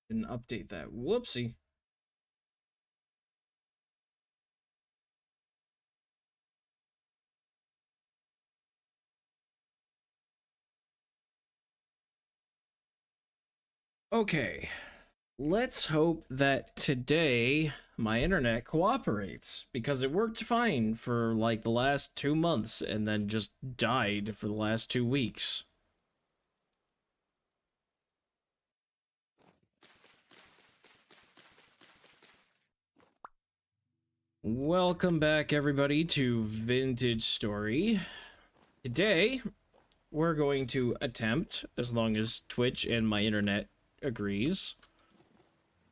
Didn't update that. Whoopsie. Okay. Let's hope that today my internet cooperates because it worked fine for like the last 2 months and then just died for the last 2 weeks. Welcome back, everybody, to Vintage Story. Today, we're going to attempt, as long as Twitch and my internet agrees,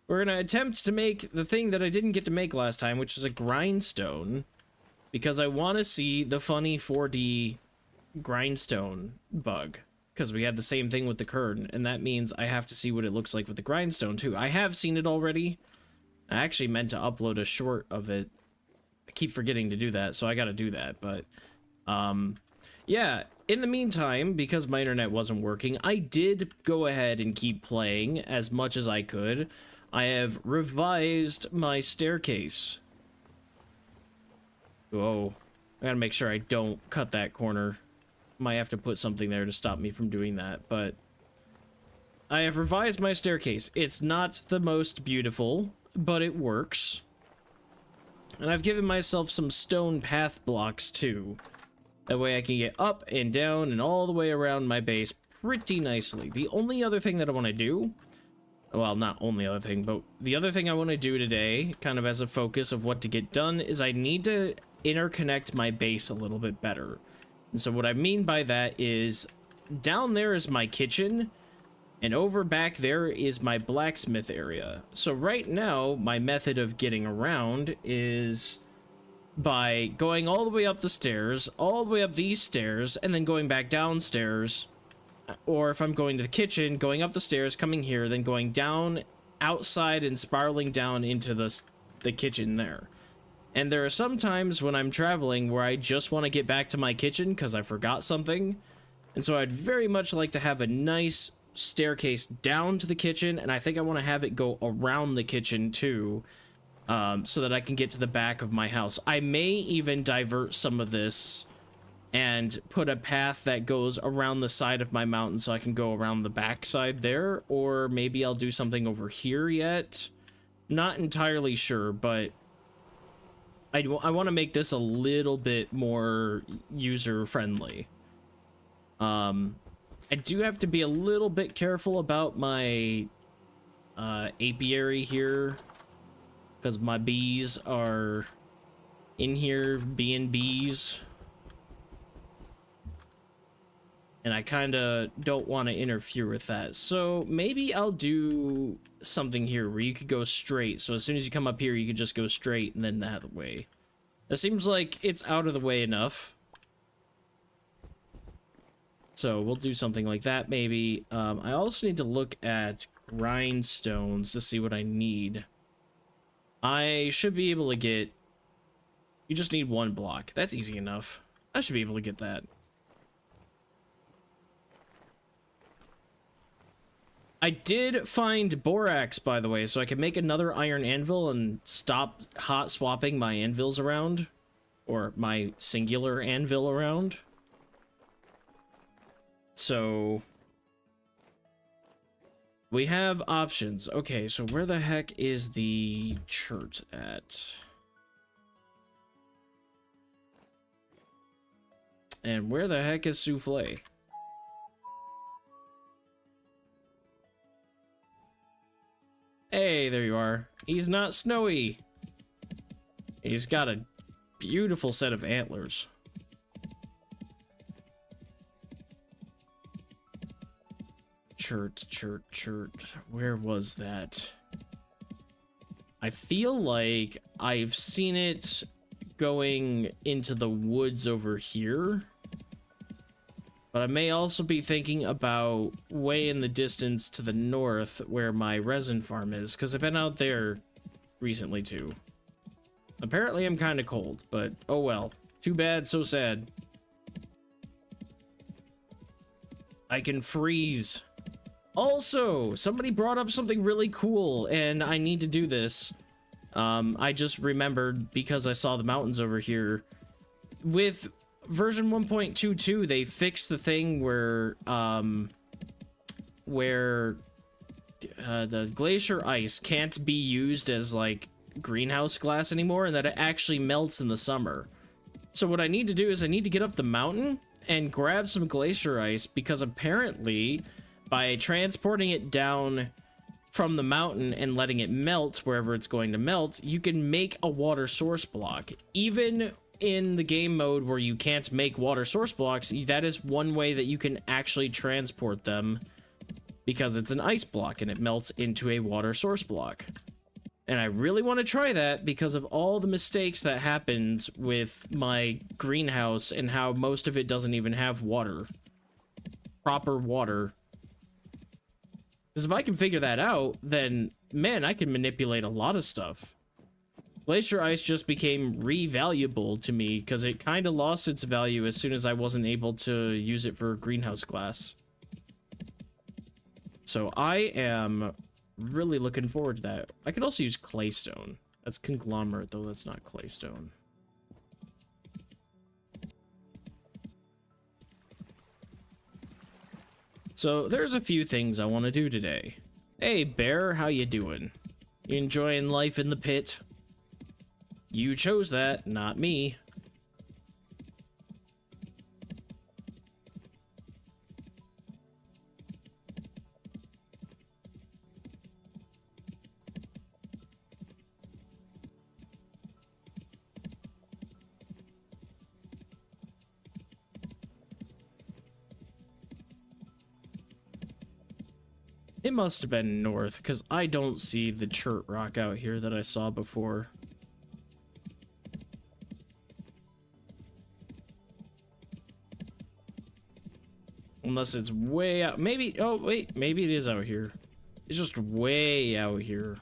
we're going to attempt to make the thing that I didn't get to make last time, which is a grindstone, because I want to see the funny 4D grindstone bug, because we had the same thing with the kern, and that means I have to see what it looks like with the grindstone, too. I have seen it already. I actually meant to upload a short of it. I keep forgetting to do that, so I gotta do that, but, yeah, in the meantime, because my internet wasn't working, I did go ahead and keep playing as much as I could. I have revised my staircase. Whoa. I gotta make sure I don't cut that corner. Might have to put something there to stop me from doing that, but I have revised my staircase. It's not the most beautiful, but it works. And I've given myself some stone path blocks, too. That way I can get up and down and all the way around my base pretty nicely. The only other thing that I want to do... Well, not only other thing, but the other thing I want to do today, kind of as a focus of what to get done, is I need to interconnect my base a little bit better. And so what I mean by that is, down there is my kitchen, and over back there is my blacksmith area. So right now, my method of getting around is by going all the way up the stairs, all the way up these stairs, and then going back downstairs. Or if I'm going to the kitchen, going up the stairs, coming here, then going down outside and spiraling down into the kitchen there. And there are some times when I'm traveling where I just want to get back to my kitchen because I forgot something. And so I'd very much like to have a nice staircase down to the kitchen, and I think I want to have it go around the kitchen too, so that I can get to the back of my house. I may even divert some of this and put a path that goes around the side of my mountain so I can go around the back side there, or maybe I'll do something over here yet. Not entirely sure, but I want to make this a little bit more user-friendly. I do have to be a little bit careful about my apiary here, because my bees are in here being bees. And I kind of don't want to interfere with that. So maybe I'll do something here where you could go straight. So as soon as you come up here, you could just go straight and then that way. That seems like it's out of the way enough. So we'll do something like that maybe. I also need to look at grindstones to see what I need. I should be able to get... You just need one block. That's easy enough. I should be able to get that. I did find borax, by the way, so I can make another iron anvil and stop hot swapping my anvils around. Or my singular anvil around. So we have options. Okay, so where the heck is the church at? And where the heck is Souffle? Hey, there you are. He's not snowy. He's got a beautiful set of antlers. Churt. Where was that? I feel like I've seen it going into the woods over here. But I may also be thinking about way in the distance to the north where my resin farm is, because I've been out there recently too. Apparently I'm kind of cold, but oh well. Too bad, so sad. I can freeze. Also, somebody brought up something really cool, and I need to do this. I just remembered because I saw the mountains over here. With version 1.22, they fixed the thing where the glacier ice can't be used as like greenhouse glass anymore, and that it actually melts in the summer. So what I need to do is I need to get up the mountain and grab some glacier ice, because apparently by transporting it down from the mountain and letting it melt wherever it's going to melt, you can make a water source block. Even in the game mode where you can't make water source blocks, that is one way that you can actually transport them, because it's an ice block and it melts into a water source block. And I really want to try that because of all the mistakes that happened with my greenhouse and how most of it doesn't even have water. Proper water. Because if I can figure that out, then, man, I can manipulate a lot of stuff. Glacier ice just became revaluable to me because it kind of lost its value as soon as I wasn't able to use it for greenhouse glass. So I am really looking forward to that. I could also use claystone. That's conglomerate, though. That's not claystone. So there's a few things I want to do today. Hey, Bear, how you doing? You enjoying life in the pit? You chose that, not me. It must have been north, because I don't see the chert rock out here that I saw before. Unless it's way out. Maybe, oh wait, maybe it is out here. It's just way out here.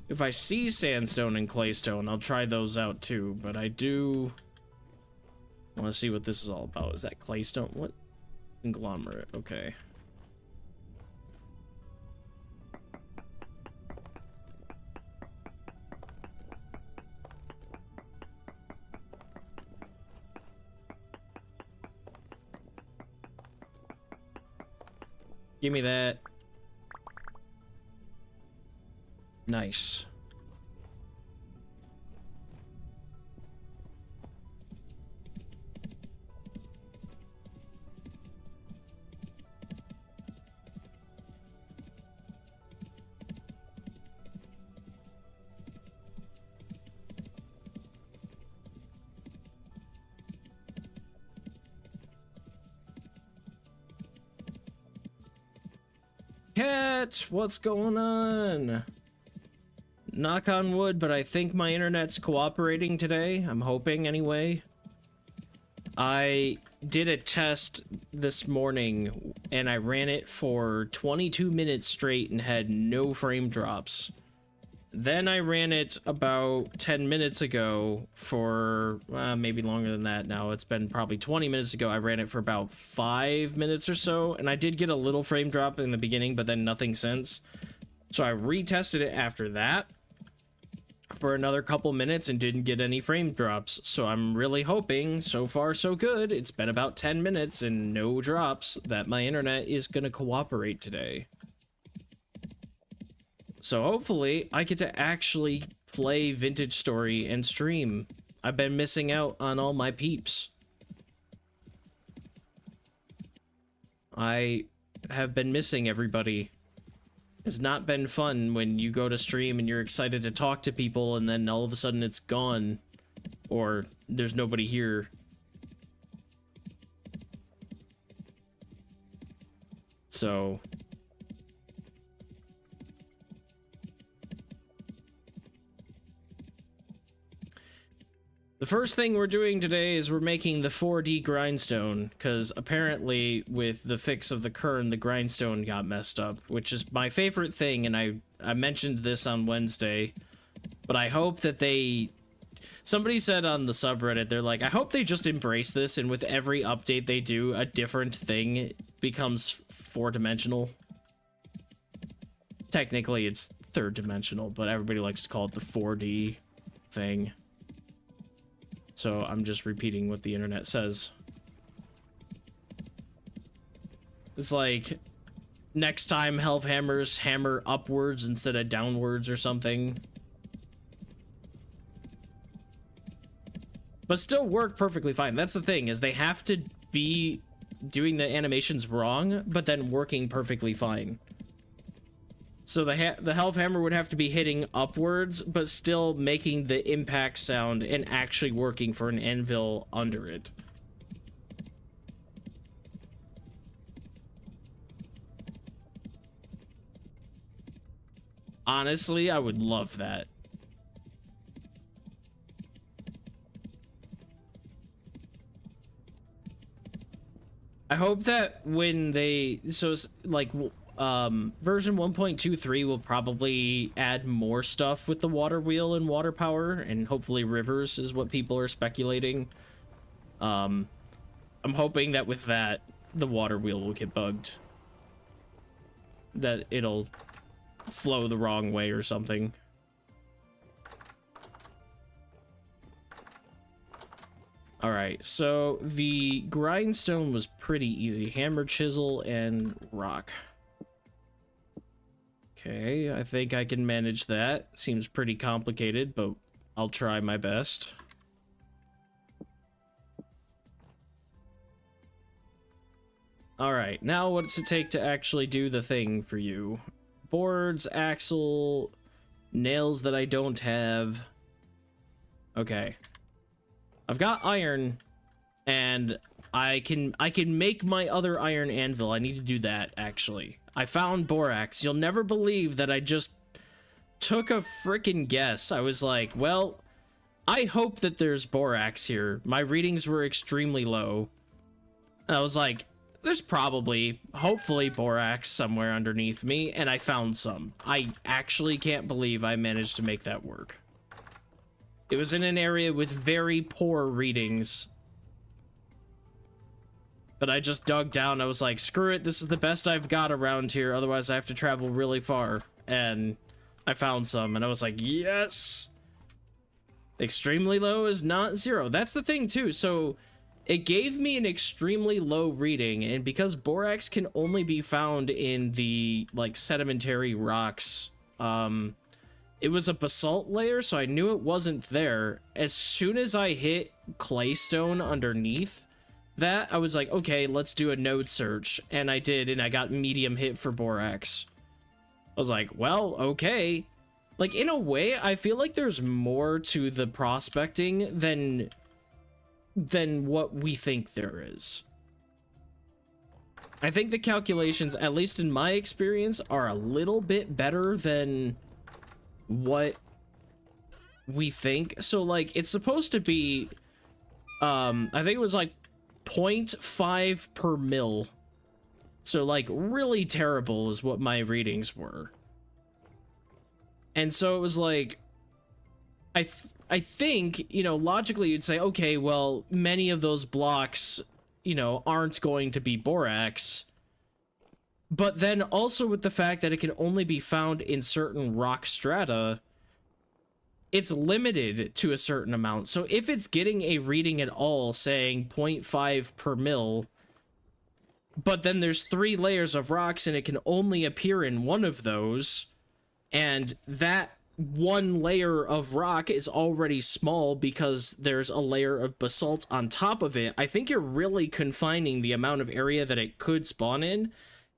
If I see sandstone and claystone, I'll try those out too, but I do want to see what this is all about. Is that claystone? What? Conglomerate, okay. Give me that. Nice. Cat, what's going on? Knock on wood, but I think my internet's cooperating today. I'm hoping, anyway. I did a test this morning, and I ran it for 22 minutes straight and had no frame drops. Then I ran it about 10 minutes ago for, maybe longer than that now. It's been probably 20 minutes ago. I ran it for about 5 minutes or so, and I did get a little frame drop in the beginning, but then nothing since. So I retested it after that for another couple minutes and didn't get any frame drops. So I'm really hoping, so far so good, it's been about 10 minutes and no drops, that my internet is going to cooperate today. So hopefully I get to actually play Vintage Story and stream. I've been missing out on all my peeps. I have been missing everybody. It's not been fun when you go to stream and you're excited to talk to people and then all of a sudden it's gone. Or there's nobody here. So the first thing we're doing today is we're making the 4D grindstone, because apparently with the fix of the kern, the grindstone got messed up, which is my favorite thing, and I mentioned this on Wednesday, but I hope that they... Somebody said on the subreddit, they're like, I hope they just embrace this, and with every update they do, a different thing becomes four-dimensional. Technically, it's third-dimensional, but everybody likes to call it the 4D thing. So I'm just repeating what the internet says. It's like, next time Hellhammers hammer upwards instead of downwards or something. But still work perfectly fine. That's the thing, is they have to be doing the animations wrong, but then working perfectly fine. So the Hellhammer would have to be hitting upwards, but still making the impact sound and actually working for an anvil under it. Honestly, I would love that. I hope that when they, so like, version 1.23 will probably add more stuff with the water wheel and water power, and hopefully rivers is what people are speculating. I'm hoping that with that, the water wheel will get bugged. That it'll flow the wrong way or something. Alright, so the grindstone was pretty easy. Hammer, chisel, and rock. Okay, I think I can manage that. Seems pretty complicated, but I'll try my best. Alright, now what's it take to actually do the thing for you? Boards, axle, nails that I don't have. Okay. I've got iron, and I can make my other iron anvil. I need to do that, actually. I found borax. You'll never believe that I just took a freaking guess. I was like, well, I hope that there's borax here. My readings were extremely low. And I was like, there's probably, hopefully, borax somewhere underneath me, and I found some. I actually can't believe I managed to make that work. It was in an area with very poor readings. But I just dug down. I was like, screw it. This is the best I've got around here. Otherwise, I have to travel really far. And I found some. And I was like, yes. Extremely low is not 0. That's the thing, too. So it gave me an extremely low reading. And because borax can only be found in the, like, sedimentary rocks, it was a basalt layer, so I knew it wasn't there. As soon as I hit claystone underneath that, I was like, okay, let's do a node search. And I did, and I got medium hit for borax. I was like, well, okay. Like, in a way, I feel like there's more to the prospecting than what we think there is. I think the calculations, at least in my experience, are a little bit better than what we think. So, like, it's supposed to be, I think it was like 0.5 per mil. So, like, really terrible is what my readings were. And so it was like, I think, you know, logically you'd say, okay, well, many of those blocks, you know, aren't going to be borax. But then also with the fact that it can only be found in certain rock strata, it's limited to a certain amount. So if it's getting a reading at all saying 0.5 per mil, but then there's 3 layers of rocks and it can only appear in one of those, and that one layer of rock is already small because there's a layer of basalt on top of it, I think you're really confining the amount of area that it could spawn in.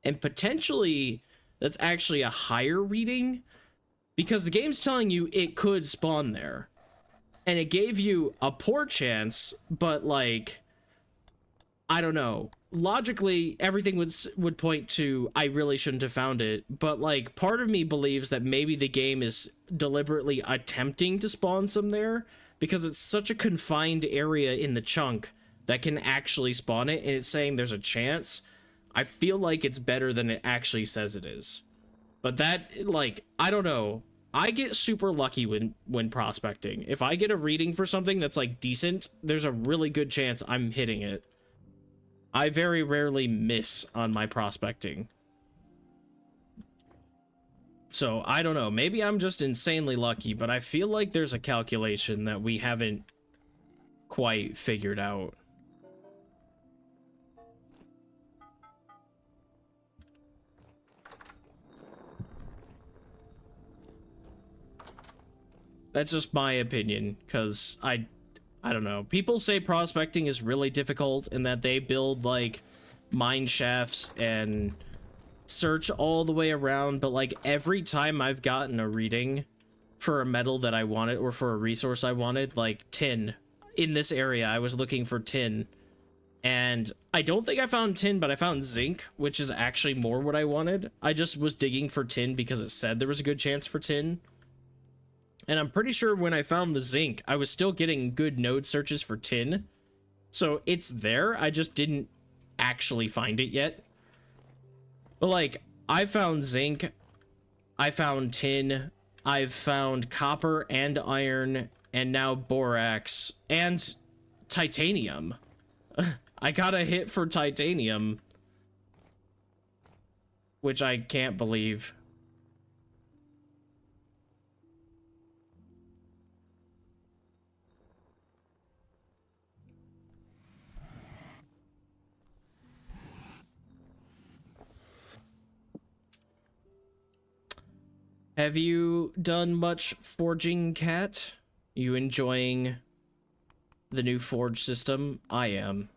And potentially, that's actually a higher reading, because the game's telling you it could spawn there. And it gave you a poor chance, but, like, I don't know. Logically, everything would point to, I really shouldn't have found it. But, like, part of me believes that maybe the game is deliberately attempting to spawn some there, because it's such a confined area in the chunk that can actually spawn it, and it's saying there's a chance. I feel like it's better than it actually says it is. But that, like, I don't know. I get super lucky when prospecting. If I get a reading for something that's like decent, there's a really good chance I'm hitting it. I very rarely miss on my prospecting. So I don't know, maybe I'm just insanely lucky, but I feel like there's a calculation that we haven't quite figured out. That's just my opinion, because I don't know. People say prospecting is really difficult and that they build like mine shafts and search all the way around, but like every time I've gotten a reading for a metal that I wanted or for a resource I wanted, like tin, in this area I was looking for tin, and I don't think I found tin, but I found zinc, which is actually more what I wanted. I just was digging for tin because it said there was a good chance for tin. And I'm pretty sure when I found the zinc, I was still getting good node searches for tin. So it's there, I just didn't actually find it yet. But like, I found zinc, I found tin, I've found copper and iron, and now borax, and titanium. I got a hit for titanium, which I can't believe. Have you done much forging, Cat? You enjoying the new forge system? I am.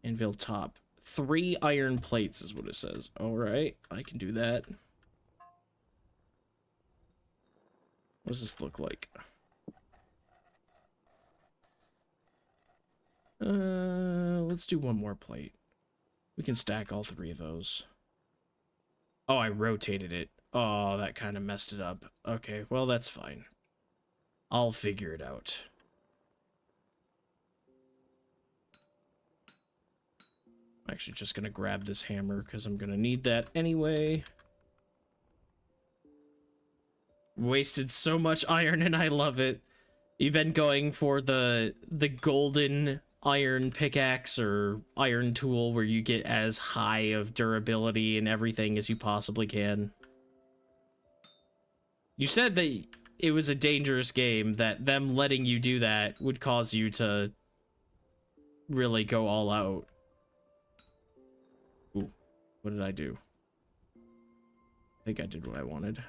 Anvil top. 3 iron plates is what it says. Alright, I can do that. What does this look like? Let's do 1 more plate. We can stack all 3 of those. Oh, I rotated it. Oh, that kind of messed it up. Okay, well, that's fine. I'll figure it out. I'm actually just gonna grab this hammer because I'm gonna need that anyway. Wasted so much iron and I love it. You've been going for the golden iron pickaxe or iron tool where you get as high of durability and everything as you possibly can. You said that it was a dangerous game, that them letting you do that would cause you to really go all out. Ooh, what did I do? I think I did what I wanted.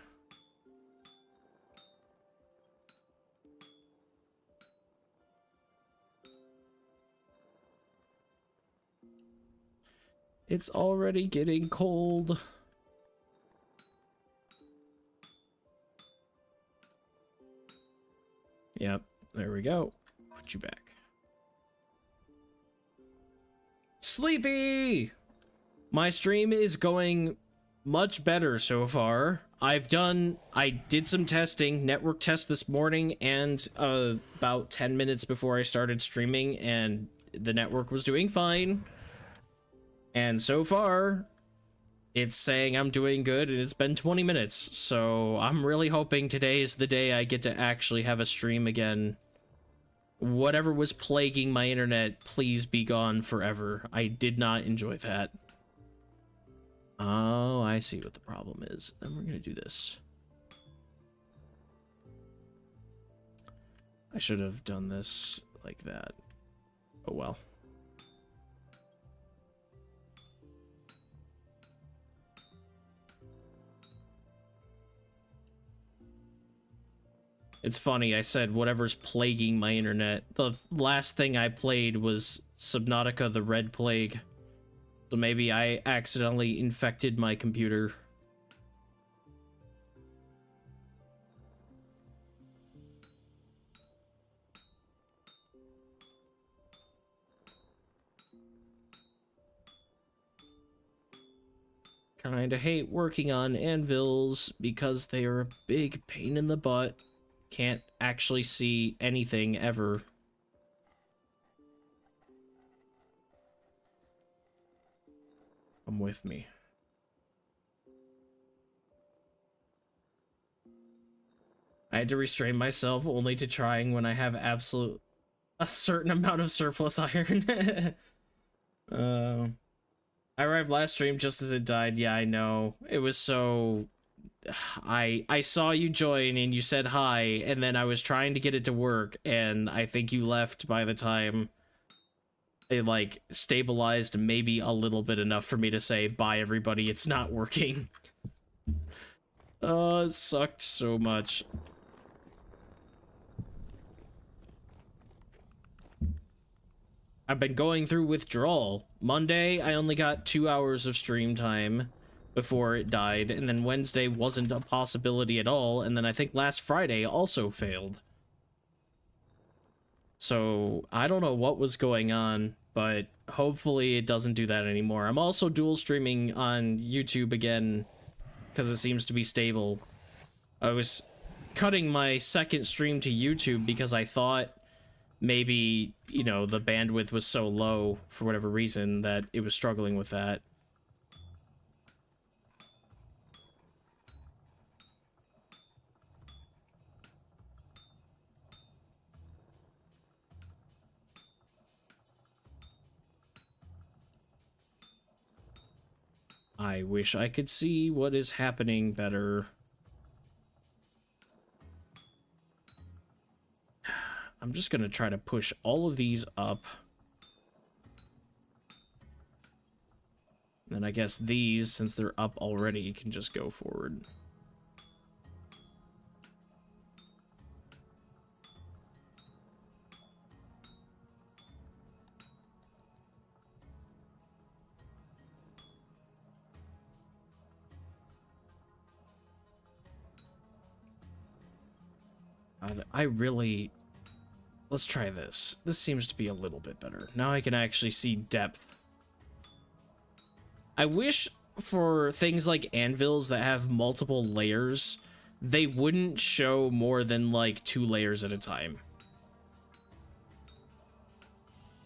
It's already getting cold. Yep, there we go. Put you back. Sleepy! My stream is going much better so far. I did some testing, network test this morning, and about 10 minutes before I started streaming, and the network was doing fine. And so far, it's saying I'm doing good, and it's been 20 minutes, so I'm really hoping today is the day I get to actually have a stream again. Whatever was plaguing my internet, please be gone forever. I did not enjoy that. Oh, I see what the problem is. Then we're gonna do this. I should have done this like that. Oh well. It's funny, I said whatever's plaguing my internet. The last thing I played was Subnautica the Red Plague. So maybe I accidentally infected my computer. Kinda hate working on anvils because they are a big pain in the butt. Can't actually see anything ever. Come with me. I had to restrain myself only to trying when I have a certain amount of surplus iron. uh, I arrived last stream just as it died. Yeah, I know. It was so... I saw you join and you said hi, and then I was trying to get it to work, and I think you left by the time it, like, stabilized maybe a little bit enough for me to say, bye everybody, it's not working. Oh, it sucked so much. I've been going through withdrawal. Monday, I only got 2 hours of stream time before it died, and then Wednesday wasn't a possibility at all, and then I think last Friday also failed. So, I don't know what was going on, but hopefully it doesn't do that anymore. I'm also dual streaming on YouTube again, because it seems to be stable. I was cutting my second stream to YouTube because I thought maybe, you know, the bandwidth was so low for whatever reason that it was struggling with that. I wish I could see what is happening better. I'm just gonna try to push all of these up. Then I guess these, since they're up already, can just go forward. I really... Let's try this. This seems to be a little bit better. Now I can actually see depth. I wish for things like anvils that have multiple layers, they wouldn't show more than like 2 layers at a time.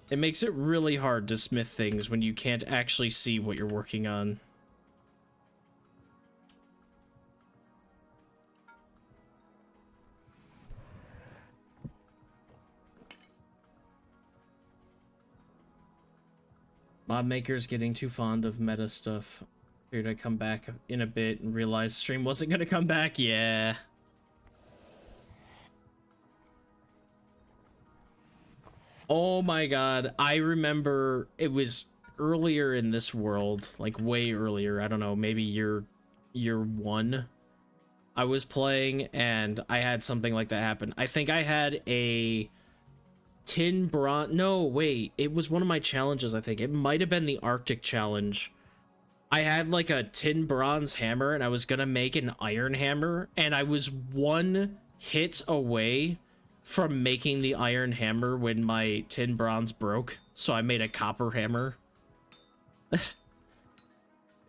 It makes it really hard to smith things when you can't actually see what you're working on. Mod Maker's getting too fond of meta stuff. Figured I'd come back in a bit and realize the stream wasn't gonna come back. Yeah. Oh my god, I remember it was earlier in this world, like way earlier, I don't know, maybe year 1. I was playing and I had something like that happen. I think I had a tin bronze... No, wait, it was one of my challenges, I think. It might have been the Arctic challenge. I had like a tin bronze hammer and I was gonna make an iron hammer, and I was 1 hit away from making the iron hammer when my tin bronze broke, so I made a copper hammer.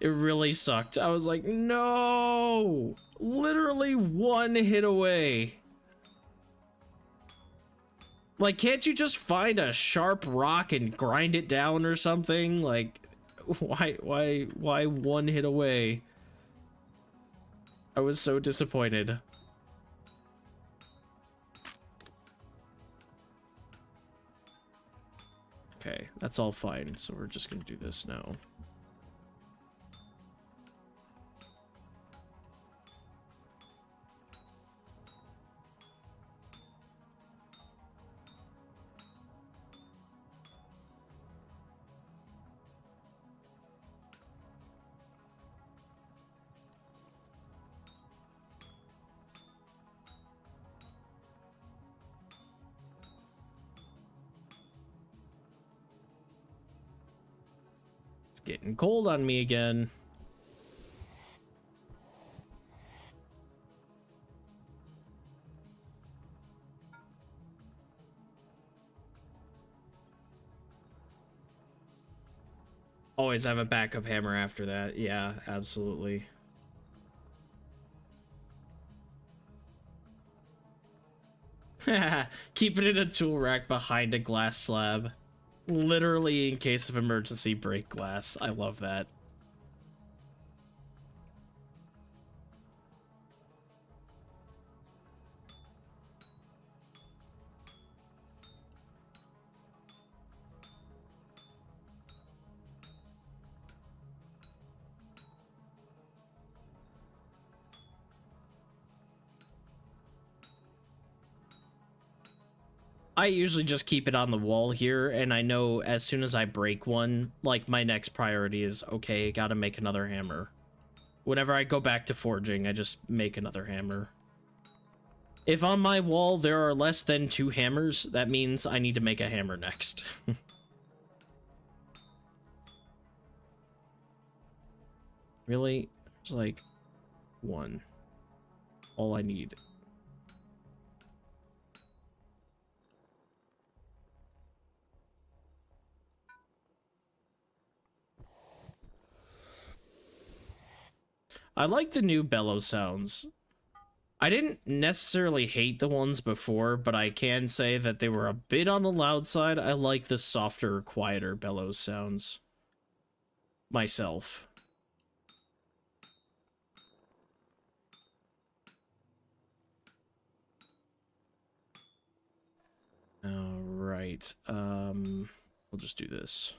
It really sucked. I was like, no! Literally 1 hit away. Like, can't you just find a sharp rock and grind it down or something? Like, why 1 hit away? I was so disappointed. Okay, that's all fine, so we're just gonna do this now. Getting cold on me again. Always have a backup hammer after that. Yeah, absolutely. Keep it in a tool rack behind a glass slab. Literally in case of emergency, break glass. I love that. I usually just keep it on the wall here, and I know as soon as I break one, like, my next priority is, okay, gotta make another hammer. Whenever I go back to forging, I just make another hammer. If on my wall there are less than 2 hammers, that means I need to make a hammer next. Really? It's like 1. All I need. I like the new bellow sounds. I didn't necessarily hate the ones before, but I can say that they were a bit on the loud side. I like the softer, quieter bellows sounds myself. All right. We'll just do this.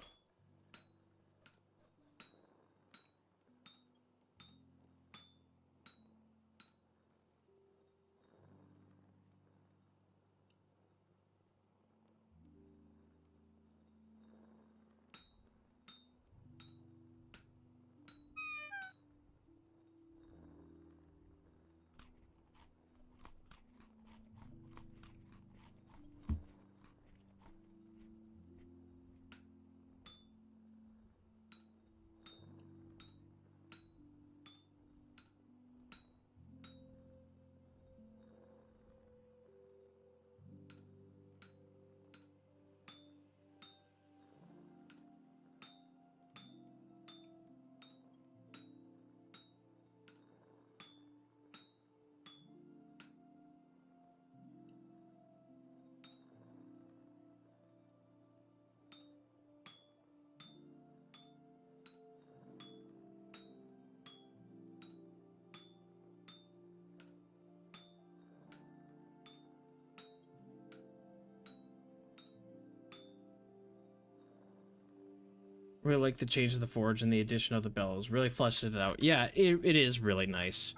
Really like the change of the forge and the addition of the bellows. Really fleshed it out. Yeah, it is really nice.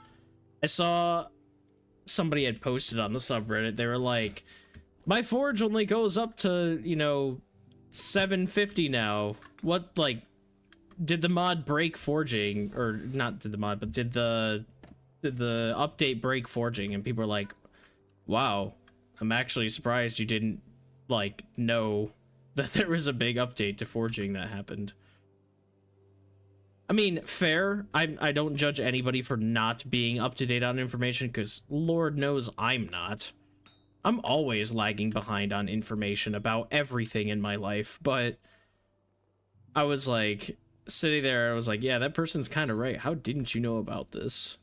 I saw somebody had posted on the subreddit. They were like, my forge only goes up to, you know, 750 now. What, like, did the mod break forging? Or not did the mod, but did the update break forging? And people are like, wow, I'm actually surprised you didn't, like, know that there was a big update to forging that happened. I mean, fair. I don't judge anybody for not being up to date on information, because Lord knows I'm not. I'm always lagging behind on information about everything in my life, but I was like, sitting there, I was like, yeah, that person's kind of right. How didn't you know about this?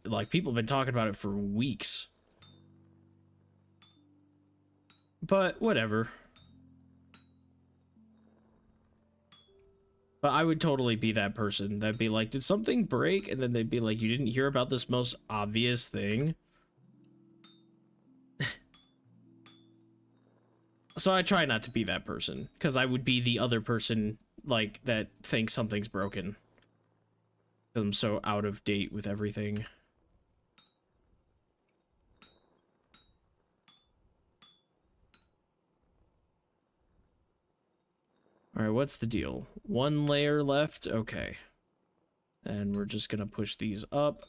Like, people have been talking about it for weeks. But whatever. But I would totally be that person that'd be like, did something break? And then they'd be like, you didn't hear about this most obvious thing? So I try not to be that person, because I would be the other person, like, that thinks something's broken. I'm so out of date with everything. Alright, what's the deal? 1 layer left? Okay. And we're just gonna push these up.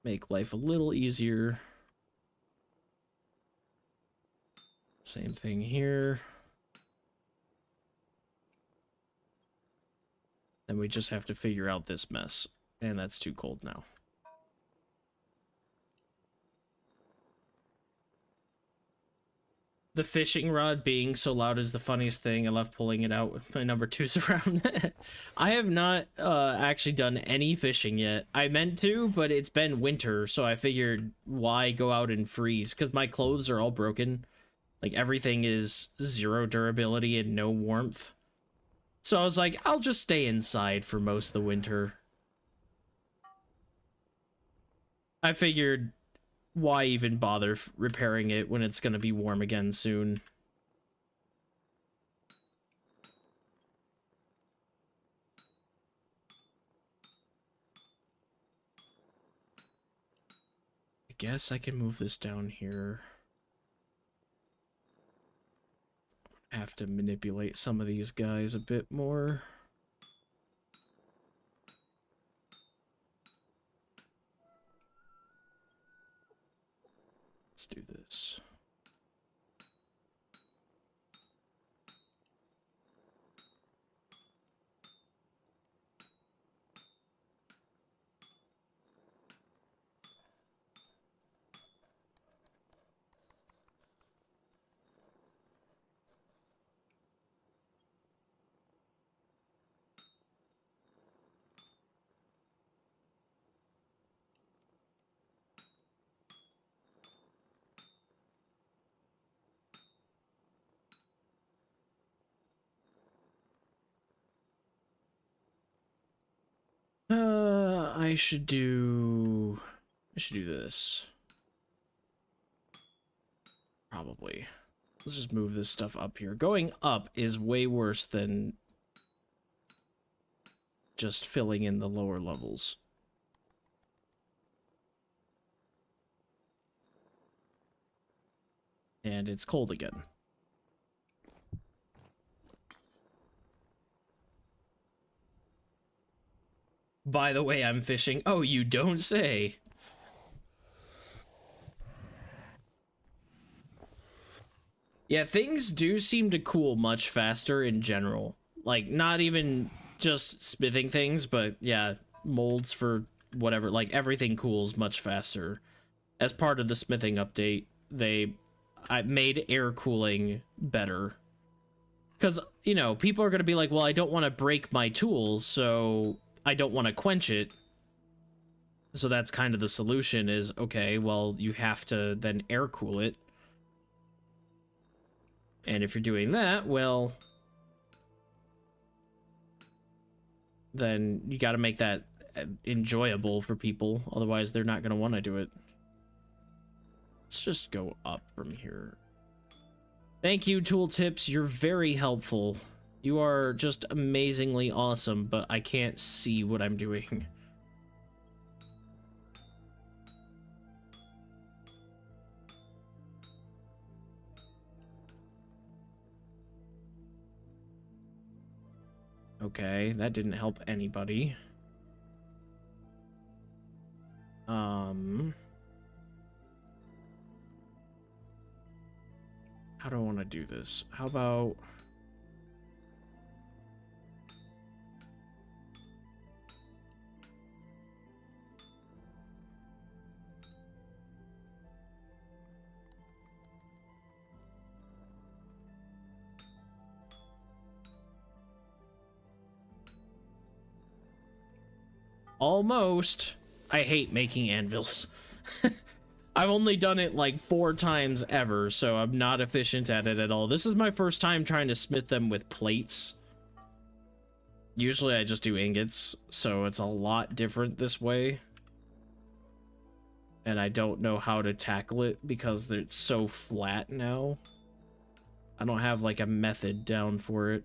Make life a little easier. Same thing here. Then we just have to figure out this mess. And that's too cold now. The fishing rod being so loud is the funniest thing. I love pulling it out with my number 2s around. I have not actually done any fishing yet. I meant to, but it's been winter, so I figured why go out and freeze? Because my clothes are all broken. Like, everything is 0 durability and no warmth. So I was like, I'll just stay inside for most of the winter. I figured, why even bother repairing it when it's going to be warm again soon? I guess I can move this down here. have to manipulate some of these guys a bit more. Let's do this. I should do this. Probably. Let's just move this stuff up here. Going up is way worse than just filling in the lower levels. And it's cold again. By the way, I'm fishing. Oh, you don't say. Yeah, things do seem to cool much faster in general. Like, not even just smithing things, but yeah, molds for whatever. Like, everything cools much faster. As part of the smithing update, I made air cooling better. Because, you know, people are going to be like, well, I don't want to break my tool, so I don't want to quench it. So that's kind of the solution is, okay, well, you have to then air cool it. And if you're doing that, well, then you got to make that enjoyable for people. Otherwise, they're not going to want to do it. Let's just go up from here. Thank you, Tooltips. You're very helpful. You are just amazingly awesome, but I can't see what I'm doing. Okay, that didn't help anybody. How do I want to do this? How about... Almost. I hate making anvils. I've only done it like 4 times ever, so I'm not efficient at it at all. This is my first time trying to smith them with plates. Usually I just do ingots, so it's a lot different this way. And I don't know how to tackle it because it's so flat now. I don't have like a method down for it.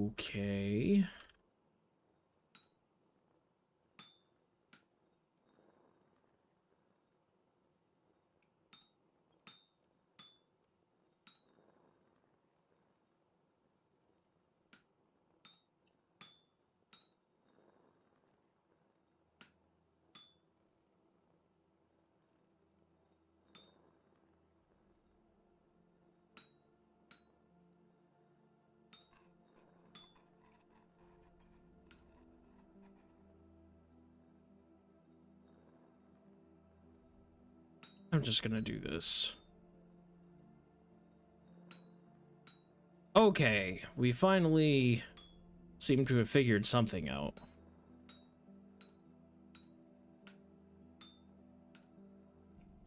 Okay. I'm just gonna do this. Okay, we finally seem to have figured something out.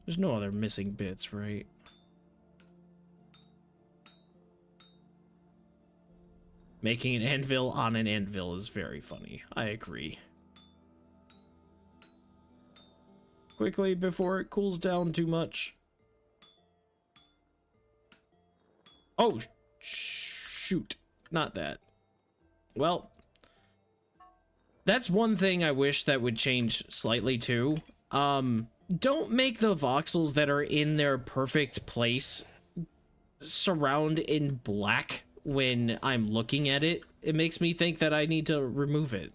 There's no other missing bits, right? Making an anvil on an anvil is very funny. I agree. Quickly before it cools down too much. Oh, shoot. Not that. Well, That's one thing I wish that would change slightly too. Don't make the voxels that are in their perfect place surround in black when I'm looking at it. It makes me think that I need to remove it.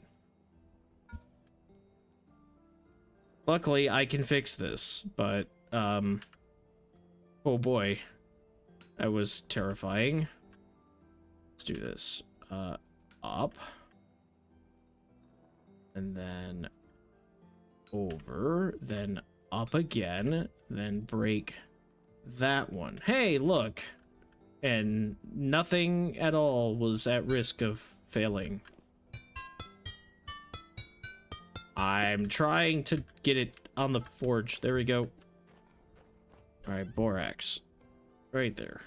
Luckily, I can fix this, but, oh boy. That was terrifying. Let's do this. Up. And then over, then up again, then break that one. Hey, look! And nothing at all was at risk of failing. I'm trying to get it on the forge. There we go. Alright, borax. Right there.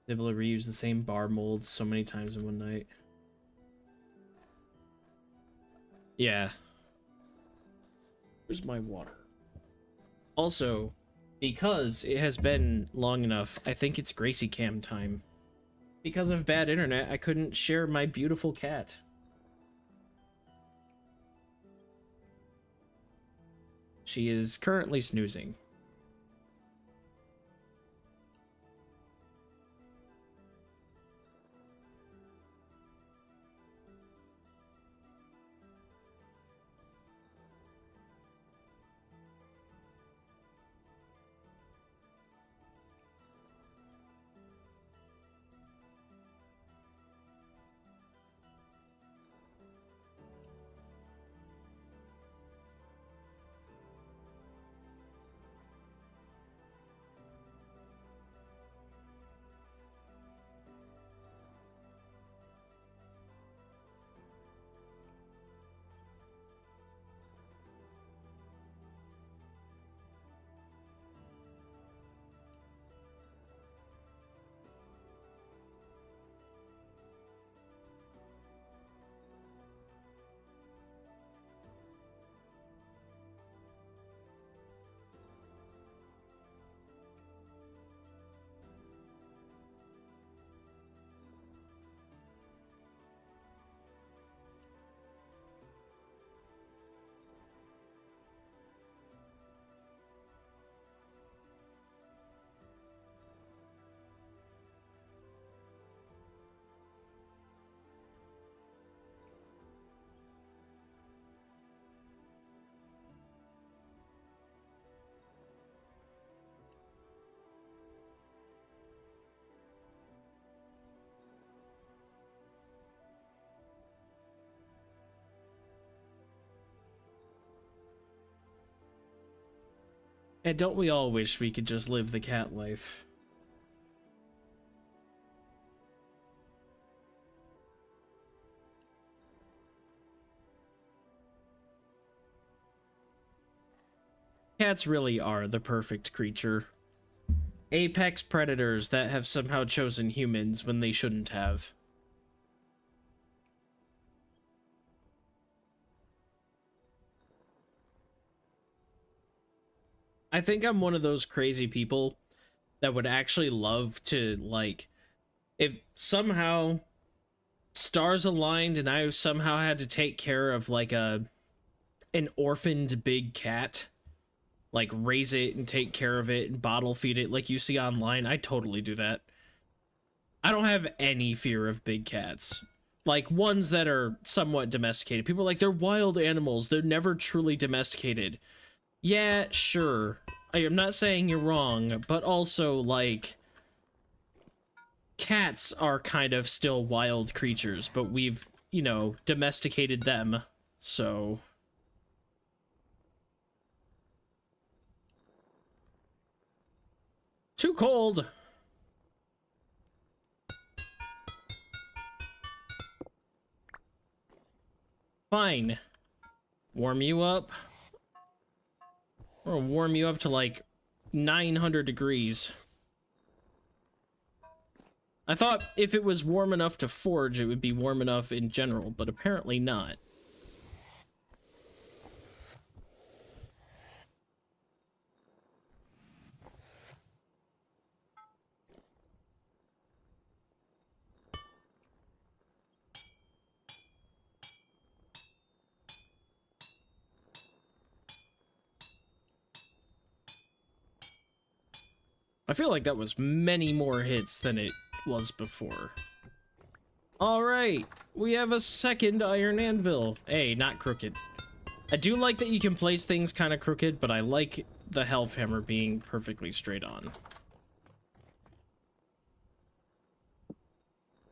Able to reuse the same bar molds so many times in one night. Yeah. Where's my water? Also, because it has been long enough, I think it's Gracie Cam time. Because of bad internet, I couldn't share my beautiful cat. She is currently snoozing. And don't we all wish we could just live the cat life? Cats really are the perfect creature. Apex predators that have somehow chosen humans when they shouldn't have. I think I'm one of those crazy people that would actually love to, like, if somehow stars aligned and I somehow had to take care of, like, an orphaned big cat, like, raise it and take care of it and bottle feed it like you see online, I'd totally do that. I don't have any fear of big cats. Like, ones that are somewhat domesticated. People are like, they're wild animals. They're never truly domesticated. Yeah, sure. I am not saying you're wrong, but also, like, cats are kind of still wild creatures, but we've, you know, domesticated them, so... Too cold! Fine. Warm you up. Or warm you up to like 900 degrees. I thought if it was warm enough to forge, it would be warm enough in general, but apparently not. I feel like that was many more hits than it was before. Alright, we have a second iron anvil. Hey, not crooked. I do like that you can place things kind of crooked, but I like the health hammer being perfectly straight on.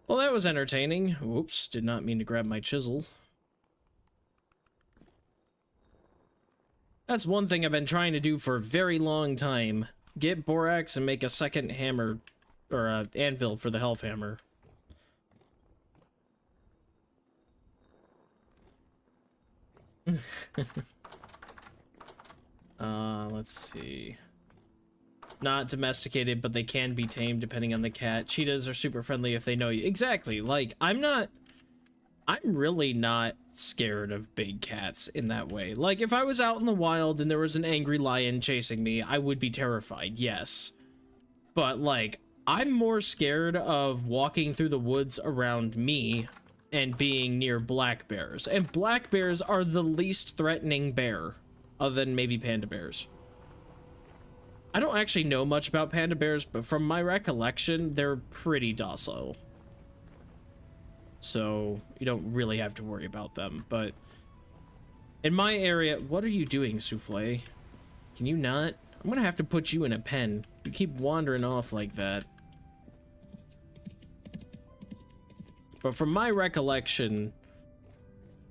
Well, that was entertaining. Whoops, did not mean to grab my chisel. That's one thing I've been trying to do for a very long time. Get borax and make a second hammer, or anvil for the health hammer. Let's see. Not domesticated, but they can be tamed depending on the cat. Cheetahs are super friendly if they know you. Exactly. Like, I'm really not scared of big cats in that way. Like, if I was out in the wild and there was an angry lion chasing me, I would be terrified, yes. But, like, I'm more scared of walking through the woods around me and being near black bears. And black bears are the least threatening bear, other than maybe panda bears. I don't actually know much about panda bears, but from my recollection, they're pretty docile. So, you don't really have to worry about them, but... in my area... What are you doing, Souffle? Can you not? I'm gonna have to put you in a pen. You keep wandering off like that. But from my recollection,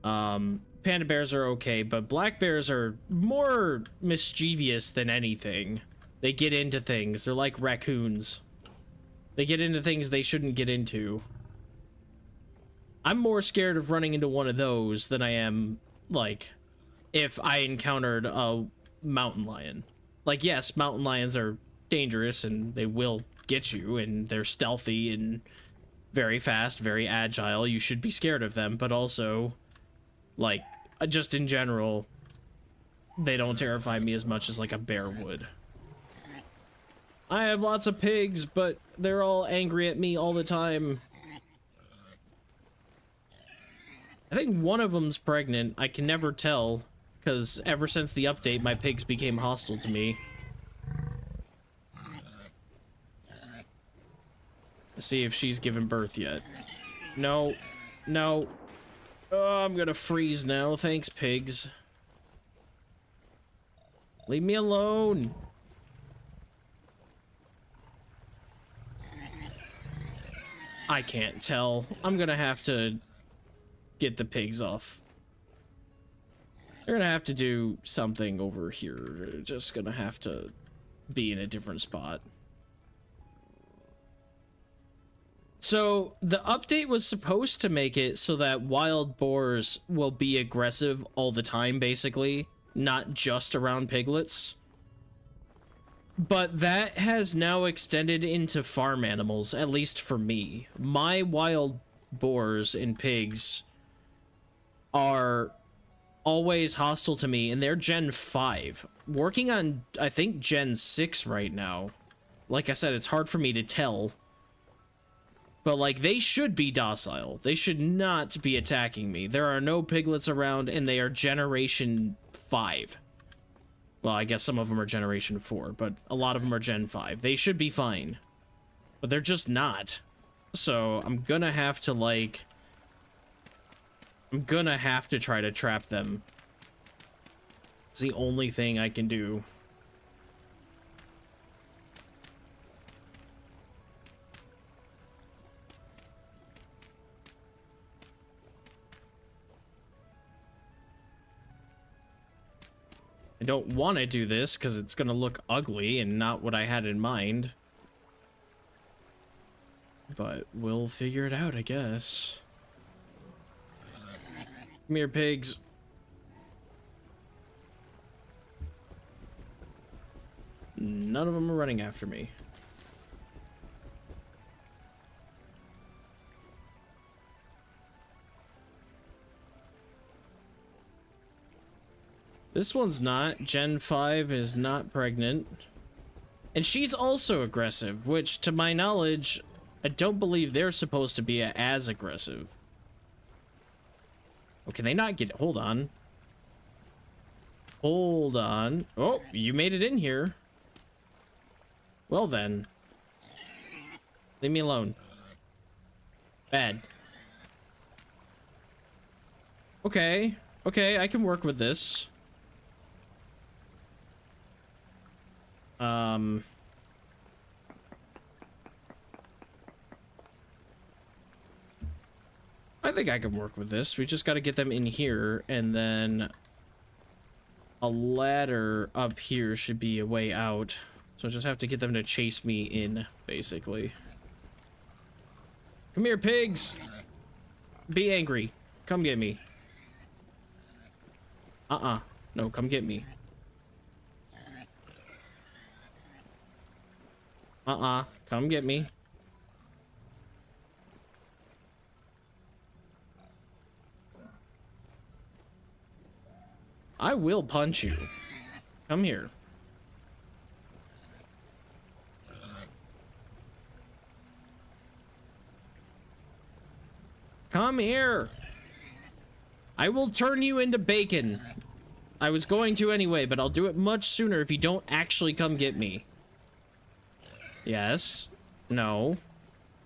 panda bears are okay, but black bears are more mischievous than anything. They get into things. They're like raccoons. They get into things they shouldn't get into. I'm more scared of running into one of those than I am, like, if I encountered a mountain lion. Like, yes, mountain lions are dangerous and they will get you, and they're stealthy and very fast, very agile. You should be scared of them, but also, like, just in general, they don't terrify me as much as, like, a bear would. I have lots of pigs, but they're all angry at me all the time. I think one of them's pregnant. I can never tell, because ever since the update, my pigs became hostile to me. Let's see if she's given birth yet. No. No. Oh, I'm gonna freeze now. Thanks, pigs. Leave me alone. I can't tell. I'm gonna have to get the pigs off. They're gonna have to do something over here. They're just gonna have to be in a different spot. So, the update was supposed to make it so that wild boars will be aggressive all the time, basically. Not just around piglets. But that has now extended into farm animals, at least for me. My wild boars and pigs are always hostile to me, and they're Gen 5. Working on, I think, Gen 6 right now. Like I said, it's hard for me to tell. But, like, they should be docile. They should not be attacking me. There are no piglets around, and they are Generation 5. Well, I guess some of them are Generation 4, but a lot of them are Gen 5. They should be fine. But they're just not. So, I'm gonna have to, like... I'm gonna have to try to trap them. It's the only thing I can do. I don't want to do this because it's going to look ugly and not what I had in mind. But we'll figure it out, I guess. Come here, pigs. None of them are running after me. This one's not. Gen 5 is not pregnant. And she's also aggressive, which, to my knowledge, I don't believe they're supposed to be as aggressive. Oh, can they not get... Hold on. Hold on. Oh, you made it in here. Well then. Leave me alone. Bad. Okay. Okay, I can work with this. I think I can work with this. We just got to get them in here, and then a ladder up here should be a way out. So I just have to get them to chase me in, basically. Come here, pigs! Be angry. Come get me. No, come get me. Come get me. I will punch you. Come here. Come here. I will turn you into bacon. I was going to anyway, but I'll do it much sooner if you don't actually come get me. Yes. No.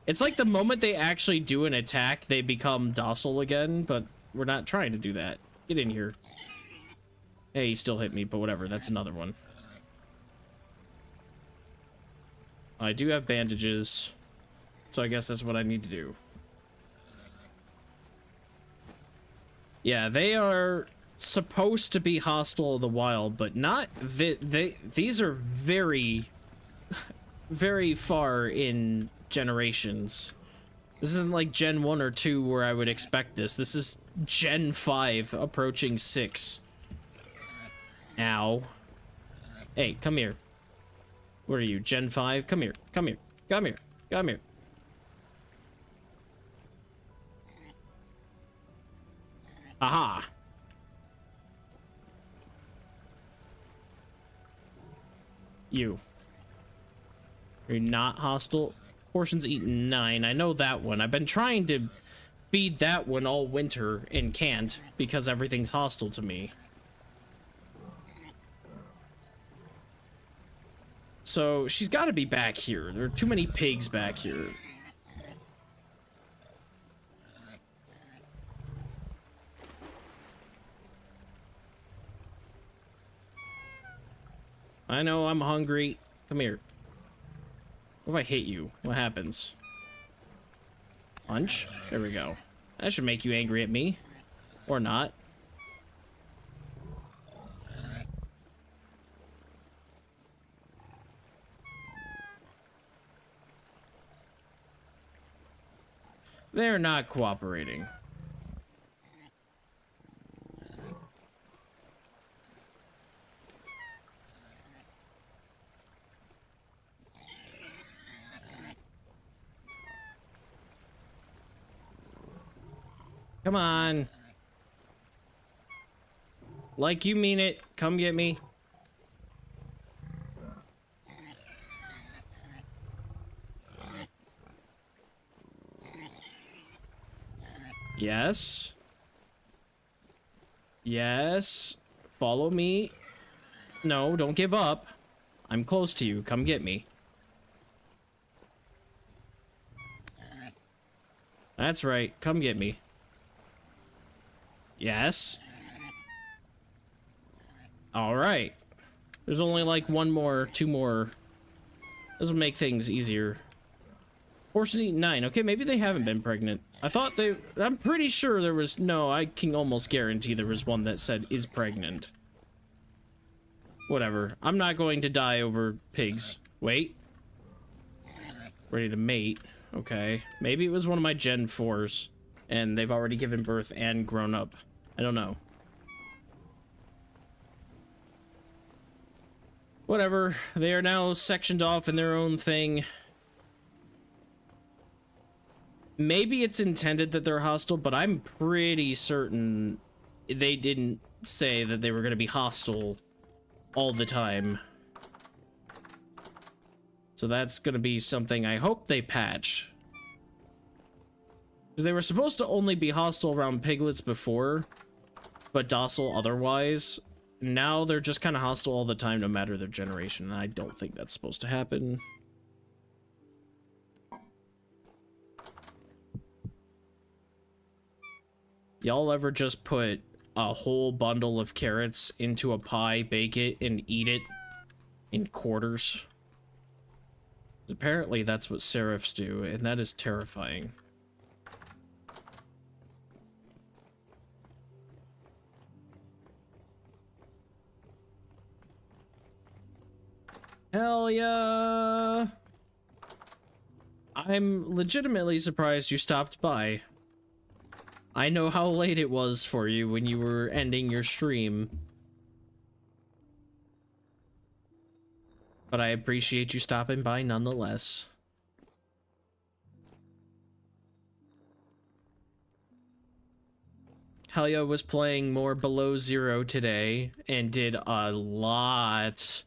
It's like the moment they actually do an attack, they become docile again, but we're not trying to do that. Get in here. Hey, he still hit me, but whatever. That's another one. I do have bandages, so I guess that's what I need to do. Yeah, they are supposed to be hostile in the wild, but not these are very very far in generations. This isn't like Gen 1 or 2 where I would expect this. This is Gen 5 approaching 6. Ow. Hey, come here. What are you, Gen 5? Come here. Come here. Come here. Come here. Aha. You. You're not hostile. Portions eaten 9. I know that one. I've been trying to feed that one all winter and can't because everything's hostile to me. So she's got to be back here. There are too many pigs back here. I know I'm hungry. Come here. What if I hit you? What happens? Punch? There we go. That should make you angry at me. Or not. They're not cooperating. Come on. Like you mean it. Come get me. Yes. Yes. Follow me. No, don't give up. I'm close to you. Come get me. That's right. Come get me. Yes. All right. There's only like one more, two more. This will make things easier. Portions eaten 9. Okay, maybe they haven't been pregnant. I thought they... I'm pretty sure there was... No, I can almost guarantee there was one that said is pregnant. Whatever. I'm not going to die over pigs. Wait. Ready to mate. Okay. Maybe it was one of my Gen 4s. And they've already given birth and grown up. I don't know. Whatever. They are now sectioned off in their own thing. Maybe it's intended that they're hostile, but I'm pretty certain they didn't say that they were going to be hostile all the time. So that's going to be something I hope they patch. Because they were supposed to only be hostile around piglets before, but docile otherwise. now they're just kind of hostile all the time, no matter their generation, and I don't think that's supposed to happen. Y'all ever just put a whole bundle of carrots into a pie, bake it, and eat it in quarters? Apparently that's what serifs do, and that is terrifying. Hell yeah! I'm legitimately surprised you stopped by. I know how late it was for you when you were ending your stream. But I appreciate you stopping by nonetheless. Helia was playing more Below Zero today and did a lot.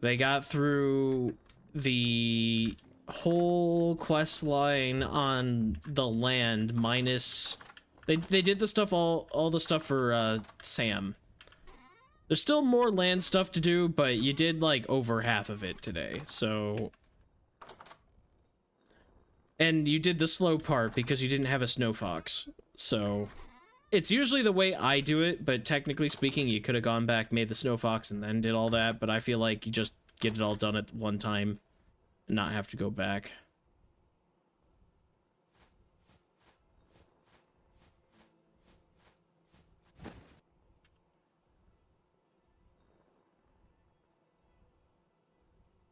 They got through the whole quest line on the land minus they did the stuff all the stuff for Sam. There's still more land stuff to do, but you did like over half of it today. So, and you did the slow part because you didn't have a snow fox. So it's usually the way I do it, but technically speaking, you could have gone back, made the snow fox, and then did all that. But I feel like you just get it all done at one time and not have to go back.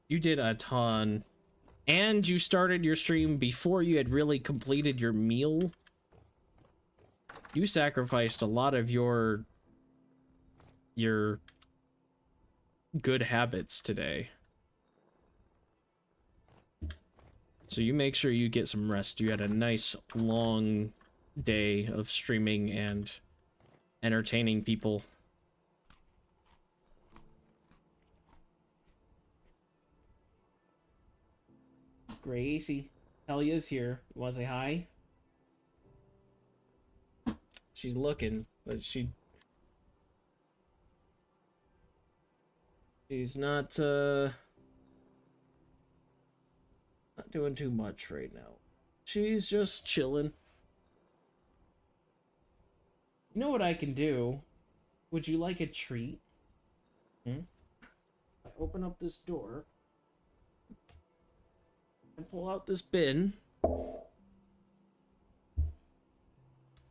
You did a ton. And you started your stream before you had really completed your meal. You sacrificed a lot of your good habits today. So you make sure you get some rest. You had a nice long day of streaming and entertaining people. Gracie, Helia's here. You wanna say hi? She's looking, but she's not doing too much right now. She's just chilling. You know what I can do? Would you like a treat? I open up this door and pull out this bin.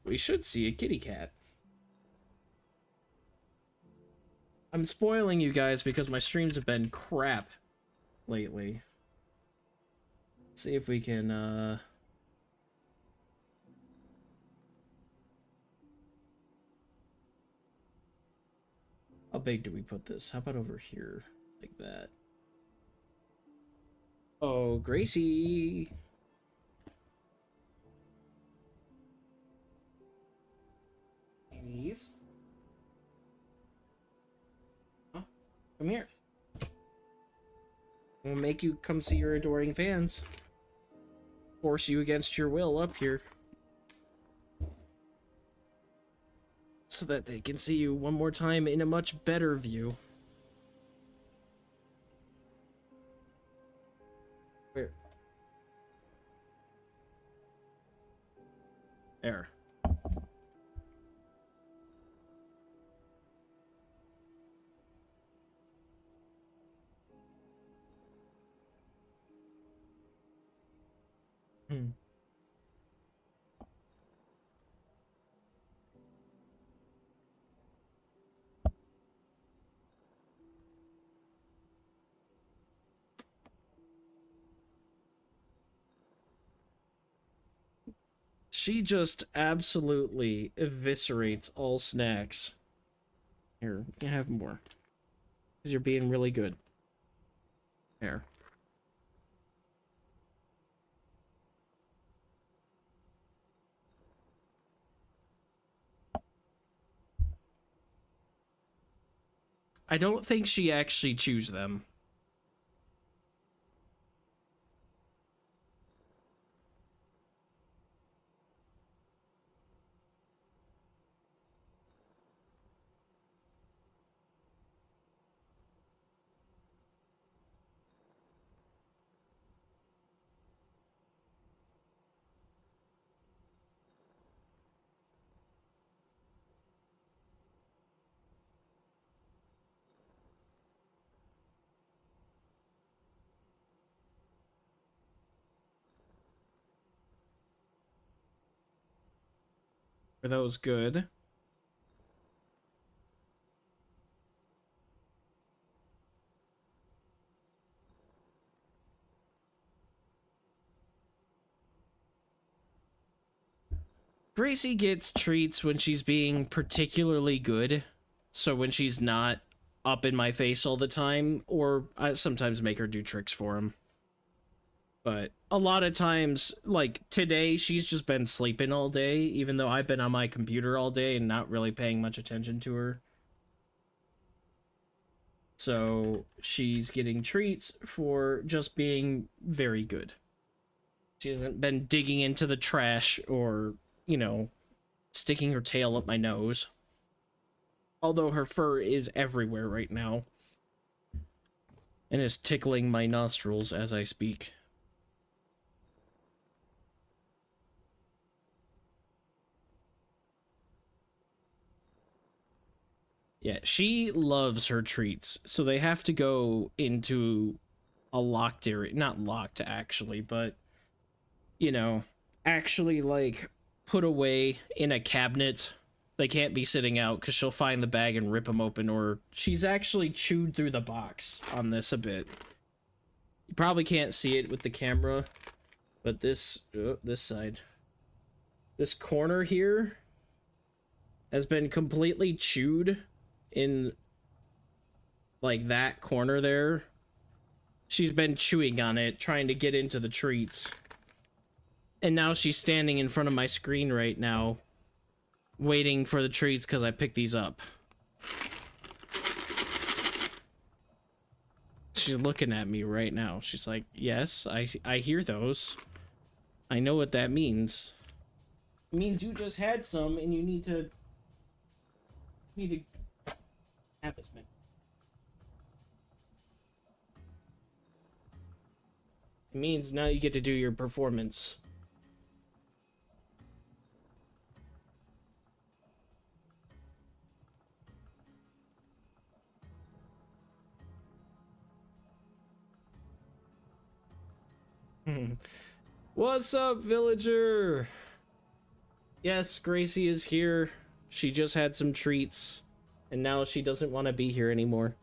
We should see a kitty cat. I'm spoiling you guys because my streams have been crap lately. Let's see if we can, how big do we put this? How about over here? Like that. Oh, Gracie! Please? Huh? Come here. We'll make you come see your adoring fans. Force you against your will up here. So that they can see you one more time in a much better view. Where? There. She just absolutely eviscerates all snacks. Here, you can have more. Because you're being really good. There. I don't think she actually chews them. Are those good? Gracie gets treats when she's being particularly good. So when she's not up in my face all the time, or I sometimes make her do tricks for him. But a lot of times, like today, she's just been sleeping all day, even though I've been on my computer all day and not really paying much attention to her. So she's getting treats for just being very good. She hasn't been digging into the trash or, you know, sticking her tail up my nose. Although her fur is everywhere right now. And is tickling my nostrils as I speak. Yeah, she loves her treats, so they have to go into a locked area. Not locked, actually, but, you know, actually, like, put away in a cabinet. They can't be sitting out, because she'll find the bag and rip them open, or she's actually chewed through the box on this a bit. You probably can't see it with the camera, but this side. This corner here has been completely chewed in like that corner there. She's been chewing on it, trying to get into the treats. And now she's standing in front of my screen right now, waiting for the treats because I picked these up. She's looking at me right now. She's like, yes, I hear those. I know what that means. It means you just had some and you need to have it spent. It means now you get to do your performance. What's up, villager? Yes, Gracie is here. She just had some treats, and now she doesn't want to be here anymore.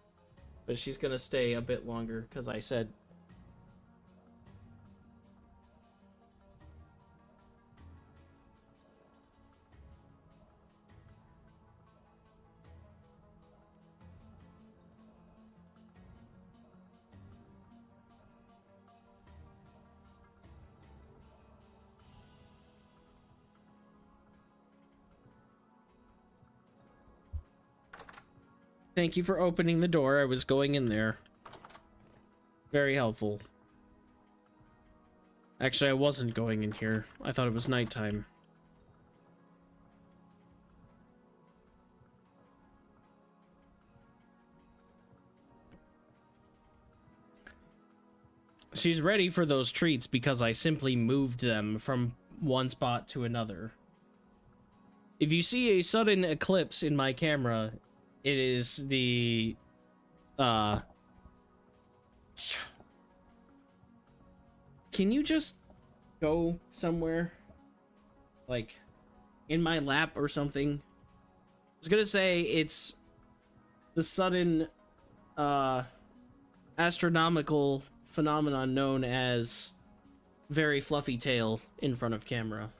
But she's gonna stay a bit longer, because I said. Thank you for opening the door. I was going in there. Very helpful. Actually, I wasn't going in here. I thought it was nighttime. She's ready for those treats because I simply moved them from one spot to another. If you see a sudden eclipse in my camera, it is the, can you just go somewhere? Like, in my lap or something? I was gonna say, it's the sudden, astronomical phenomenon known as very fluffy tail in front of camera.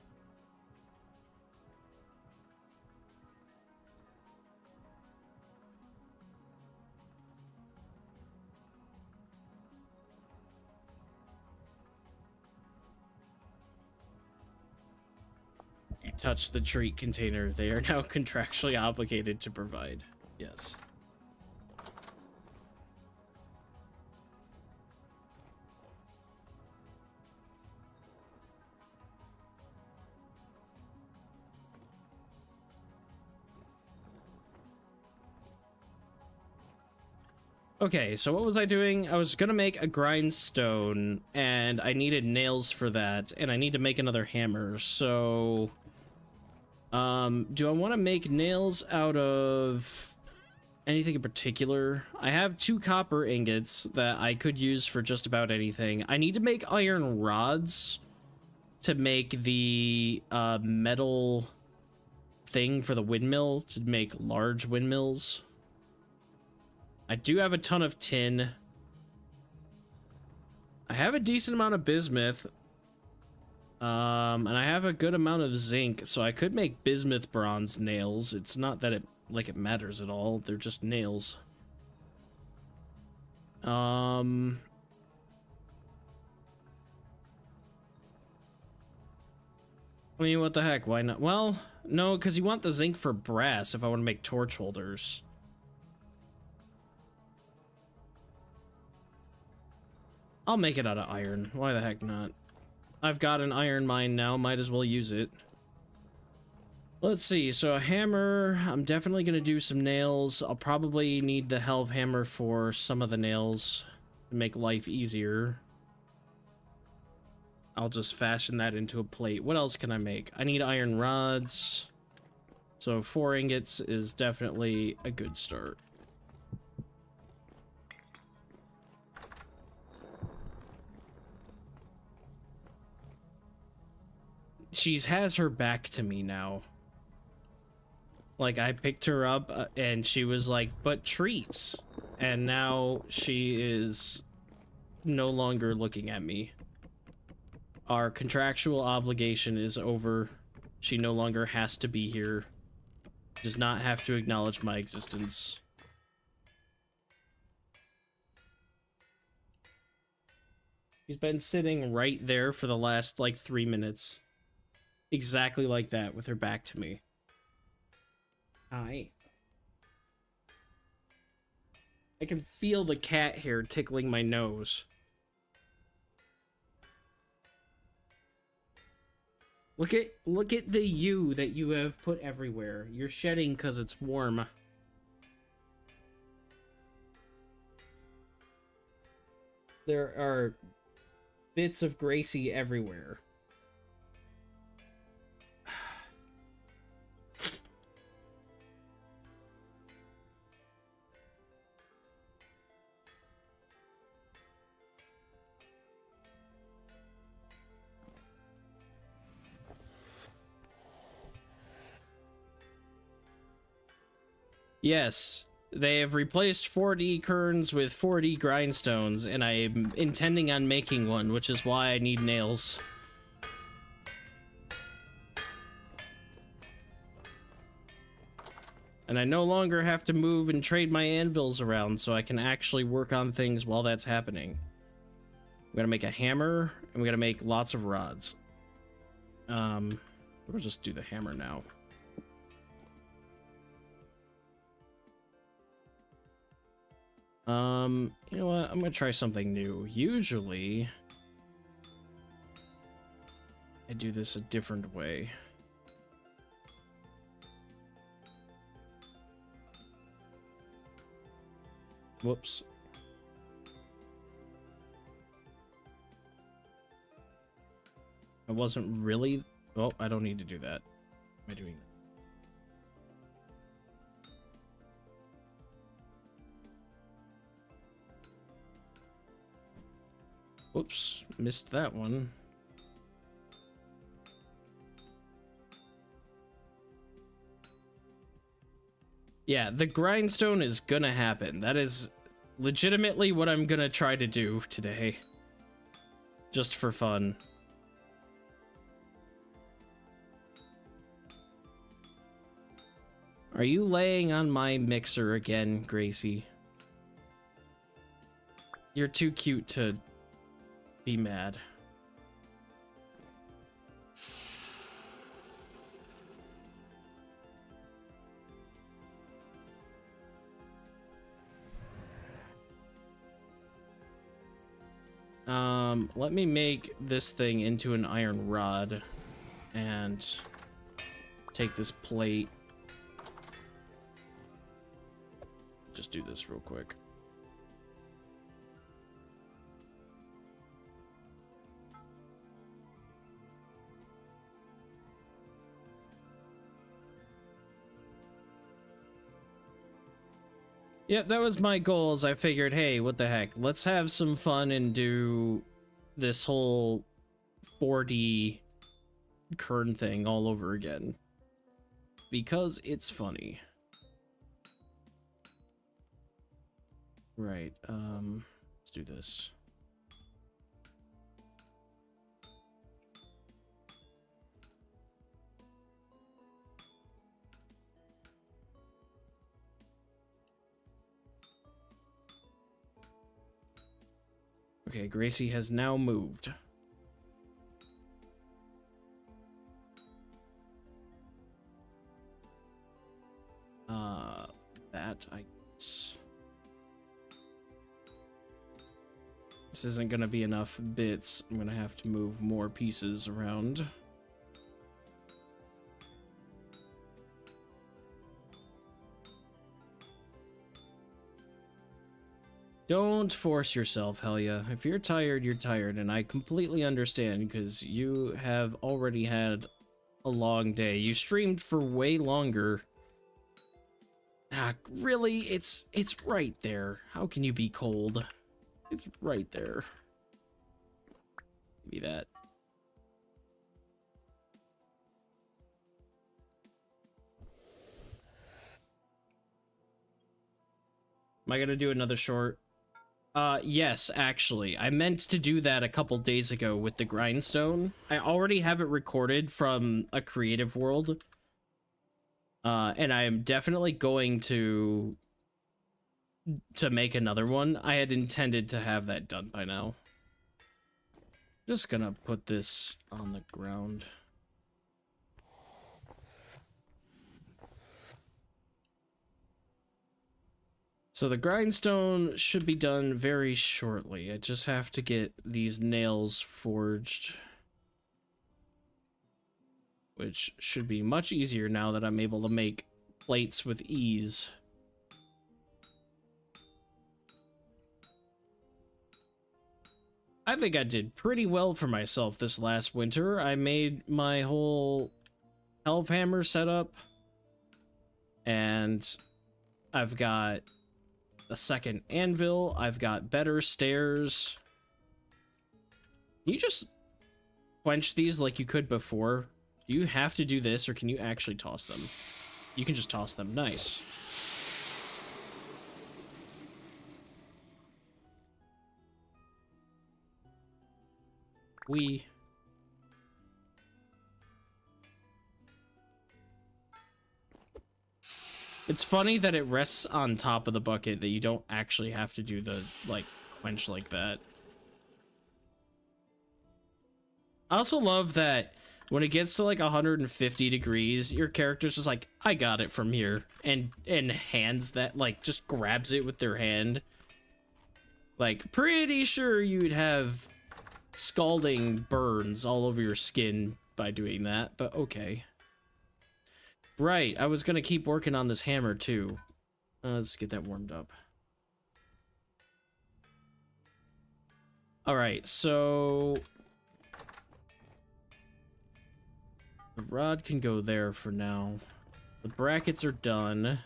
Touch the treat container. They are now contractually obligated to provide. Yes. Okay, so what was I doing? I was gonna make a grindstone, and I needed nails for that, and I need to make another hammer, so... do I want to make nails out of anything in particular? I have 2 copper ingots that I could use for just about anything. I need to make iron rods to make the, metal thing for the windmill to make large windmills. I do have a ton of tin. I have a decent amount of bismuth. And I have a good amount of zinc, so I could make bismuth bronze nails. It's not that it matters at all. They're just nails. I mean, what the heck? Why not? Well, no, because you want the zinc for brass if I want to make torch holders. I'll make it out of iron. Why the heck not? I've got an iron mine now. Might as well use it. Let's see. So a hammer. I'm definitely going to do some nails. I'll probably need the helve hammer for some of the nails to make life easier. I'll just fashion that into a plate. What else can I make? I need iron rods. So 4 ingots is definitely a good start. She has her back to me now. Like, I picked her up and she was like, but treats. And now she is no longer looking at me. Our contractual obligation is over. She no longer has to be here. Does not have to acknowledge my existence. She's been sitting right there for the last, like, 3 minutes. Exactly like that, with her back to me. Hi. I can feel the cat hair tickling my nose. Look at the you that you have put everywhere. You're shedding because it's warm. There are bits of Gracie everywhere. Yes, they have replaced 4D kerns with 4D grindstones, and I'm intending on making one, which is why I need nails. And I no longer have to move and trade my anvils around, so I can actually work on things while that's happening. We gotta make a hammer, and we gotta make lots of rods. We'll just do the hammer now. You know what? I'm gonna try something new. Usually, I do this a different way. Whoops. I wasn't really... Oh, I don't need to do that. Am I doing that? Whoops, missed that one. Yeah, the grindstone is gonna happen. That is legitimately what I'm gonna try to do today. Just for fun. Are you laying on my mixer again, Gracie? You're too cute to be mad. Let me make this thing into an iron rod and take this plate. Just do this real quick. Yep, that was my goal, as I figured, hey, what the heck, let's have some fun and do this whole 4D kern thing all over again. because it's funny. Right, let's do this. Okay, Gracie has now moved. That, I guess. This isn't gonna be enough bits. I'm gonna have to move more pieces around. Don't force yourself, Helia. If you're tired, you're tired, and I completely understand because you have already had a long day. You streamed for way longer. Ah, really? It's right there. How can you be cold? It's right there. Give me that. Am I gonna do another short? Yes, actually. I meant to do that a couple days ago with the Grindstone. I already have it recorded from a creative world. And I am definitely going to make another one. I had intended to have that done by now. Just gonna put this on the ground. So the grindstone should be done very shortly. I just have to get these nails forged, which should be much easier now that I'm able to make plates with ease. I think I did pretty well for myself this last winter. I made my whole elf hammer setup, and I've got a second anvil. I've got better stairs. Can you just quench these like you could before? Do you have to do this, or can you actually toss them? You can just toss them. Nice. It's funny that it rests on top of the bucket, that you don't actually have to do the, like, quench like that. I also love that when it gets to like 150 degrees, your character's just like, I got it from here, and hands that, like, just grabs it with their hand. Like, pretty sure you'd have scalding burns all over your skin by doing that, but okay. Right, I was gonna keep working on this hammer too. Let's get that warmed up. Alright, so the rod can go there for now. The brackets are done.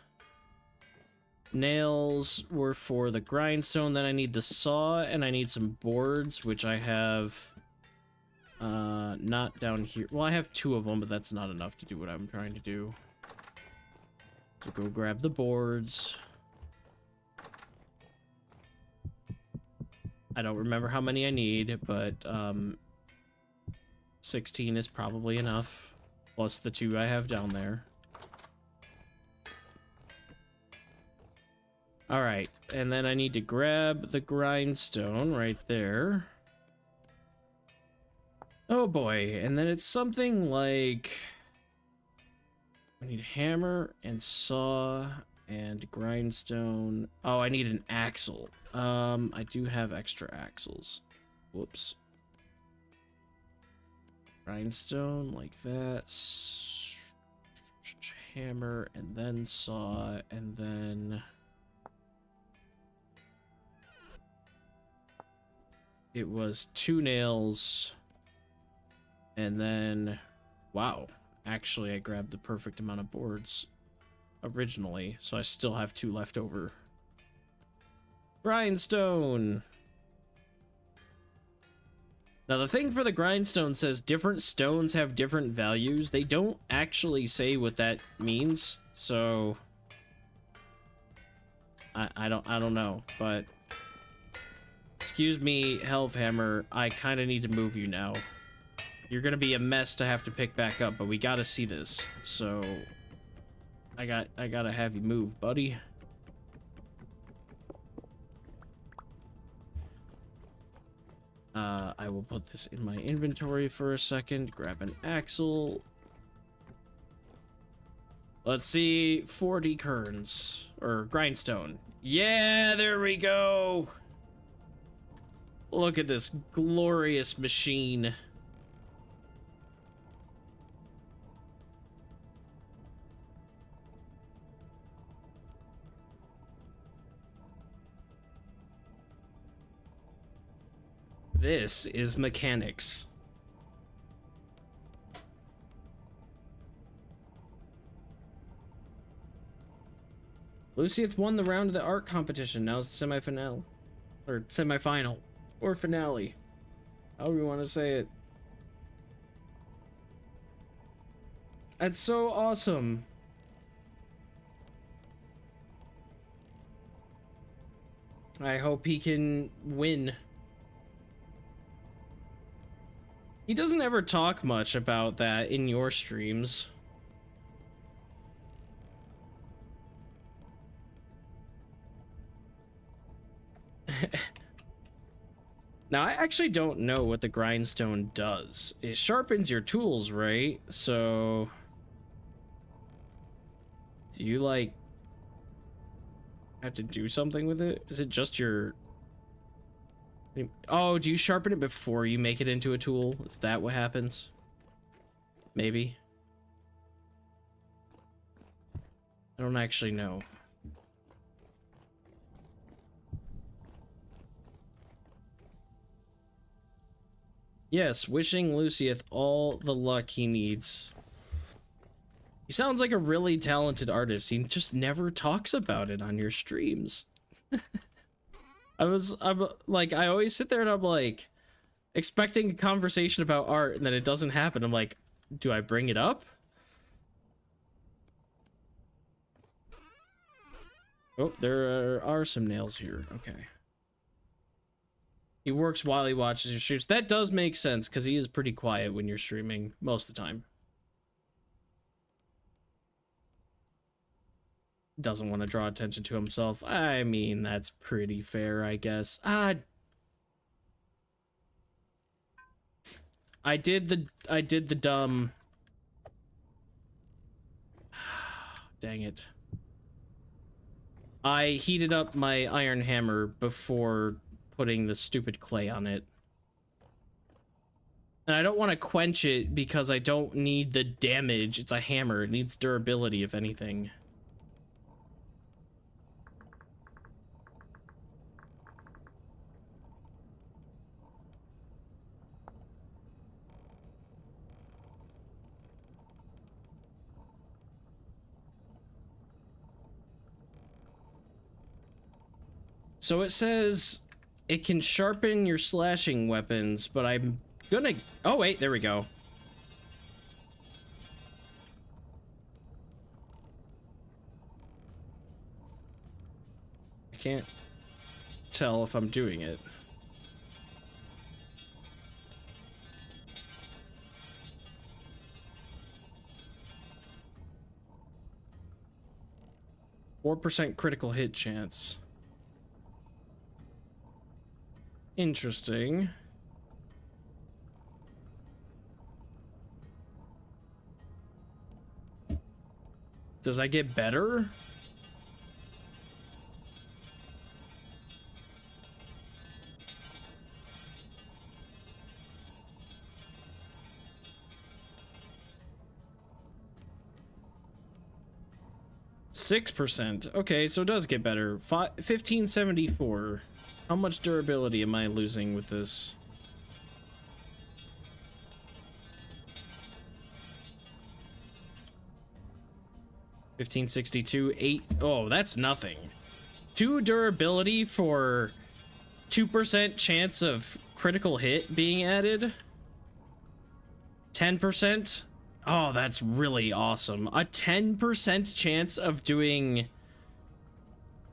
Nails were for the grindstone. Then I need the saw, and I need some boards, which I have not down here. Well, I have 2 of them, but that's not enough to do what I'm trying to do. So go grab the boards. I don't remember how many I need, but 16 is probably enough, plus the 2 I have down there. Alright, and then I need to grab the grindstone right there. Oh boy, and then it's something like... I need hammer and saw and grindstone. Oh, I need an axle. I do have extra axles. Whoops. Grindstone like that. Hammer and then saw and then... It was 2 nails, and then, wow, actually I grabbed the perfect amount of boards originally, so I still have 2 left over. Grindstone! Now, the thing for the grindstone says different stones have different values. They don't actually say what that means, so I don't know, but excuse me, Helvhammer, I kind of need to move you now. You're gonna be a mess to have to pick back up, but we gotta see this, so I gotta have you move, buddy. I will put this in my inventory for a second, grab an axle. Let's see, 40 kerns, or grindstone. Yeah, there we go. Look at this glorious machine. This is mechanics. Lucieth won the round of the art competition. Now it's the semifinal. Or semifinal. Or finale. However you want to say it. That's so awesome. I hope he can win. He doesn't ever talk much about that in your streams. Now, I actually don't know what the grindstone does. It sharpens your tools, right? So do you, like, have to do something with it? Is it just your... Oh, do you sharpen it before you make it into a tool? Is that what happens? Maybe. I don't actually know. Yes, wishing Lucieth all the luck he needs. He sounds like a really talented artist. He just never talks about it on your streams. I'm like, I always sit there and I'm like, expecting a conversation about art, and then it doesn't happen. I'm like, do I bring it up? Oh, there are some nails here. Okay. He works while he watches your streams. That does make sense, because he is pretty quiet when you're streaming most of the time. Doesn't want to draw attention to himself. I mean, that's pretty fair, I guess. I did the dumb... Dang it. I heated up my iron hammer before putting the stupid clay on it. And I don't want to quench it because I don't need the damage. It's a hammer. It needs durability, if anything. So it says it can sharpen your slashing weapons, but I'm gonna... Oh, wait, there we go. I can't tell if I'm doing it. %4 critical hit chance. Interesting. Does that get better? %6. Okay, so it does get better. 1574. How much durability am I losing with this? $1562, 8. Oh, that's nothing. 2 durability for 2% chance of critical hit being added. 10%. Oh, that's really awesome. A 10% chance of doing...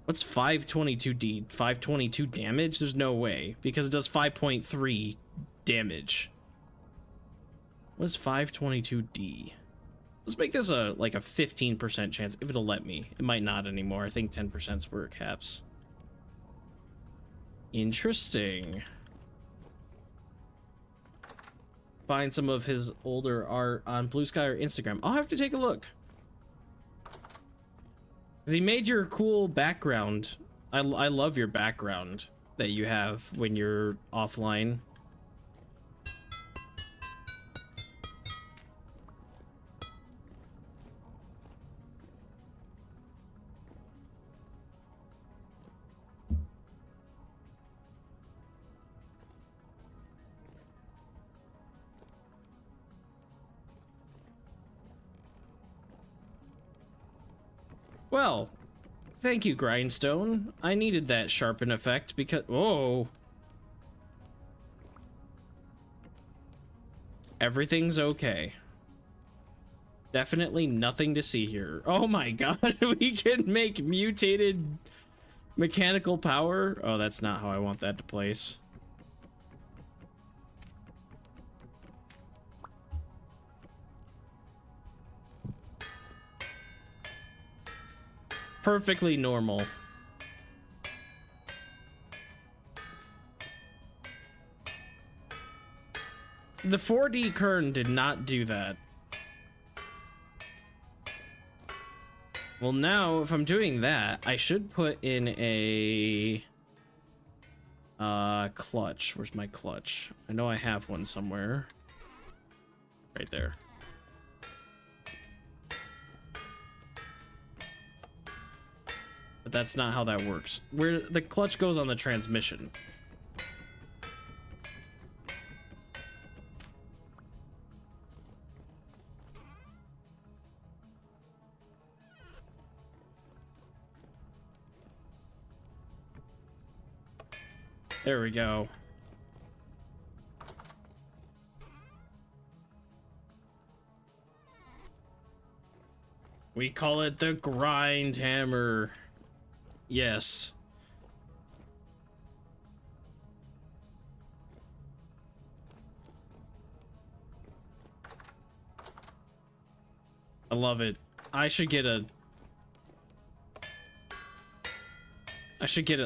What's 522D? 522 damage? There's no way, because it does 5.3 damage. What's 522D? Let's make this like a 15% chance, if it'll let me. It might not anymore. I think 10% is where it caps. Interesting. Find some of his older art on Blue Sky or Instagram. I'll have to take a look. He made your cool background. I love your background that you have when you're offline. Well, thank you, Grindstone. I needed that sharpen effect because... Whoa. Everything's okay. Definitely nothing to see here. Oh my god, we can make mutated mechanical power? Oh, that's not how I want that to place. Perfectly normal. The 4D kern did not do that. Well, now if I'm doing that, I should put in a clutch. Where's my clutch? I know I have one somewhere. Right there. But that's not how that works. Where the clutch goes on the transmission. There we go. We call it the grind hammer. Yes. I love it. I should get it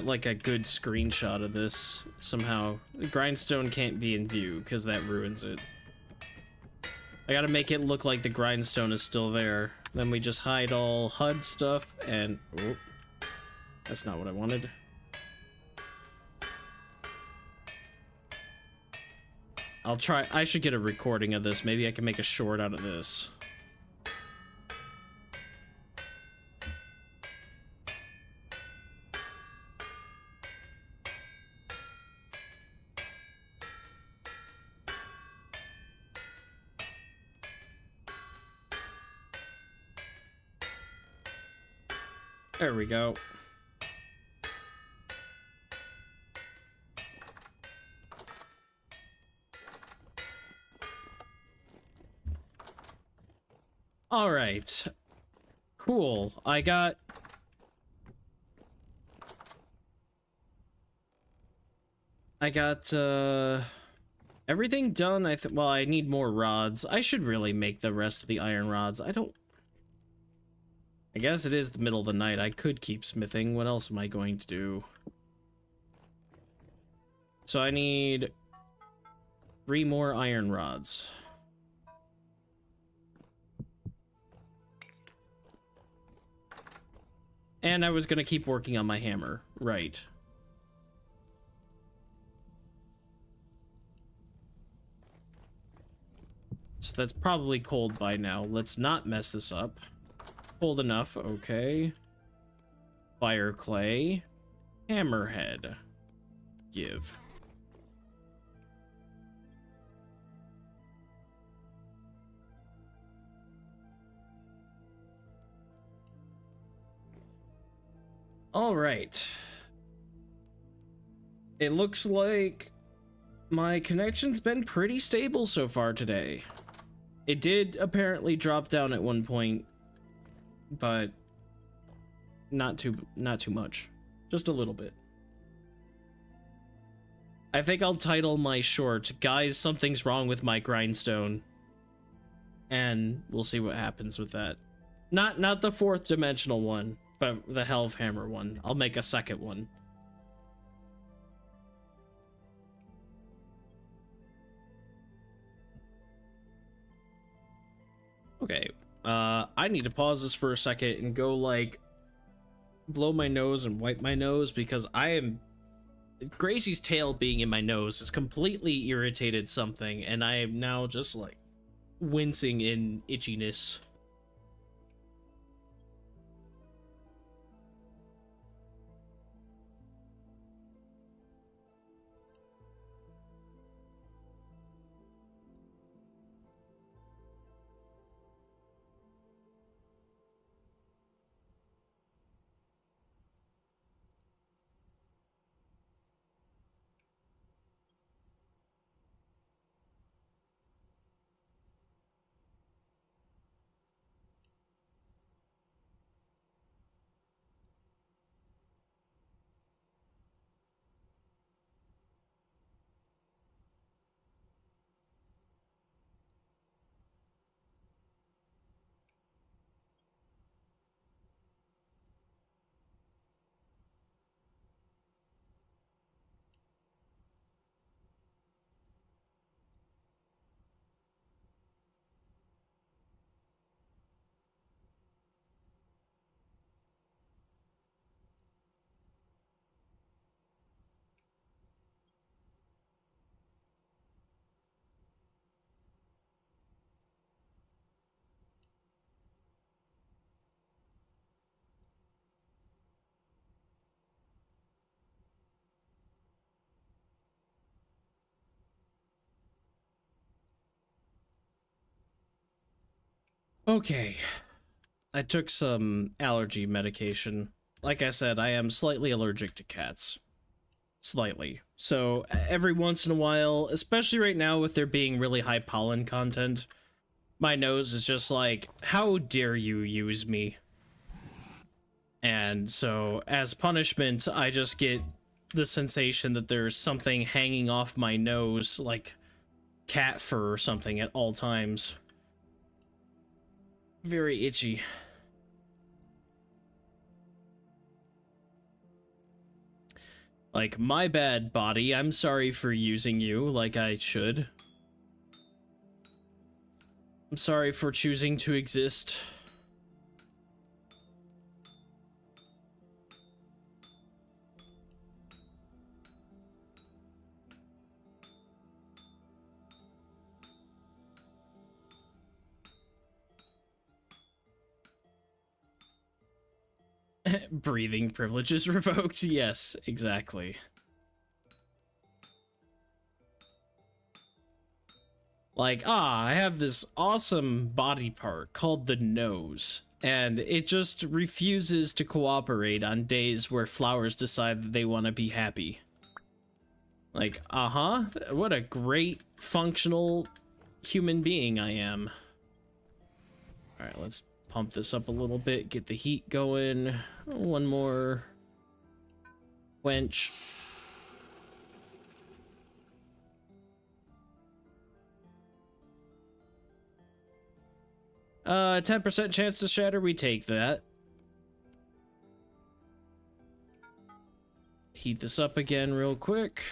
like a good screenshot of this somehow. The grindstone can't be in view because that ruins it. I gotta make it look like the grindstone is still there. Then we just hide all HUD stuff and... Oh, that's not what I wanted. I'll try... I should get a recording of this. Maybe I can make a short out of this. There we go. All right. Cool. I got everything done. Well, I need more rods. I should really make the rest of the iron rods. I guess it is the middle of the night. I could keep smithing. What else am I going to do? So I need 3 more iron rods. And I was gonna keep working on my hammer. Right. So that's probably cold by now. Let's not mess this up. Cold enough, okay. Fire clay. Hammerhead. Give. All right. It looks like my connection's been pretty stable so far today. It did apparently drop down at one point, but not too much. Just a little bit. I think I'll title my short, "Guys, Something's Wrong with My Grindstone." And we'll see what happens with that. Not the fourth dimensional one, but the Hellhammer one. I'll make a second one. Okay, I need to pause this for a second and go, like, blow my nose and wipe my nose, because Gracie's tail being in my nose has completely irritated something, and I am now just, like, wincing in itchiness. Okay, I took some allergy medication. Like I said, I am slightly allergic to cats. Slightly. So every once in a while, especially right now with there being really high pollen content, my nose is just like, how dare you use me? And so as punishment, I just get the sensation that there's something hanging off my nose, like cat fur or something, at all times. Very itchy. Like, my bad, body. I'm sorry for using you like I should. I'm sorry for choosing to exist. Breathing privileges revoked. Yes, exactly. Like, I have this awesome body part called the nose, and it just refuses to cooperate on days where flowers decide that they want to be happy. Like, what a great functional human being I am. Alright, let's pump this up a little bit, get the heat going. One more quench. 10% chance to shatter, we take that. Heat this up again real quick.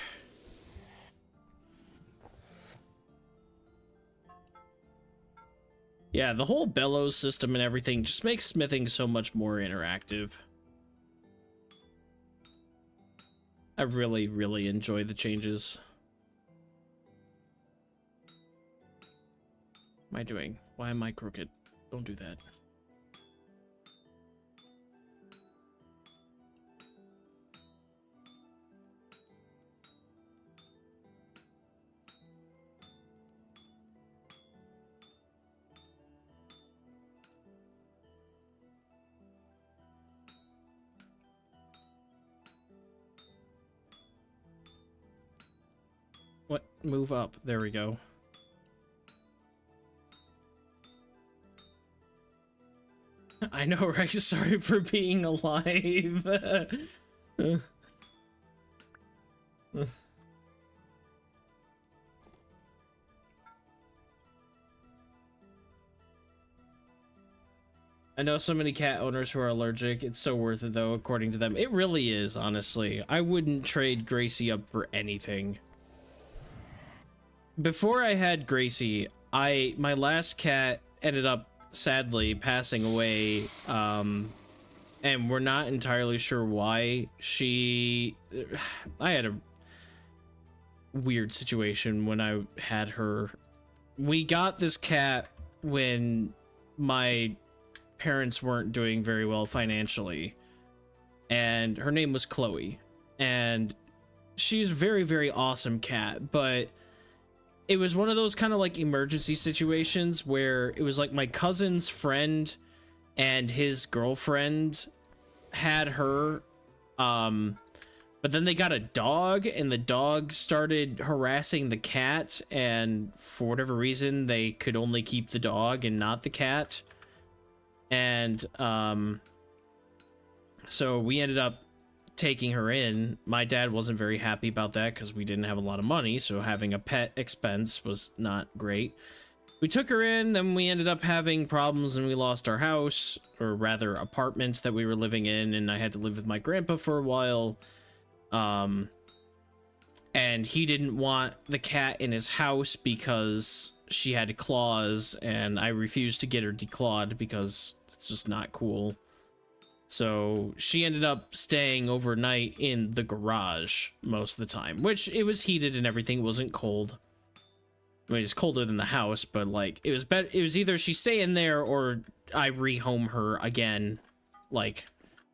Yeah, the whole bellows system and everything just makes smithing so much more interactive. I really, really enjoy the changes. What am I doing? Why am I crooked? Don't do that. What? Move up. There we go. I know, Rex. Sorry for being alive. I know so many cat owners who are allergic. It's so worth it, though, according to them. It really is, honestly. I wouldn't trade Gracie up for anything. Before I had Gracie, my last cat ended up sadly passing away, and we're not entirely sure why. I had a weird situation when I had her. We got this cat when my parents weren't doing very well financially, and her name was Chloe, and she's a very, very awesome cat, but it was one of those kind of like emergency situations where it was like my cousin's friend and his girlfriend had her, but then they got a dog, and the dog started harassing the cat, and for whatever reason they could only keep the dog and not the cat. And so we ended up taking her in. My dad wasn't very happy about that because we didn't have a lot of money, so having a pet expense was not great. We took her in, then we ended up having problems and we lost our house, or rather apartment that we were living in, and I had to live with my grandpa for a while. And he didn't want the cat in his house because she had claws, and I refused to get her declawed because it's just not cool. So she ended up staying overnight in the garage most of the time, which it was heated and everything. It wasn't cold. I mean, it's colder than the house, but like it was better. It was either she stay in there or I rehome her again, like,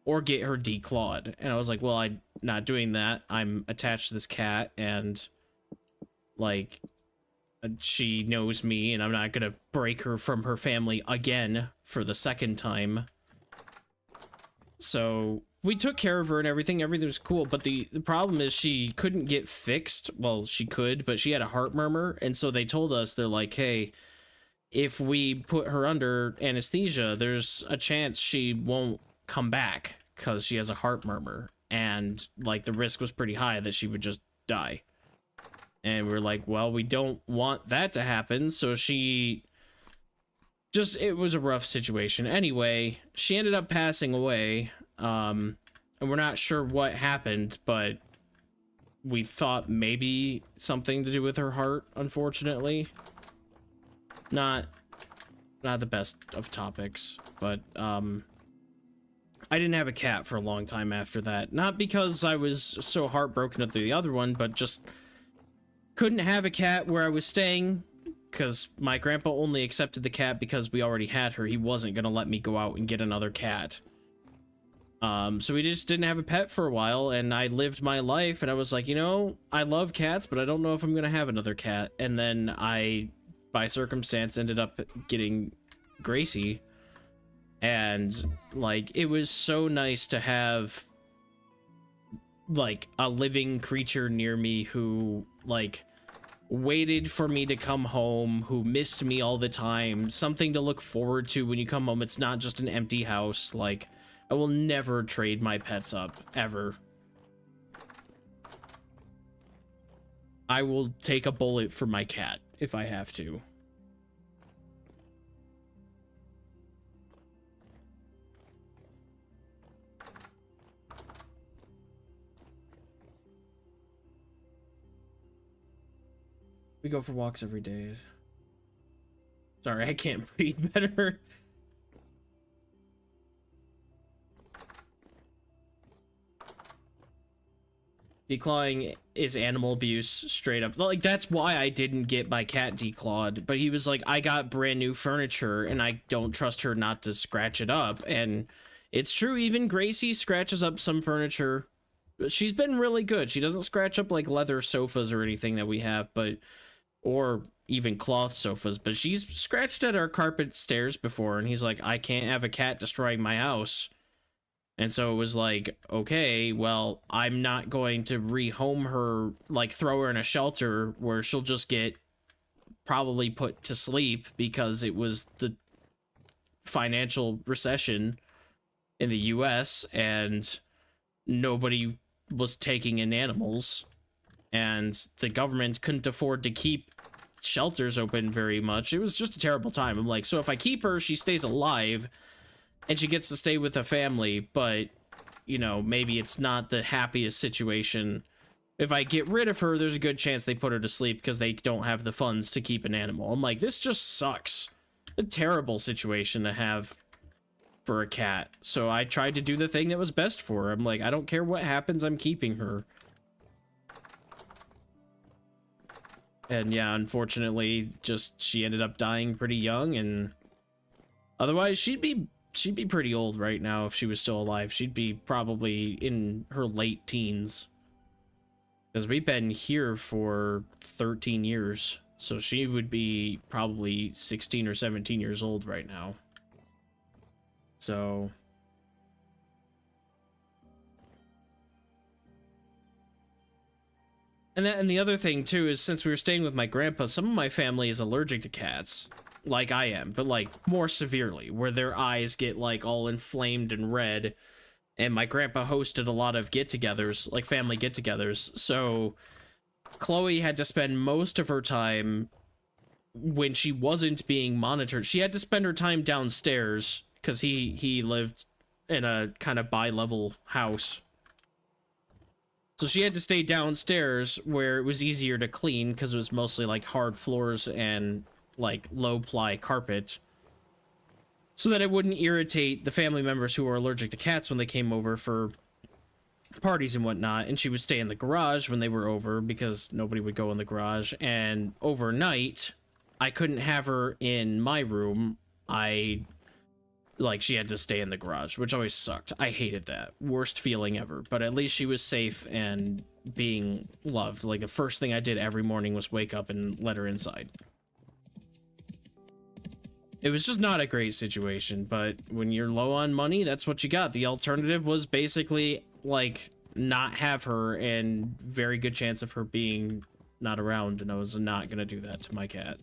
or get her declawed. And I was like, well, I'm not doing that. I'm attached to this cat, and like, she knows me, and I'm not gonna break her from her family again for the second time. So we took care of her and everything. Everything was cool, but the problem is she couldn't get fixed. Well, she could, but she had a heart murmur, and so they told us, they're like, hey, if we put her under anesthesia, there's a chance she won't come back because she has a heart murmur, and like the risk was pretty high that she would just die. And we're like, well, we don't want that to happen. So it was a rough situation. Anyway, she ended up passing away. And we're not sure what happened, but we thought maybe something to do with her heart, unfortunately. Not the best of topics, but, I didn't have a cat for a long time after that. Not because I was so heartbroken at the other one, but just couldn't have a cat where I was staying, because my grandpa only accepted the cat because we already had her. He wasn't gonna let me go out and get another cat. So we just didn't have a pet for a while, and I lived my life, and I was like, you know, I love cats, but I don't know if I'm gonna have another cat. And then I, by circumstance, ended up getting Gracie, and like, it was so nice to have like a living creature near me who like waited for me to come home, who missed me all the time, something to look forward to when you come home. It's not just an empty house. Like, I will never trade my pets up, ever. I will take a bullet for my cat if I have to. We go for walks every day. Sorry, I can't breathe better. Declawing is animal abuse, straight up. Like, that's why I didn't get my cat declawed. But he was like, I got brand new furniture, and I don't trust her not to scratch it up. And it's true, even Gracie scratches up some furniture. She's been really good. She doesn't scratch up, like, leather sofas or anything that we have, but... or even cloth sofas, but she's scratched at our carpet stairs before, and he's like, I can't have a cat destroying my house. And so it was like, okay, well, I'm not going to rehome her, like throw her in a shelter where she'll just get probably put to sleep because it was the financial recession in the US and nobody was taking in animals, and the government couldn't afford to keep shelters open very much. It was just a terrible time. I'm like, so if I keep her, she stays alive and she gets to stay with a family, but you know, maybe it's not the happiest situation. If I get rid of her, there's a good chance they put her to sleep because they don't have the funds to keep an animal. I'm like, this just sucks. A terrible situation to have for a cat. So I tried to do the thing that was best for her. I'm like, I don't care what happens, I'm keeping her. And yeah, unfortunately, just she ended up dying pretty young, and otherwise she'd be pretty old right now if she was still alive. She'd be probably in her late teens. Because we've been here for 13 years. So she would be probably 16 or 17 years old right now. So and the other thing too is, since we were staying with my grandpa, some of my family is allergic to cats, like I am, but like more severely, where their eyes get like all inflamed and red. And my grandpa hosted a lot of get-togethers, like family get-togethers, so Chloe had to spend most of her time, when she wasn't being monitored, she had to spend her time downstairs because he lived in a kind of bi-level house. So she had to stay downstairs where it was easier to clean because it was mostly like hard floors and like low ply carpet, so that it wouldn't irritate the family members who were allergic to cats when they came over for parties and whatnot. And she would stay in the garage when they were over because nobody would go in the garage. And overnight, I couldn't have her in my room. She had to stay in the garage, which always sucked. I hated that. Worst feeling ever. But at least she was safe and being loved. Like, the first thing I did every morning was wake up and let her inside. It was just not a great situation, but when you're low on money, that's what you got. The alternative was basically, like, not have her, and very good chance of her being not around, and I was not gonna do that to my cat.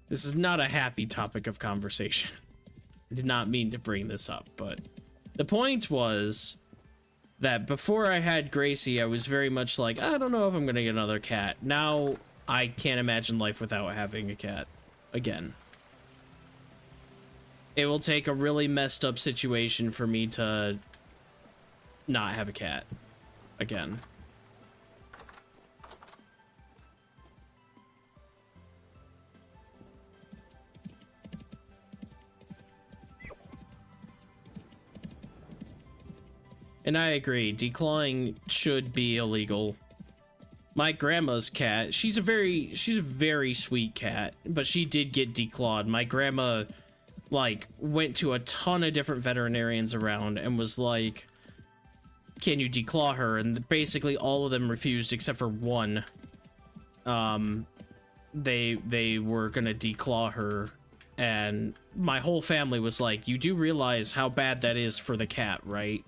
This is not a happy topic of conversation. I did not mean to bring this up, but the point was that before I had Gracie, I was very much like, I don't know if I'm gonna get another cat. Now, I can't imagine life without having a cat again. It will take a really messed up situation for me to not have a cat again. And I agree, declawing should be illegal. My grandma's cat, she's a very sweet cat, but she did get declawed. My grandma, like, went to a ton of different veterinarians around and was like, can you declaw her? And basically all of them refused except for one. They were gonna declaw her, and my whole family was like, you do realize how bad that is for the cat, right?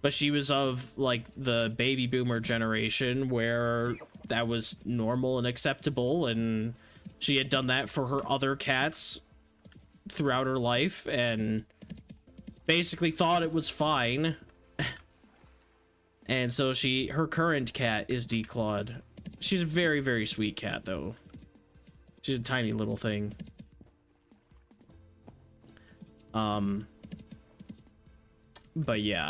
But she was of, like, the baby boomer generation where that was normal and acceptable, and she had done that for her other cats throughout her life, and basically thought it was fine. And so her current cat is declawed. She's a very, very sweet cat, though. She's a tiny little thing. But yeah,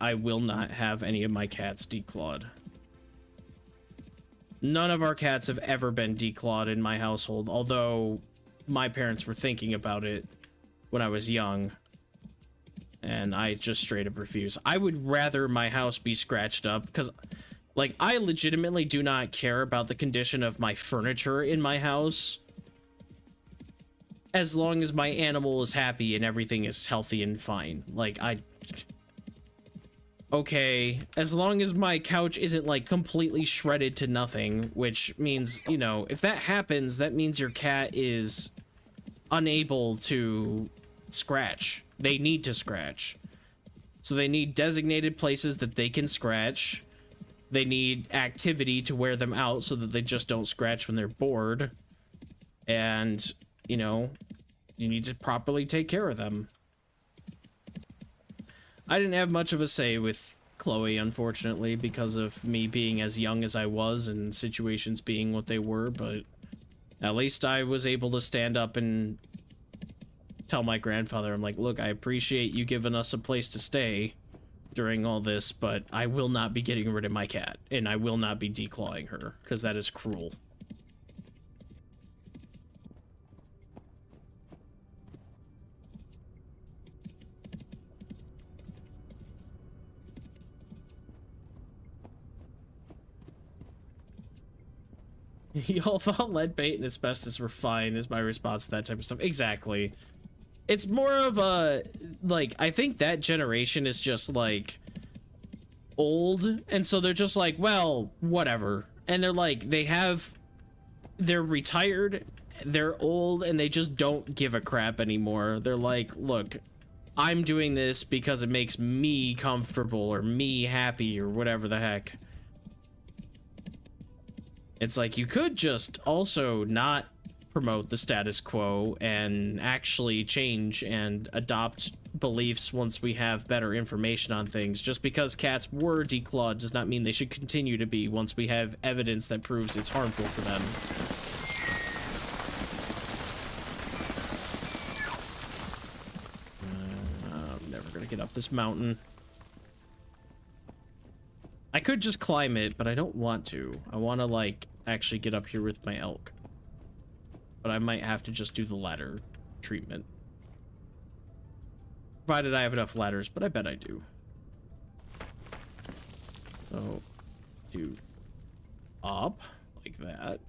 I will not have any of my cats declawed. None of our cats have ever been declawed in my household, although my parents were thinking about it when I was young, and I just straight up refuse. I would rather my house be scratched up, because, like, I legitimately do not care about the condition of my furniture in my house, as long as my animal is happy and everything is healthy and fine. Like, okay, as long as my couch isn't like completely shredded to nothing, which means, you know, if that happens, that means your cat is unable to scratch. They need to scratch. So they need designated places that they can scratch. They need activity to wear them out so that they just don't scratch when they're bored. And, you know, you need to properly take care of them. I didn't have much of a say with Chloe, unfortunately, because of me being as young as I was and situations being what they were, but at least I was able to stand up and tell my grandfather, I'm like, look, I appreciate you giving us a place to stay during all this, but I will not be getting rid of my cat, and I will not be declawing her, because that is cruel. Y'all thought lead paint and asbestos were fine, is my response to that type of stuff. Exactly. It's more of a, like, I think that generation is just, like, old, and so they're just like, well, whatever. And they're like, they're retired, they're old, and they just don't give a crap anymore. They're like, look, I'm doing this because it makes me comfortable, or me happy, or whatever the heck. It's like, you could just also not promote the status quo and actually change and adopt beliefs once we have better information on things. Just because cats were declawed does not mean they should continue to be once we have evidence that proves it's harmful to them. I'm never gonna get up this mountain. I could just climb it, but I don't want to. I want to, like, actually get up here with my elk. But I might have to just do the ladder treatment. Provided I have enough ladders, but I bet I do. So, do up, like that.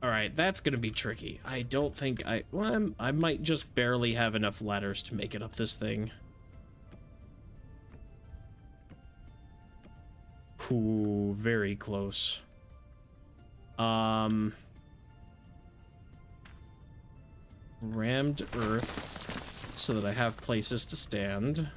All right, that's gonna be tricky. I don't think well, I might just barely have enough ladders to make it up this thing. Ooh, very close. Rammed earth so that I have places to stand.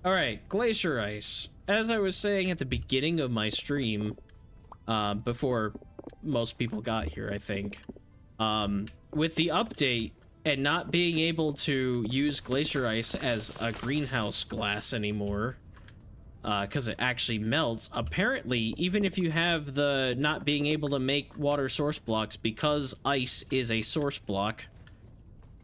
All right, glacier ice. As I was saying at the beginning of my stream, before most people got here, I think, with the update and not being able to use glacier ice as a greenhouse glass anymore, because it actually melts, apparently, even if you have the not being able to make water source blocks, because ice is a source block,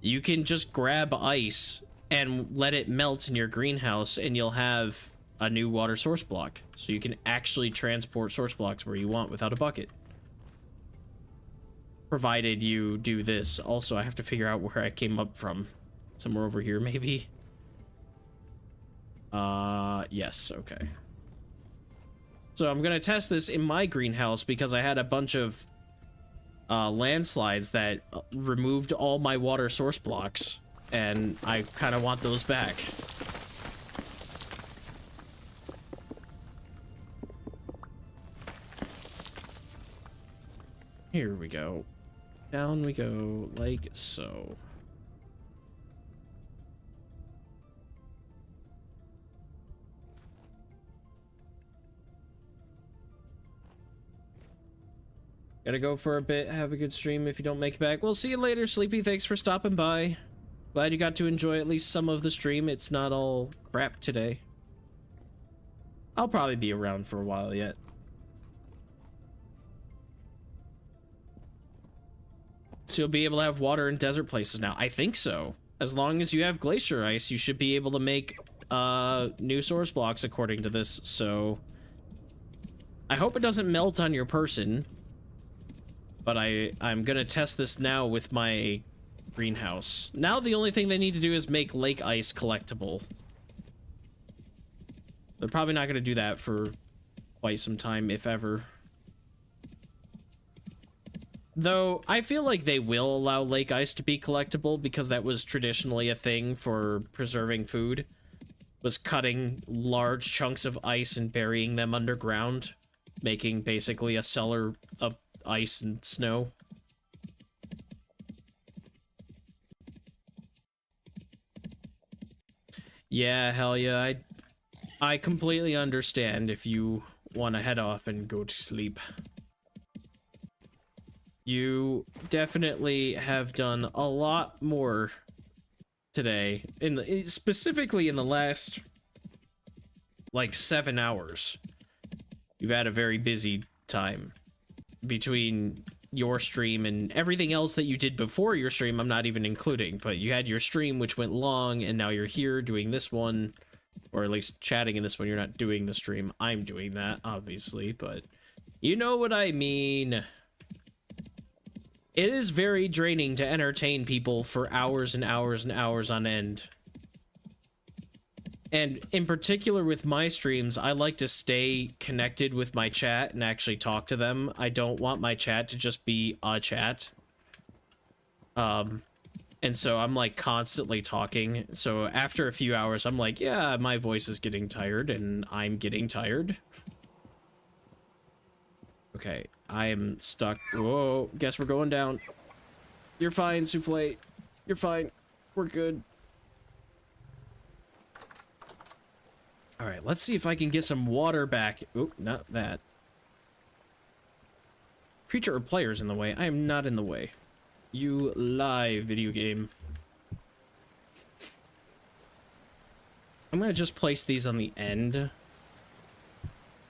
you can just grab ice and let it melt in your greenhouse, and you'll have a new water source block. So you can actually transport source blocks where you want without a bucket. Provided you do this. Also, I have to figure out where I came up from. Somewhere over here, maybe? Yes, okay. So I'm gonna test this in my greenhouse because I had a bunch of landslides that removed all my water source blocks. And I kind of want those back. Here we go. Down we go, like so. Gotta go for a bit. Have a good stream if you don't make it back. We'll see you later, Sleepy. Thanks for stopping by. Glad you got to enjoy at least some of the stream. It's not all crap today. I'll probably be around for a while yet. So you'll be able to have water in desert places now. I think so. As long as you have glacier ice, you should be able to make new source blocks according to this. So I hope it doesn't melt on your person. But I'm gonna test this now with my greenhouse. Now the only thing they need to do is make lake ice collectible. They're probably not gonna do that for quite some time, if ever. Though, I feel like they will allow lake ice to be collectible because that was traditionally a thing for preserving food. Was cutting large chunks of ice and burying them underground, making basically a cellar of ice and snow. Yeah, hell yeah, I completely understand if you want to head off and go to sleep. You definitely have done a lot more today, specifically in the last, like, 7 hours. You've had a very busy time between your stream and everything else that you did before your stream. I'm not even including, but you had your stream, which went long, and now you're here doing this one, or at least chatting in this one. You're not doing the stream. I'm doing that, obviously, but you know what I mean. It is very draining to entertain people for hours and hours and hours on end. And in particular with my streams, I like to stay connected with my chat and actually talk to them. I don't want my chat to just be a chat. And so I'm like constantly talking. So after a few hours, I'm like, yeah, my voice is getting tired and I'm getting tired. Okay, I am stuck. Whoa, guess we're going down. You're fine, Souffle. You're fine. We're good. Alright, let's see if I can get some water back. Oh, not that. Creature or player's in the way. I am not in the way. You lie, video game. I'm gonna just place these on the end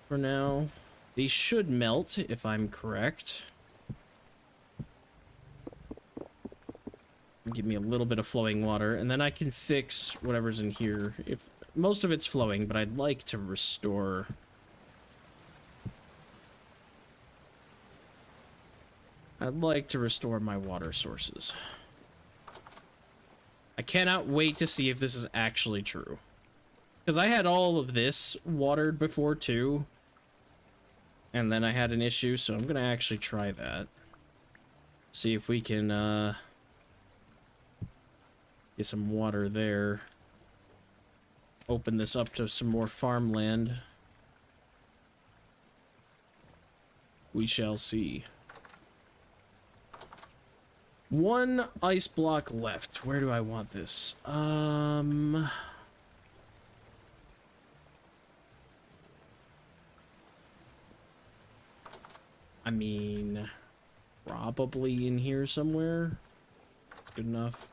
for now. These should melt, if I'm correct. Give me a little bit of flowing water, and then I can fix whatever's in here. If most of it's flowing, but I'd like to restore. I'd like to restore my water sources. I cannot wait to see if this is actually true. Because I had all of this watered before, too. And then I had an issue, so I'm gonna actually try that. See if we can, get some water there. Open this up to some more farmland. We shall see. One ice block left. Where do I want this? I mean, probably in here somewhere. That's good enough.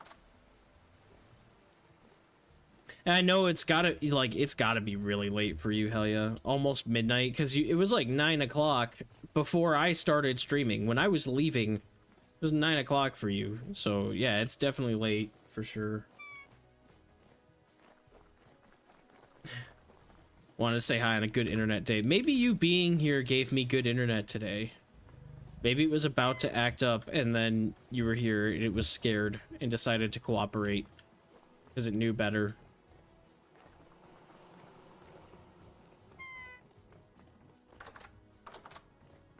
And I know it's gotta be really late for you, hell yeah. Almost midnight, because it was like 9 o'clock before I started streaming. When I was leaving, it was 9 o'clock for you. So yeah, it's definitely late for sure. Want to say hi on a good internet day. Maybe you being here gave me good internet today. Maybe it was about to act up and then you were here and it was scared and decided to cooperate because it knew better.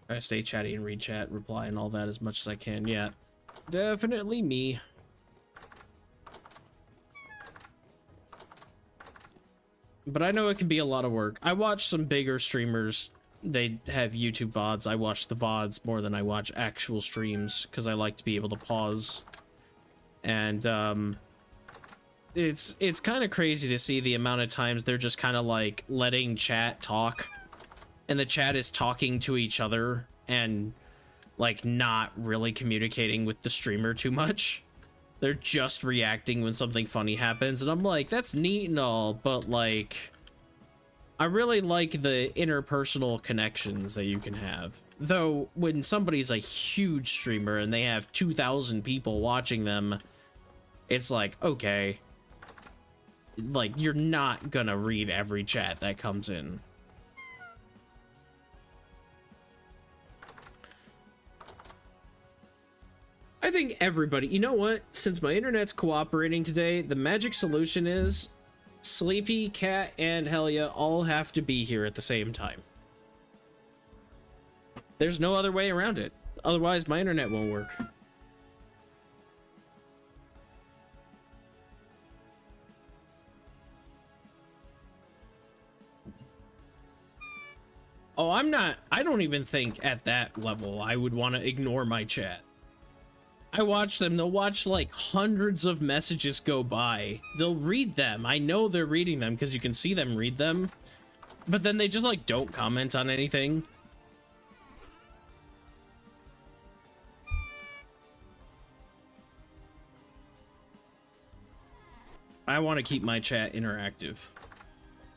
I stay chatty and read chat, reply and all that as much as I can. Yeah, definitely me. But I know it can be a lot of work. I watch some bigger streamers. They have YouTube VODs. I watch the VODs more than I watch actual streams because I like to be able to pause. And it's kind of crazy to see the amount of times they're just kind of like letting chat talk. And the chat is talking to each other and like not really communicating with the streamer too much. They're just reacting when something funny happens. And I'm like, that's neat and all, but like, I really like the interpersonal connections that you can have. Though, when somebody's a huge streamer and they have 2,000 people watching them, it's like, okay, like, you're not gonna read every chat that comes in. I think everybody, you know what? Since my internet's cooperating today, the magic solution is Sleepy, Cat, and Helia all have to be here at the same time. There's no other way around it. Otherwise, my internet won't work. Oh, I don't even think at that level I would want to ignore my chat. I watch them, they'll watch like hundreds of messages go by. They'll read them. I know they're reading them because you can see them read them. But then they just like don't comment on anything. I want to keep my chat interactive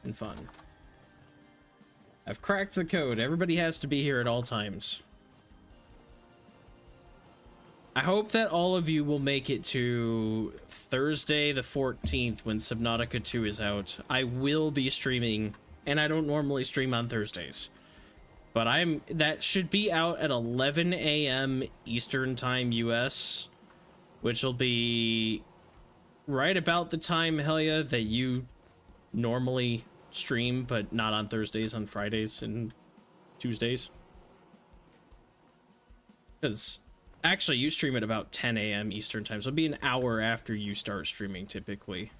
and fun. I've cracked the code. Everybody has to be here at all times. I hope that all of you will make it to Thursday the 14th when Subnautica 2 is out. I will be streaming, and I don't normally stream on Thursdays. But that should be out at 11 a.m. Eastern Time US, which will be right about the time, Helia, that you normally stream, but not on Thursdays, on Fridays and Tuesdays. Because actually, you stream at about 10 a.m. Eastern Time, so it'll be an hour after you start streaming, typically.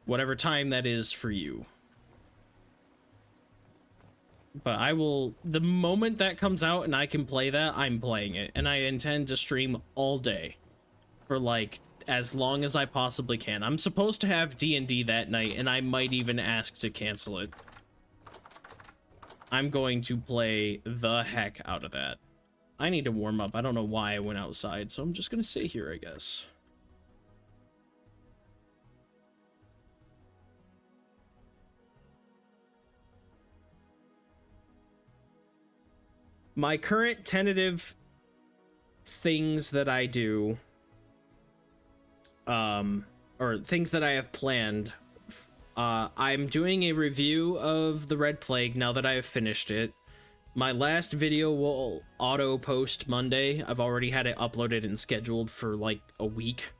Whatever time that is for you. But I will, the moment that comes out and I can play that, I'm playing it. And I intend to stream all day. For like, as long as I possibly can. I'm supposed to have D&D that night, and I might even ask to cancel it. I'm going to play the heck out of that. I need to warm up. I don't know why I went outside, so I'm just gonna sit here, I guess. My current tentative things that I do, or things that I have planned, I'm doing a review of the Red Plague now that I have finished it. My last video will auto post Monday. I've already had it uploaded and scheduled for like a week.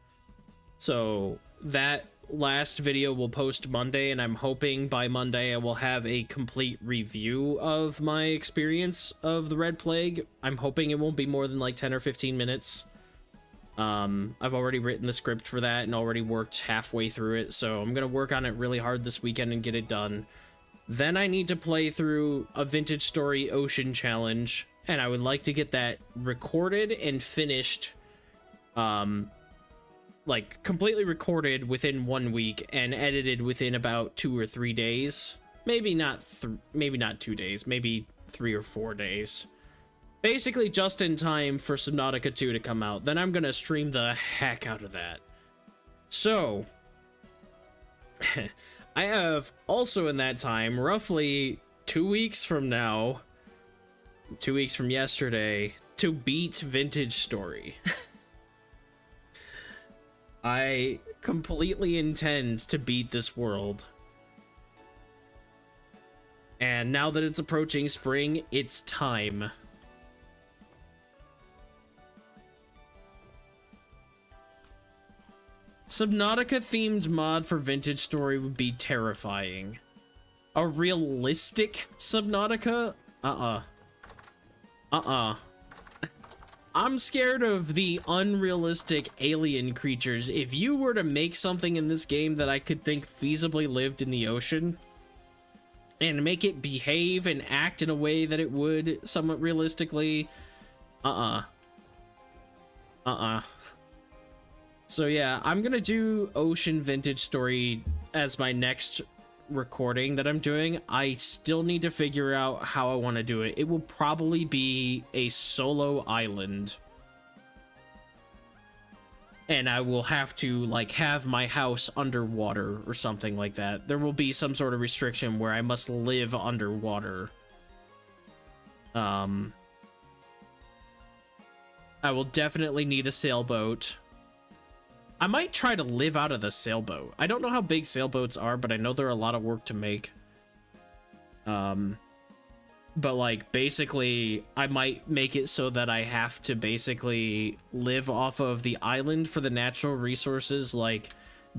So that last video will post Monday, and I'm hoping by Monday I will have a complete review of my experience of the Red Plague. I'm hoping it won't be more than like 10 or 15 minutes. I've already written the script for that and already worked halfway through it, so I'm gonna work on it really hard this weekend and get it done. Then I need to play through a Vintage Story Ocean Challenge, and I would like to get that recorded and finished, like completely recorded within 1 week and edited within about 2 or 3 days. Maybe not 2 days, maybe 3 or 4 days. Basically just in time for Subnautica 2 to come out. Then I'm gonna stream the heck out of that. So I have also in that time, roughly 2 weeks from now, 2 weeks from yesterday, to beat Vintage Story. I completely intend to beat this world. And now that it's approaching spring, it's time. Subnautica themed mod for Vintage Story would be terrifying. A realistic Subnautica? I'm scared of the unrealistic alien creatures. If you were to make something in this game that I could think feasibly lived in the ocean, and make it behave and act in a way that it would somewhat realistically, So yeah, I'm gonna do Ocean Vintage Story as my next recording that I'm doing. I still need to figure out how I want to do it. It will probably be a solo island. And I will have to like have my house underwater or something like that. There will be some sort of restriction where I must live underwater. Um, I will definitely need a sailboat. I might try to live out of the sailboat. I don't know how big sailboats are, but I know they're a lot of work to make. But like basically I might make it so that I have to basically live off of the island for the natural resources like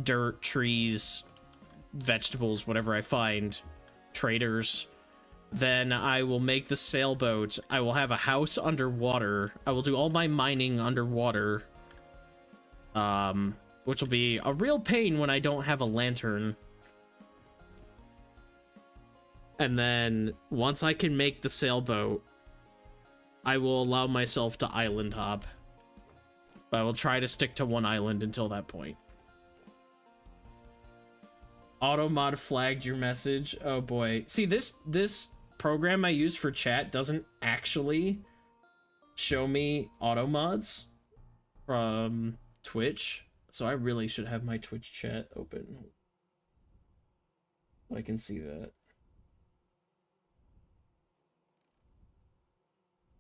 dirt, trees, vegetables, whatever I find, traders. Then I will make the sailboat. I will have a house underwater. I will do all my mining underwater. Which will be a real pain when I don't have a lantern. And then once I can make the sailboat, I will allow myself to island hop. But I will try to stick to one island until that point. Automod flagged your message. Oh boy. See, this program I use for chat doesn't actually show me automods from Twitch. So I really should have my Twitch chat open. I can see that.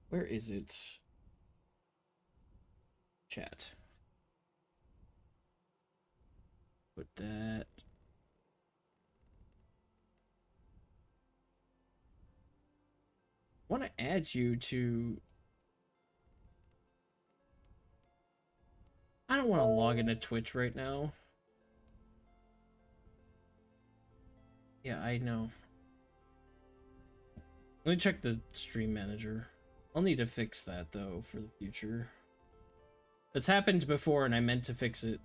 Where is it? Chat. Put that. I want to add you to... I don't want to log into Twitch right now. Yeah, I know. Let me check the stream manager. I'll need to fix that, though, for the future. That's happened before, and I meant to fix it.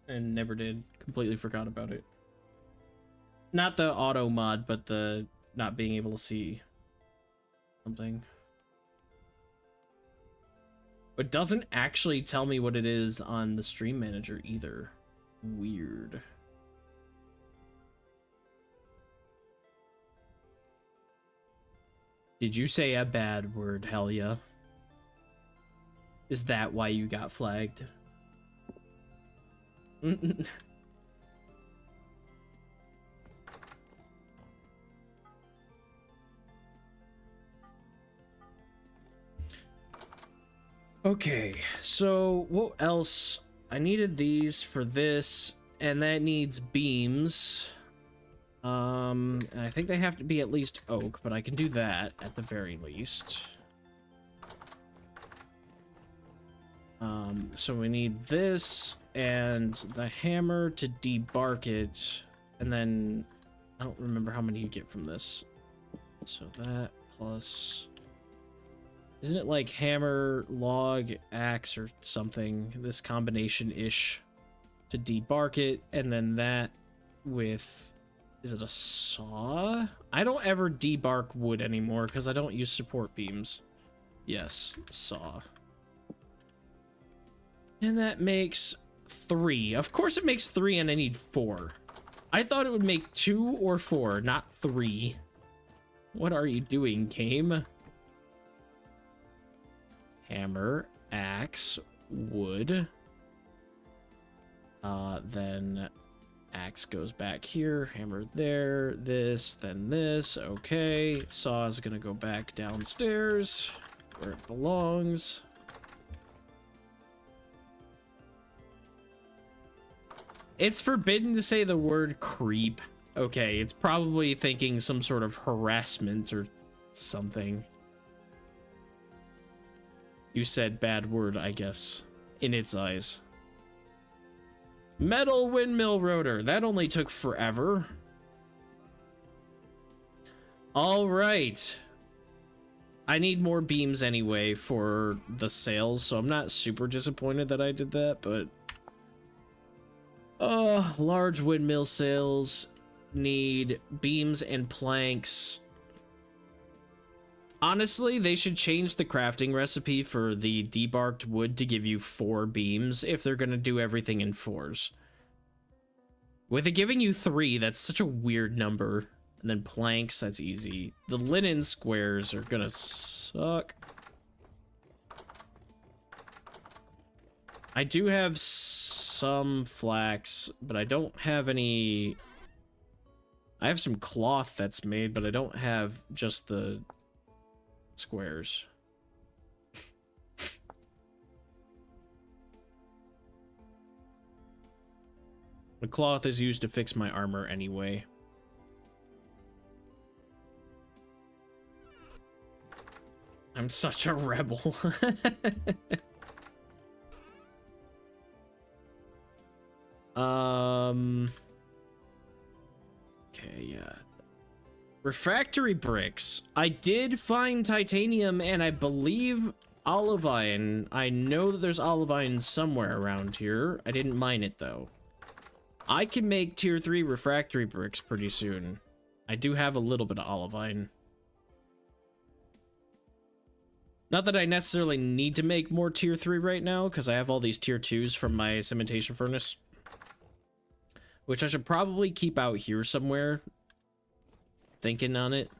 And never did. Completely forgot about it. Not the auto mod, but the not being able to see something. But doesn't actually tell me what it is on the stream manager either. Weird. Did you say a bad word, Helia? Is that why you got flagged? Okay, so what else? I needed these for this, and that needs beams. And I think they have to be at least oak, but I can do that at the very least. So we need this and the hammer to debark it, and then I don't remember how many you get from this. So that plus, isn't it like hammer, log, axe, or something? This combination-ish to debark it, and then that with, is it a saw? I don't ever debark wood anymore because I don't use support beams. Yes, saw. And that makes 3. Of course it makes 3 and I need 4. I thought it would make 2 or 4, not 3. What are you doing, game? Hammer, axe, wood. Then axe goes back here, hammer there, this, then this. Okay, saw is gonna go back downstairs where it belongs. It's forbidden to say the word creep. Okay, it's probably thinking some sort of harassment or something. You said bad word, I guess, in its eyes. Metal windmill rotor. That only took forever. All right. I need more beams anyway for the sails, so I'm not super disappointed that I did that, but... large windmill sails need beams and planks. Honestly, they should change the crafting recipe for the debarked wood to give you 4 beams if they're gonna do everything in 4s. With it giving you 3, that's such a weird number. And then planks, that's easy. The linen squares are gonna suck. I do have some flax, but I don't have any... I have some cloth that's made, but I don't have just the squares. The cloth is used to fix my armor anyway. I'm such a rebel. Okay, yeah. Refractory bricks. I did find titanium and I believe olivine. I know that there's olivine somewhere around here. I didn't mine it though. I can make tier 3 refractory bricks pretty soon. I do have a little bit of olivine. Not that I necessarily need to make more tier 3 right now, because I have all these tier 2s from my cementation furnace. Which I should probably keep out here somewhere. Thinking on it.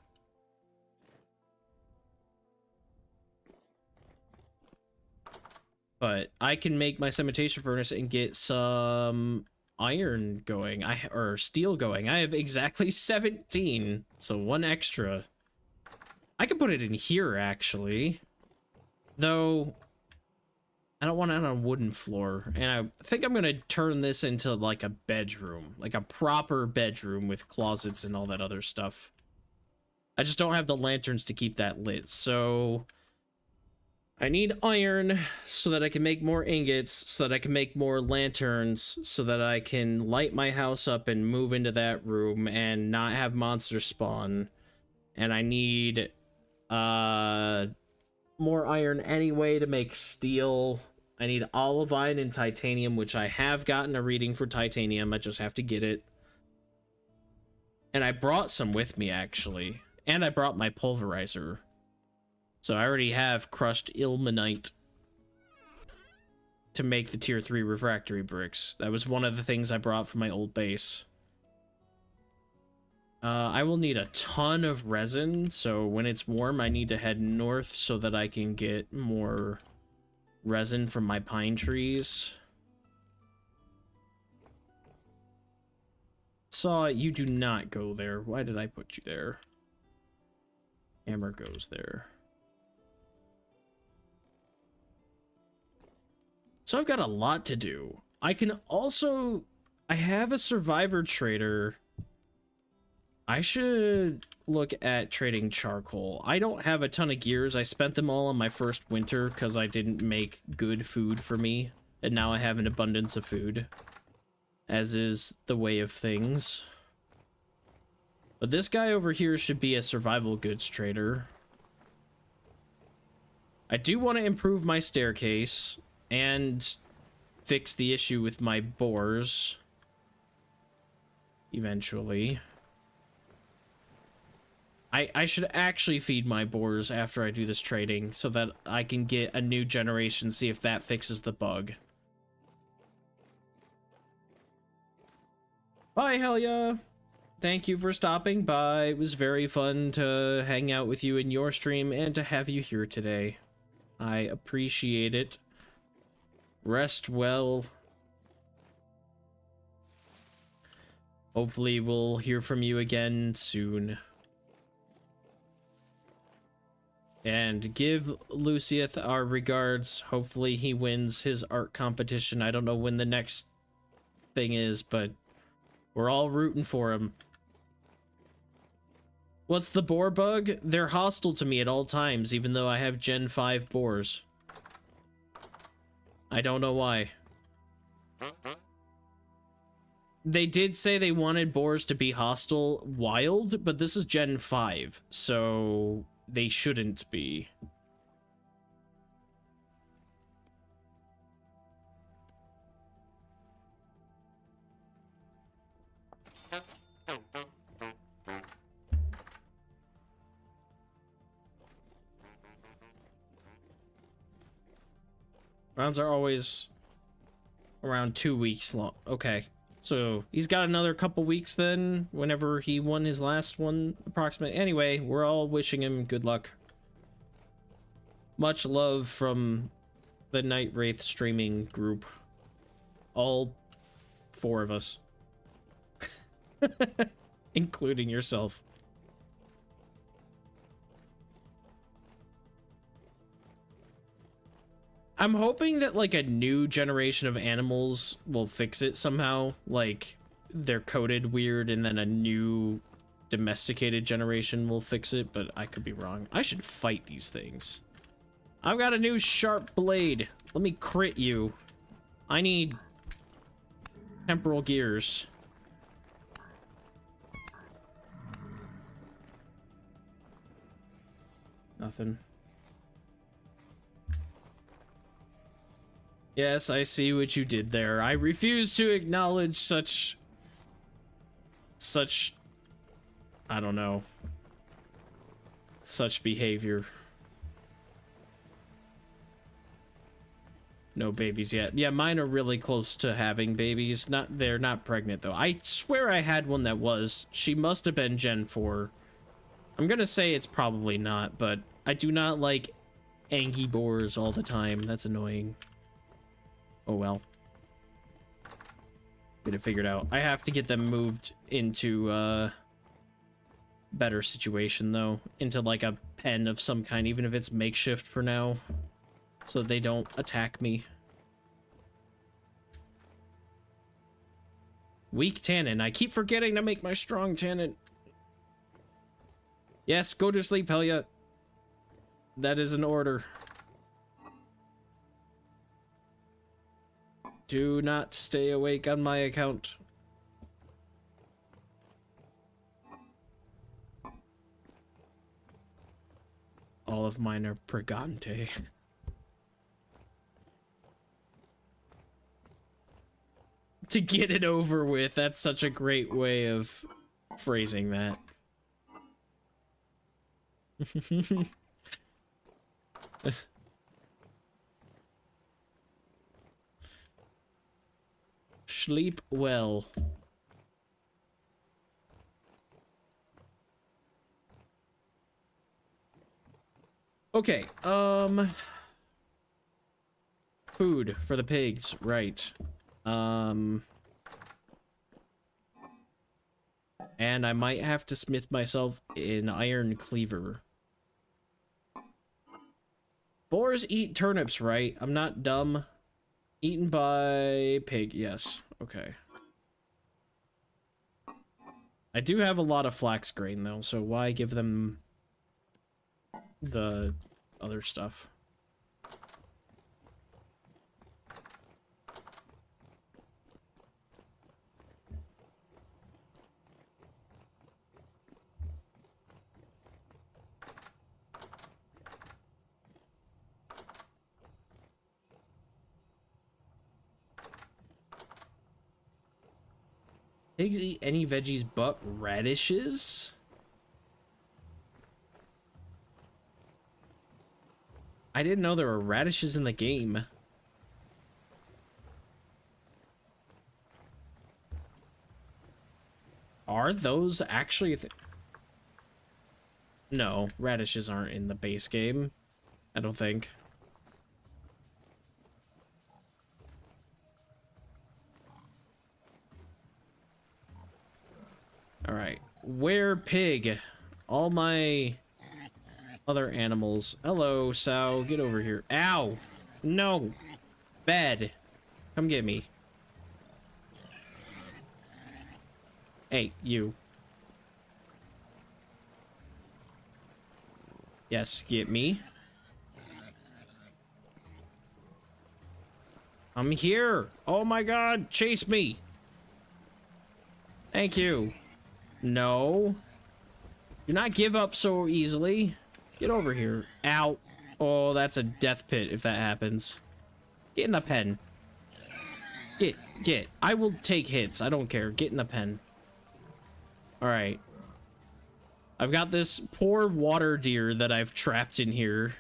But I can make my cementation furnace and get some iron going, or steel going. I have exactly 17, so one extra. I could put it in here actually, though I don't want it on a wooden floor, and I think I'm gonna turn this into like a bedroom, like a proper bedroom with closets and all that other stuff. I just don't have the lanterns to keep that lit, so I need iron so that I can make more ingots, so that I can make more lanterns, so that I can light my house up and move into that room and not have monsters spawn. And I need more iron anyway to make steel. I need olivine and titanium, which I have gotten a reading for titanium. I just have to get it. And I brought some with me, actually. And I brought my pulverizer. So I already have crushed ilmenite to make the tier 3 refractory bricks. That was one of the things I brought from my old base. I will need a ton of resin, so when it's warm I need to head north so that I can get more resin from my pine trees. Saw, you do not go there. Why did I put you there? Hammer goes there. So I've got a lot to do. I can also... I have a survivor trader. I should look at trading charcoal. I don't have a ton of gears. I spent them all on my first winter because I didn't make good food for me. And now I have an abundance of food. As is the way of things. But this guy over here should be a survival goods trader. I do want to improve my staircase and fix the issue with my boars eventually. I should actually feed my boars after I do this trading so that I can get a new generation, see if that fixes the bug. Bye, Helia! Thank you for stopping by. It was very fun to hang out with you in your stream and to have you here today. I appreciate it. Rest well. Hopefully we'll hear from you again soon. And give Lucieth our regards. Hopefully he wins his art competition. I don't know when the next thing is, but we're all rooting for him. What's the boar bug? They're hostile to me at all times, even though I have Gen 5 boars. I don't know why. They did say they wanted boars to be hostile wild, but this is Gen 5, so they shouldn't be. Rounds are always around 2 weeks long. Okay. So he's got another couple weeks then, whenever he won his last one, approximately. Anyway, we're all wishing him good luck. Much love from the Night Wraith streaming group. All 4 of us. Including yourself. I'm hoping that like a new generation of animals will fix it somehow. Like they're coded weird and then a new domesticated generation will fix it, but I could be wrong. I should fight these things. I've got a new sharp blade. Let me crit you. I need temporal gears. Nothing. Yes, I see what you did there. I refuse to acknowledge such, I don't know, such behavior. No babies yet. Yeah, mine are really close to having babies. They're not pregnant though. I swear I had one that was. She must have been Gen 4. I'm gonna say it's probably not, but I do not like Angie boars all the time. That's annoying. Oh well. Get it figured out. I have to get them moved into better situation though. Into like a pen of some kind, even if it's makeshift for now. So they don't attack me. Weak tannin. I keep forgetting to make my strong tannin. Yes, go to sleep, Helia. That is an order. Do not stay awake on my account. All of mine are pregante. To get it over with, that's such a great way of phrasing that. Sleep well. Okay, food for the pigs, right. And I might have to smith myself an iron cleaver. Boars eat turnips, right? I'm not dumb. Eaten by pig, yes. Okay. I do have a lot of flax grain, though, so why give them the other stuff? Pigs eat any veggies but radishes? I didn't know there were radishes in the game. Are those actually No, radishes aren't in the base game. I don't think. Alright. Where pig? All my other animals. Hello, sow. Get over here. Ow! No! Bed. Come get me. Hey, you. Yes, get me. I'm here. Oh my god, chase me. Thank you. No. Do not give up so easily. Get over here. Ow. Oh, that's a death pit if that happens. Get in the pen. Get. I will take hits. I don't care. Get in the pen. Alright. I've got this poor water deer that I've trapped in here.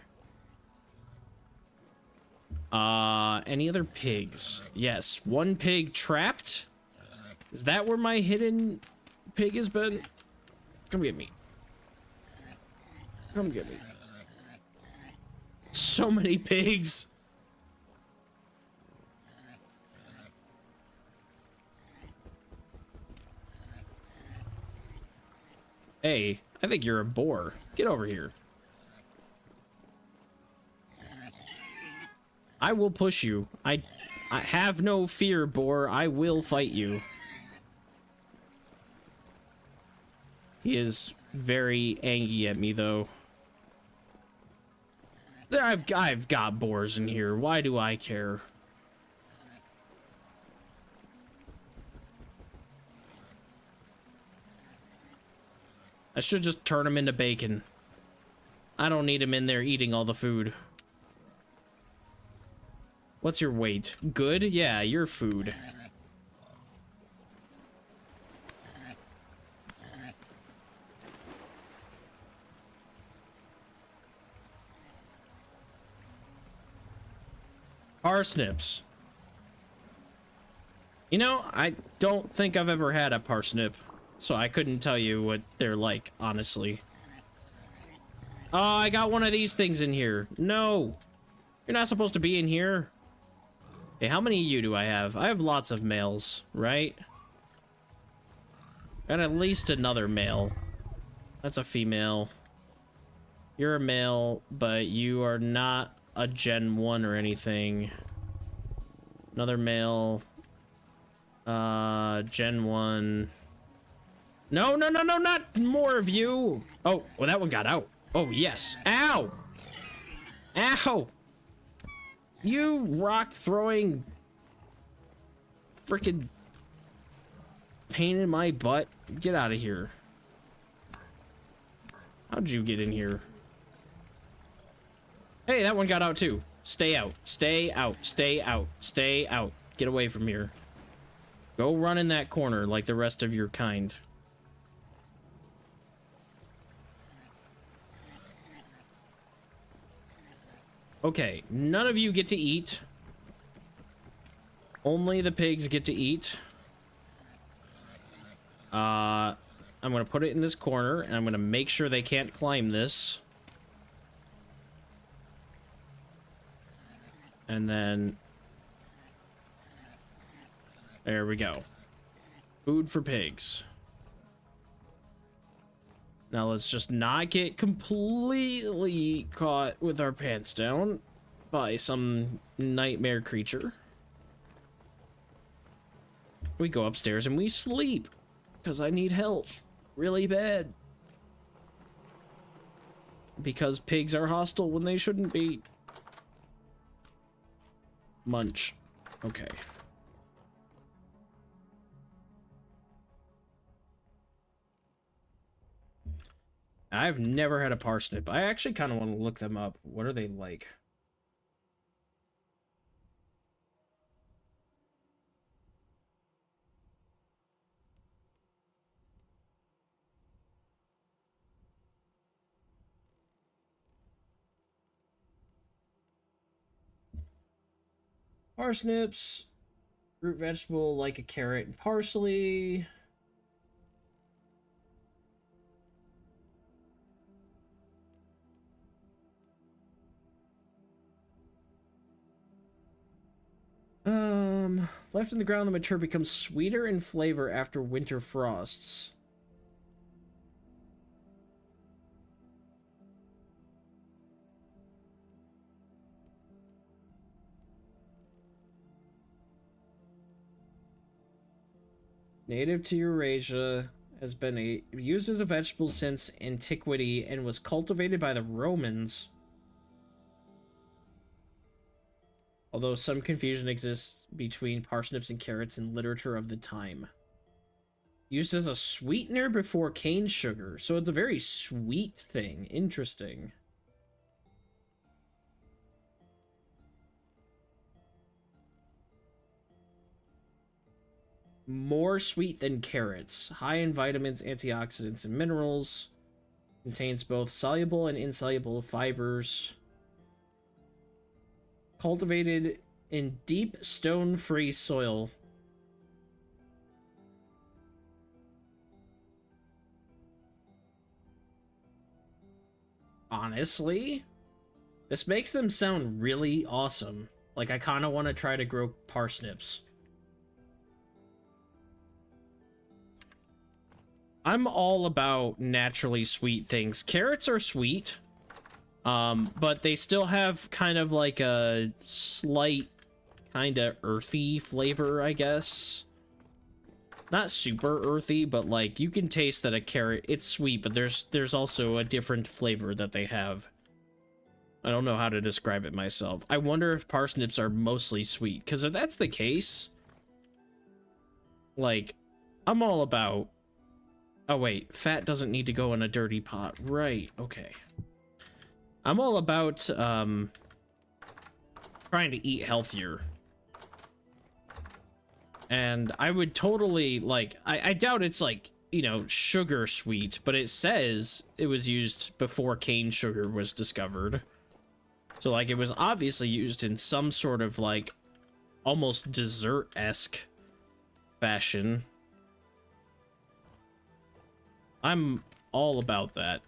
Any other pigs? Yes, one pig trapped. Is that where my hidden pig has been? Come get me. Come get me. So many pigs. Hey, I think you're a boar. Get over here. I will push you. I have no fear, boar. I will fight you. He is very angry at me, though. I've got boars in here. Why do I care? I should just turn him into bacon. I don't need him in there eating all the food. What's your weight? Good? Yeah, you're food. Parsnips. You know, I don't think I've ever had a parsnip, so I couldn't tell you what they're like, honestly. Oh, I got one of these things in here. No. You're not supposed to be in here. Hey, how many of you do I have? I have lots of males, right? And at least another male. That's a female. You're a male, but you are not a Gen 1 or anything. Another male. Gen 1. No, no, no, no, not more of you. Oh, well, that one got out. Oh, yes. Ow! Ow! You rock-throwing freaking pain in my butt. Get out of here. How'd you get in here? Hey, that one got out too. Stay out. Stay out. Stay out. Stay out. Get away from here. Go run in that corner like the rest of your kind. Okay, none of you get to eat. Only the pigs get to eat. I'm gonna put it in this corner, and I'm gonna make sure they can't climb this. And then... there we go. Food for pigs. Now let's just not get completely caught with our pants down by some nightmare creature. We go upstairs and we sleep because I need health really bad. Because pigs are hostile when they shouldn't be. Munch. Okay. I've never had a parsnip. I actually kind of want to look them up. What are they like? Parsnips. Root vegetable like a carrot and parsley. Left in the ground, the mature becomes sweeter in flavor after winter frosts. Native to Eurasia, has been used as a vegetable since antiquity and was cultivated by the Romans. Although some confusion exists between parsnips and carrots in literature of the time. Used as a sweetener before cane sugar, so it's a very sweet thing. Interesting. More sweet than carrots. High in vitamins, antioxidants, and minerals. Contains both soluble and insoluble fibers. Cultivated in deep stone-free soil. Honestly, this makes them sound really awesome. Like, I kind of want to try to grow parsnips. I'm all about naturally sweet things. Carrots are sweet. But they still have kind of like a slight kind of earthy flavor, I guess. Not super earthy, but like you can taste that a carrot, it's sweet, but there's also a different flavor that they have. I don't know how to describe it myself. I wonder if parsnips are mostly sweet, because if that's the case, like, I'm all about... Oh wait, fat doesn't need to go in a dirty pot. Right, okay. I'm all about, trying to eat healthier. And I would totally, like, I doubt it's, like, you know, sugar sweet, but it says it was used before cane sugar was discovered. So, like, it was obviously used in some sort of, like, almost dessert-esque fashion. I'm all about that.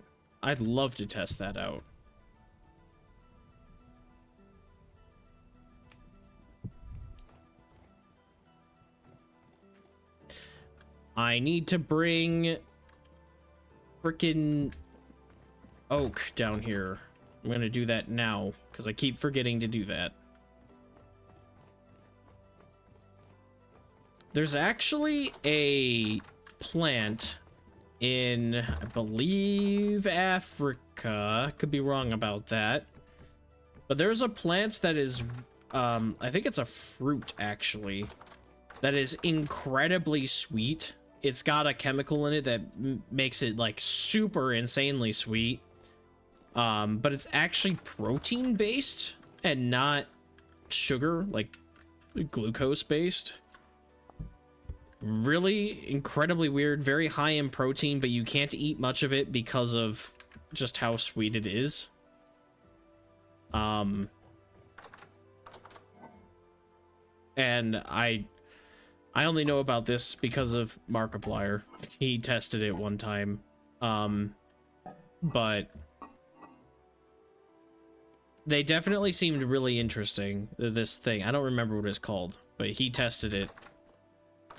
I'd love to test that out. I need to bring frickin' oak down here. I'm gonna do that now, because I keep forgetting to do that. There's actually a plant in, I believe, Africa. Could be wrong about that. But there's a plant that is, I think it's a fruit, actually, that is incredibly sweet. It's got a chemical in it that makes it, like, super insanely sweet. But it's actually protein-based and not sugar, like, glucose-based. Really incredibly weird, very high in protein, but you can't eat much of it because of just how sweet it is. And I only know about this because of Markiplier. He tested it one time. But they definitely seemed really interesting, this thing. I don't remember what it's called, but he tested it.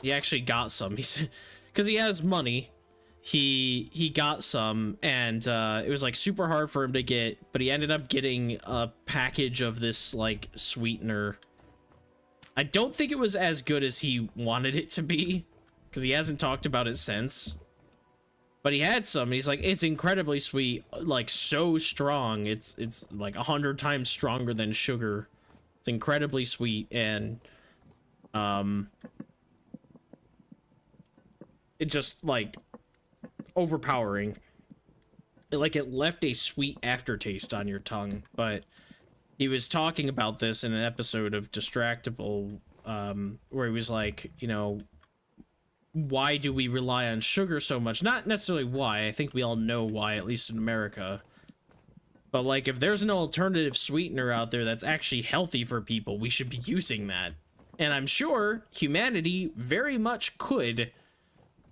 He actually got some. He's, because he has money. He got some, and it was like super hard for him to get, but he ended up getting a package of this like sweetener. I don't think it was as good as he wanted it to be, because he hasn't talked about it since. But he had some, and he's like, it's incredibly sweet, like so strong. It's like 100 times stronger than sugar. It's incredibly sweet, and it just like overpowering. Like it left a sweet aftertaste on your tongue. But he was talking about this in an episode of Distractable, where he was like, you know, why do we rely on sugar so much? Not necessarily why. I think we all know why, at least in America. But like, if there's an alternative sweetener out there that's actually healthy for people, we should be using that. And I'm sure humanity very much could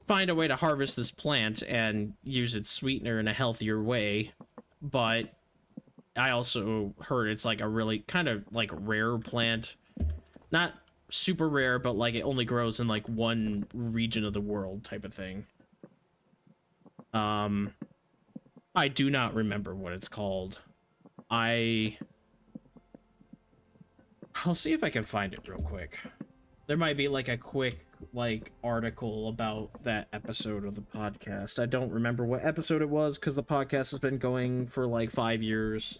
find a way to harvest this plant and use its sweetener in a healthier way. But I also heard it's like a really kind of like rare plant. Not super rare, but like it only grows in like one region of the world type of thing. I do not remember what it's called. I'll see if I can find it real quick. There might be like a quick like article about that episode of the podcast. I don't remember what episode it was because the podcast has been going for like 5 years.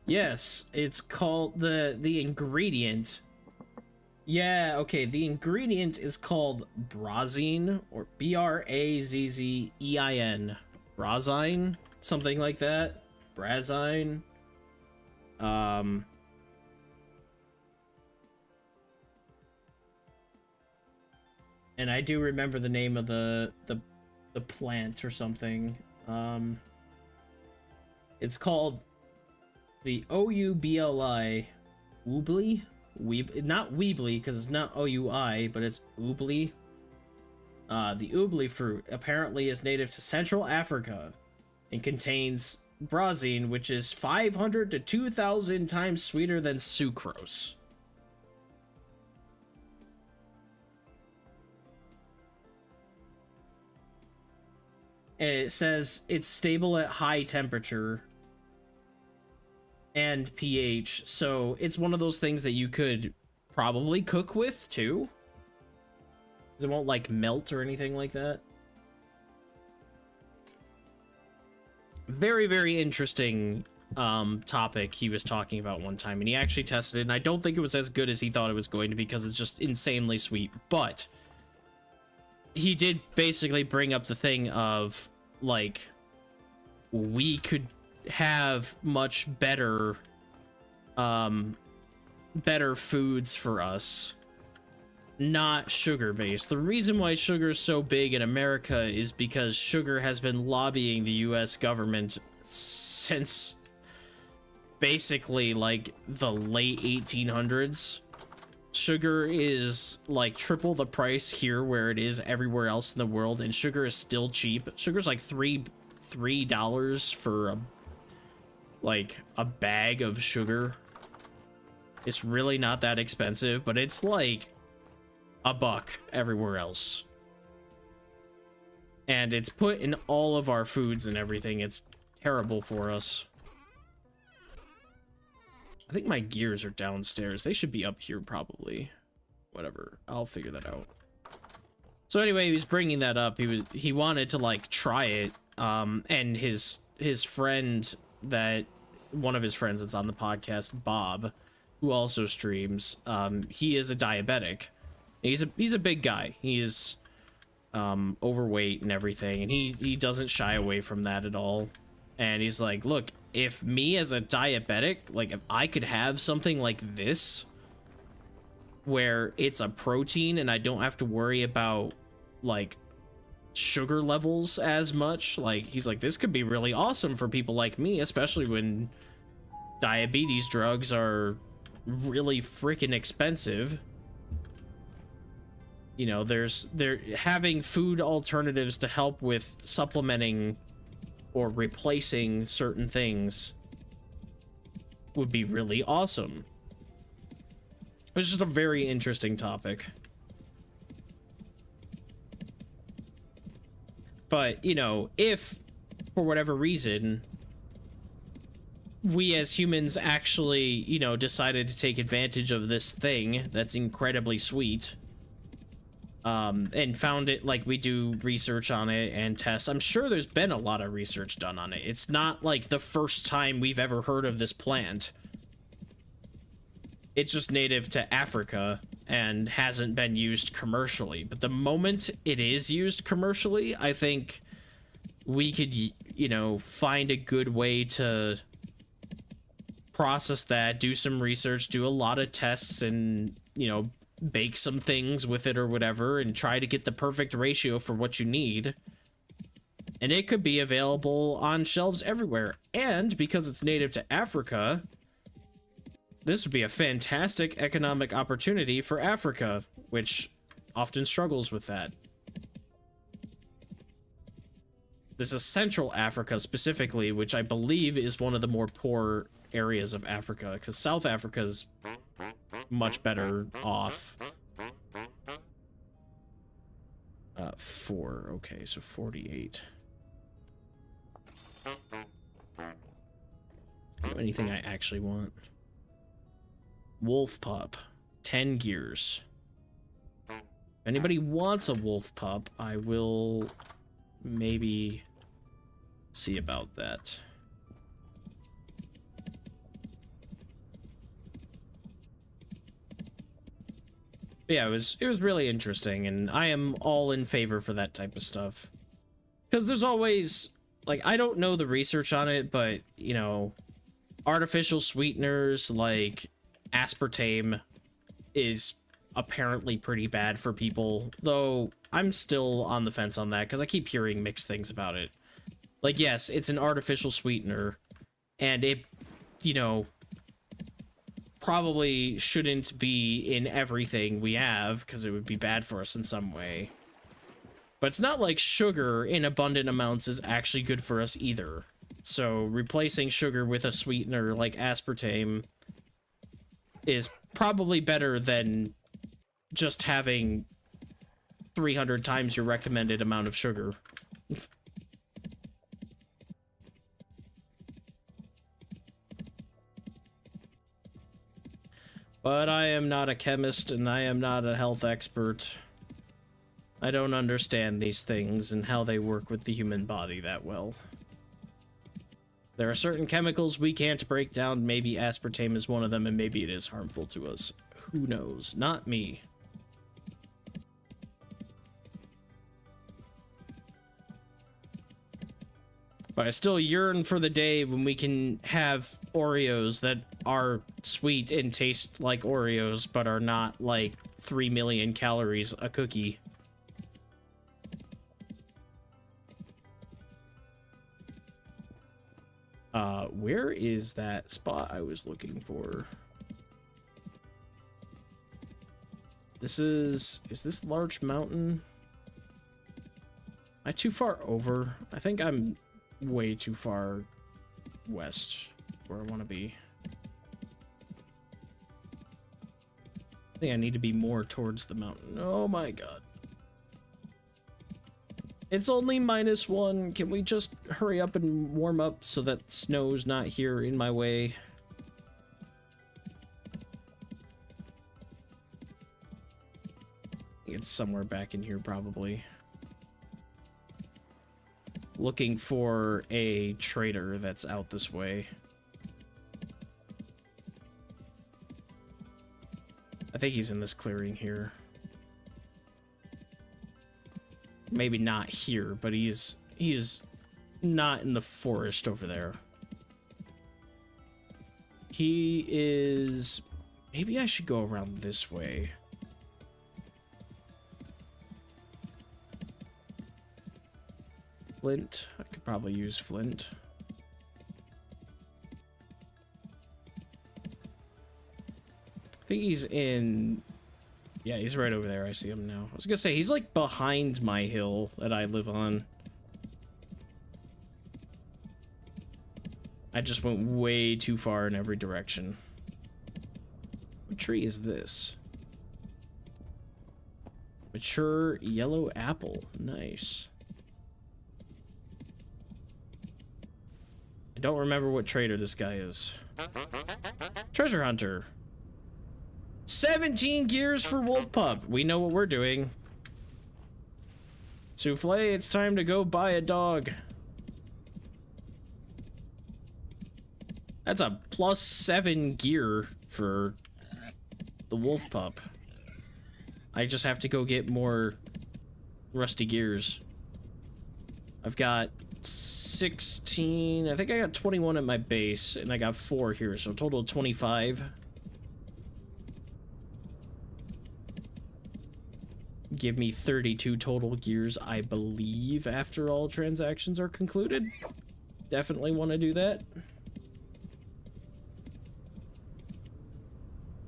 Yes, it's called the ingredient. Yeah, okay, the ingredient is called brazine, or Brazzein. Brazine, something like that. Brazine. And I do remember the name of the plant or something. It's called the OUBLI Oobly? Not Weebly, because it's not OUI, but it's Oobly. The Oobly fruit apparently is native to Central Africa and contains brazine, which is 500 to 2,000 times sweeter than sucrose. And it says it's stable at high temperature and pH, so it's one of those things that you could probably cook with too. It won't like melt or anything like that. Very, very interesting topic he was talking about one time, and he actually tested it, and I don't think it was as good as he thought it was going to be because it's just insanely sweet. But he did basically bring up the thing of like we could have much better better foods for us, not sugar based. The reason why sugar is so big in America is because sugar has been lobbying the US government since basically like the late 1800s. Sugar is like triple the price here where it is everywhere else in the world, and sugar is still cheap. Sugar's like $3 for a bag of sugar. It's really not that expensive, but it's like $1 everywhere else. And it's put in all of our foods and everything. It's terrible for us. I think my gears are downstairs. They should be up here probably. Whatever. I'll figure that out. So anyway, he was bringing that up. He wanted to like try it. And his friend, that one of his friends that's on the podcast, Bob, who also streams, he is a diabetic. He's a big guy. He is overweight and everything, and he doesn't shy away from that at all. And he's like, look, if me as a diabetic, like if I could have something like this where it's a protein and I don't have to worry about like sugar levels as much, like he's like, this could be really awesome for people like me, especially when diabetes drugs are really freaking expensive. You know, they're having food alternatives to help with supplementing or replacing certain things would be really awesome. It's just a very interesting topic. But, you know, if for whatever reason we as humans actually, you know, decided to take advantage of this thing that's incredibly sweet, and found it, like we do research on it and tests. I'm sure there's been a lot of research done on it. It's not like the first time we've ever heard of this plant. It's just native to Africa and hasn't been used commercially. But the moment it is used commercially, I think we could, you know, find a good way to process that, do some research, do a lot of tests, and, you know, bake some things with it or whatever, and try to get the perfect ratio for what you need. And it could be available on shelves everywhere. And because it's native to Africa, this would be a fantastic economic opportunity for Africa, which often struggles with that. This is Central Africa specifically, which I believe is one of the more poor areas of Africa, because South Africa's much better off. 4, okay, so 48. Anything I actually want? Wolf pup, 10 gears. If anybody wants a wolf pup, I will maybe see about that. Yeah, it was really interesting, and I am all in favor for that type of stuff. Because there's always, like, I don't know the research on it, but, you know, artificial sweeteners like aspartame is apparently pretty bad for people, though I'm still on the fence on that, because I keep hearing mixed things about it. Like, yes, it's an artificial sweetener, And it, you know, probably shouldn't be in everything we have, because it would be bad for us in some way. But it's not like sugar in abundant amounts is actually good for us either. So replacing sugar with a sweetener like aspartame is probably better than just having 300 times your recommended amount of sugar. But I am not a chemist and I am not a health expert. I don't understand these things and how they work with the human body that well. There are certain chemicals we can't break down. Maybe aspartame is one of them, and maybe it is harmful to us. Who knows? Not me. But I still yearn for the day when we can have Oreos that are sweet and taste like Oreos, but are not like 3 million calories a cookie. Where is that spot I was looking for? Is this large mountain? Am I too far over? I think I'm way too far west where I want to be. I think I need to be more towards the mountain. Oh my god. It's only -1. Can we just hurry up and warm up so that snow's not here in my way? It's somewhere back in here, probably. Looking for a trader that's out this way. I think he's in this clearing here. Maybe not here, but he's not in the forest over there. He is... Maybe I should go around this way. Flint. I could probably use flint. I think he's in... Yeah, he's right over there. I see him now. I was gonna say, he's like behind my hill that I live on. I just went way too far in every direction. What tree is this? Mature yellow apple. Nice. I don't remember what trader this guy is. Treasure hunter. 17 gears for Wolf Pup. We know what we're doing. Souffle, it's time to go buy a dog. That's a +7 gear for the Wolf Pup. I just have to go get more rusty gears. I've got 16. I think I got 21 at my base, and I got 4 here, so total of 25. Give me 32 total gears, I believe, after all transactions are concluded. Definitely want to do that.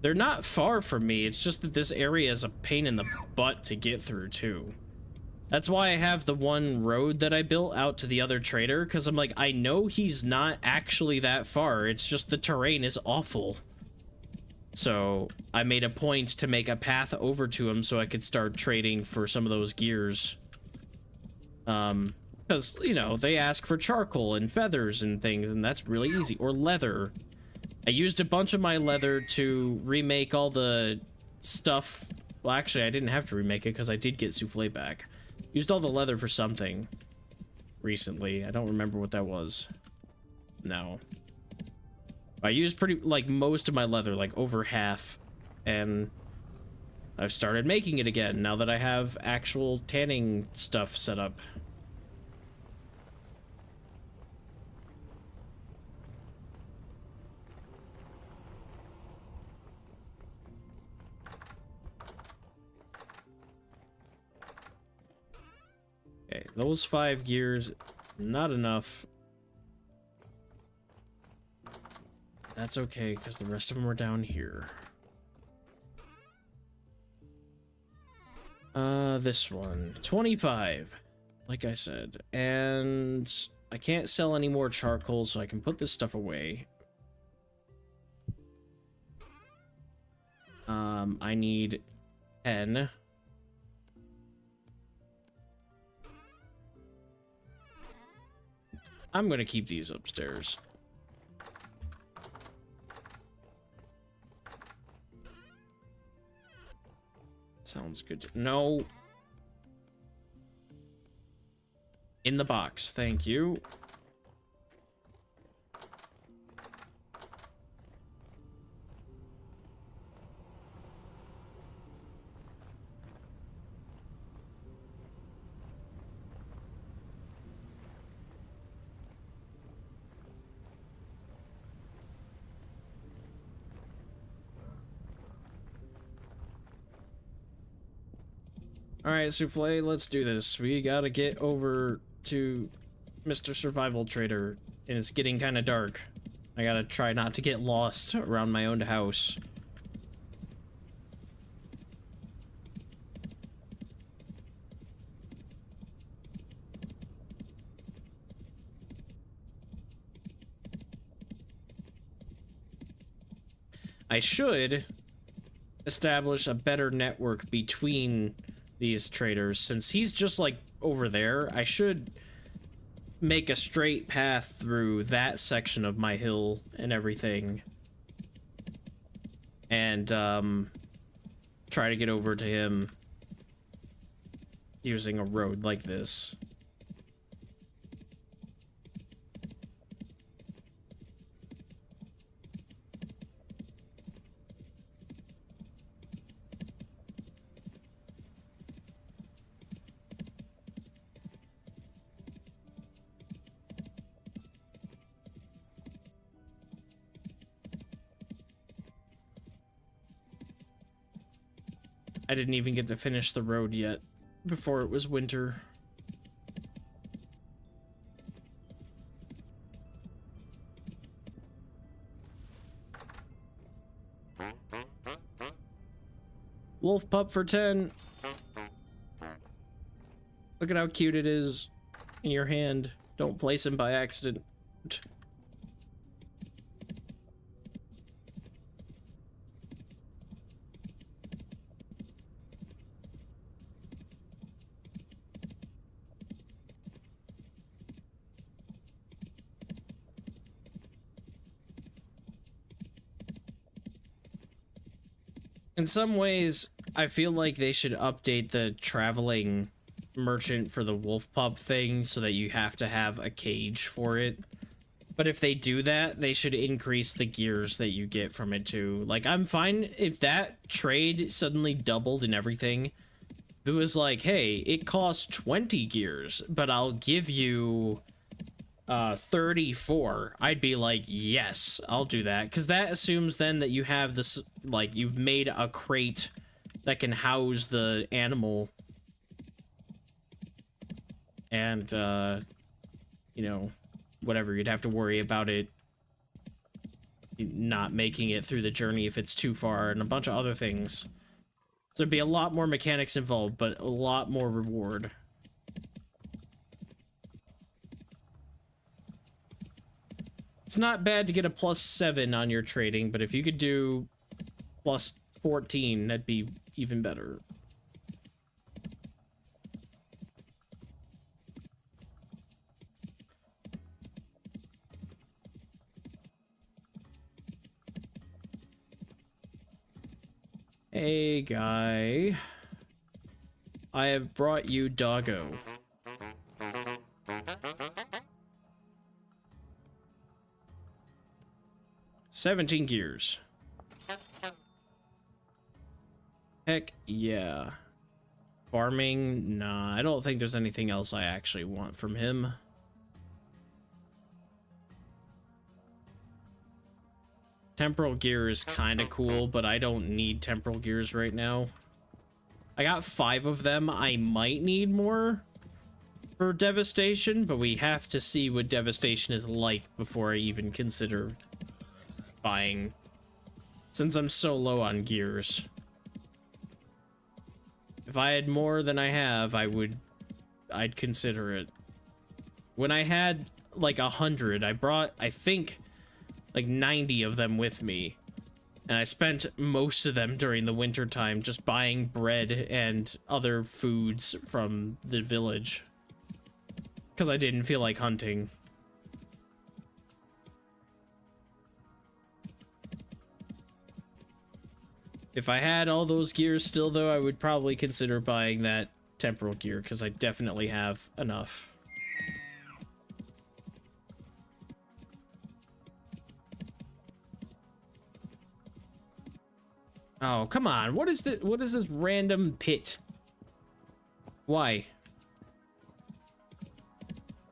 They're not far from me, it's just that this area is a pain in the butt to get through, too. That's why I have the one road that I built out to the other trader, because I'm like, I know he's not actually that far, it's just the terrain is awful. So I made a point to make a path over to him so I could start trading for some of those gears. Because, you know, they ask for charcoal and feathers and things, and that's really easy. Or leather. I used a bunch of my leather to remake all the stuff. Well, actually, I didn't have to remake it because I did get Souffle back. Used all the leather for something recently. I don't remember what that was. No. I used pretty, like, most of my leather, like, over half, and I've started making it again, now that I have actual tanning stuff set up. Okay, those 5 gears, not enough. that's okay, because the rest of them are down here. This one, 25, like I said, and I can't sell any more charcoal, so I can put this stuff away. I need 10. I'm gonna keep these upstairs. Sounds good. No. In the box, thank you. Alright, Souffle, let's do this. We gotta get over to Mr. Survival Trader, and it's getting kind of dark. I gotta try not to get lost around my own house. I should establish a better network between these traders, since he's just like over there. I should make a straight path through that section of my hill and everything, and try to get over to him using a road like this. I didn't even get to finish the road yet before it was winter. Wolf pup for 10. Look at how cute it is in your hand. Don't place him by accident. In some ways, I feel like they should update the traveling merchant for the wolf pup thing so that you have to have a cage for it. But if they do that, they should increase the gears that you get from it too. Like, I'm fine if that trade suddenly doubled and everything. If it was like, hey, it costs 20 gears, but I'll give you 34, I'd be like, yes, I'll do that, because that assumes then that you have this, like, you've made a crate that can house the animal, and you know, whatever, you'd have to worry about it not making it through the journey if it's too far, and a bunch of other things. So there'd be a lot more mechanics involved, but a lot more reward. It's not bad to get a +7 on your trading, but if you could do +14, that'd be even better. Hey, guy. I have brought you doggo. 17 gears. Heck yeah. Farming? Nah, I don't think there's anything else I actually want from him. Temporal gear is kind of cool, but I don't need temporal gears right now. I got 5 of them. I might need more for devastation, but we have to see what devastation is like before I even consider buying, since I'm so low on gears. If I had more than I have, I'd consider it. When I had like 100, I brought, I think, like 90 of them with me. And I spent most of them during the winter time just buying bread and other foods from the village. Because I didn't feel like hunting. If I had all those gears still, though, I would probably consider buying that temporal gear, because I definitely have enough. Oh, come on. What is this random pit? Why?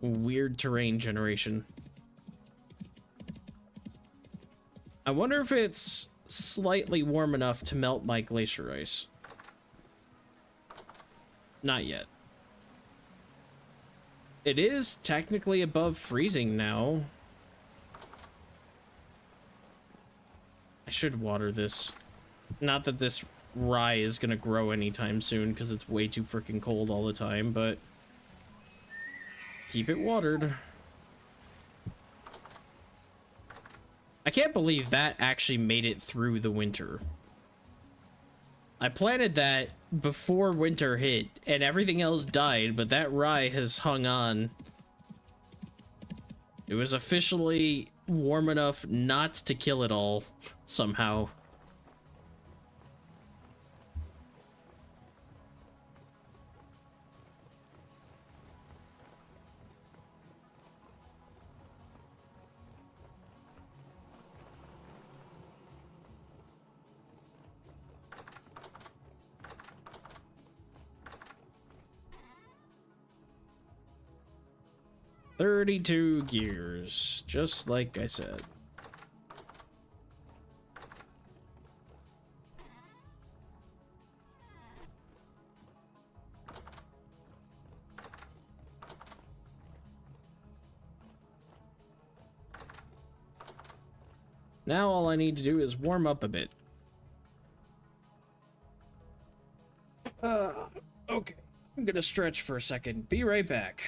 Weird terrain generation. I wonder if it's slightly warm enough to melt my glacier ice. Not yet. It is technically above freezing now. I should water this. Not that this rye is gonna grow anytime soon, because it's way too freaking cold all the time, but keep it watered. I can't believe that actually made it through the winter. I planted that before winter hit, and everything else died, but that rye has hung on. It was officially warm enough not to kill it all, somehow. $32 gears, just like I said. Now all I need to do is warm up a bit. Okay. I'm gonna stretch for a second. Be right back.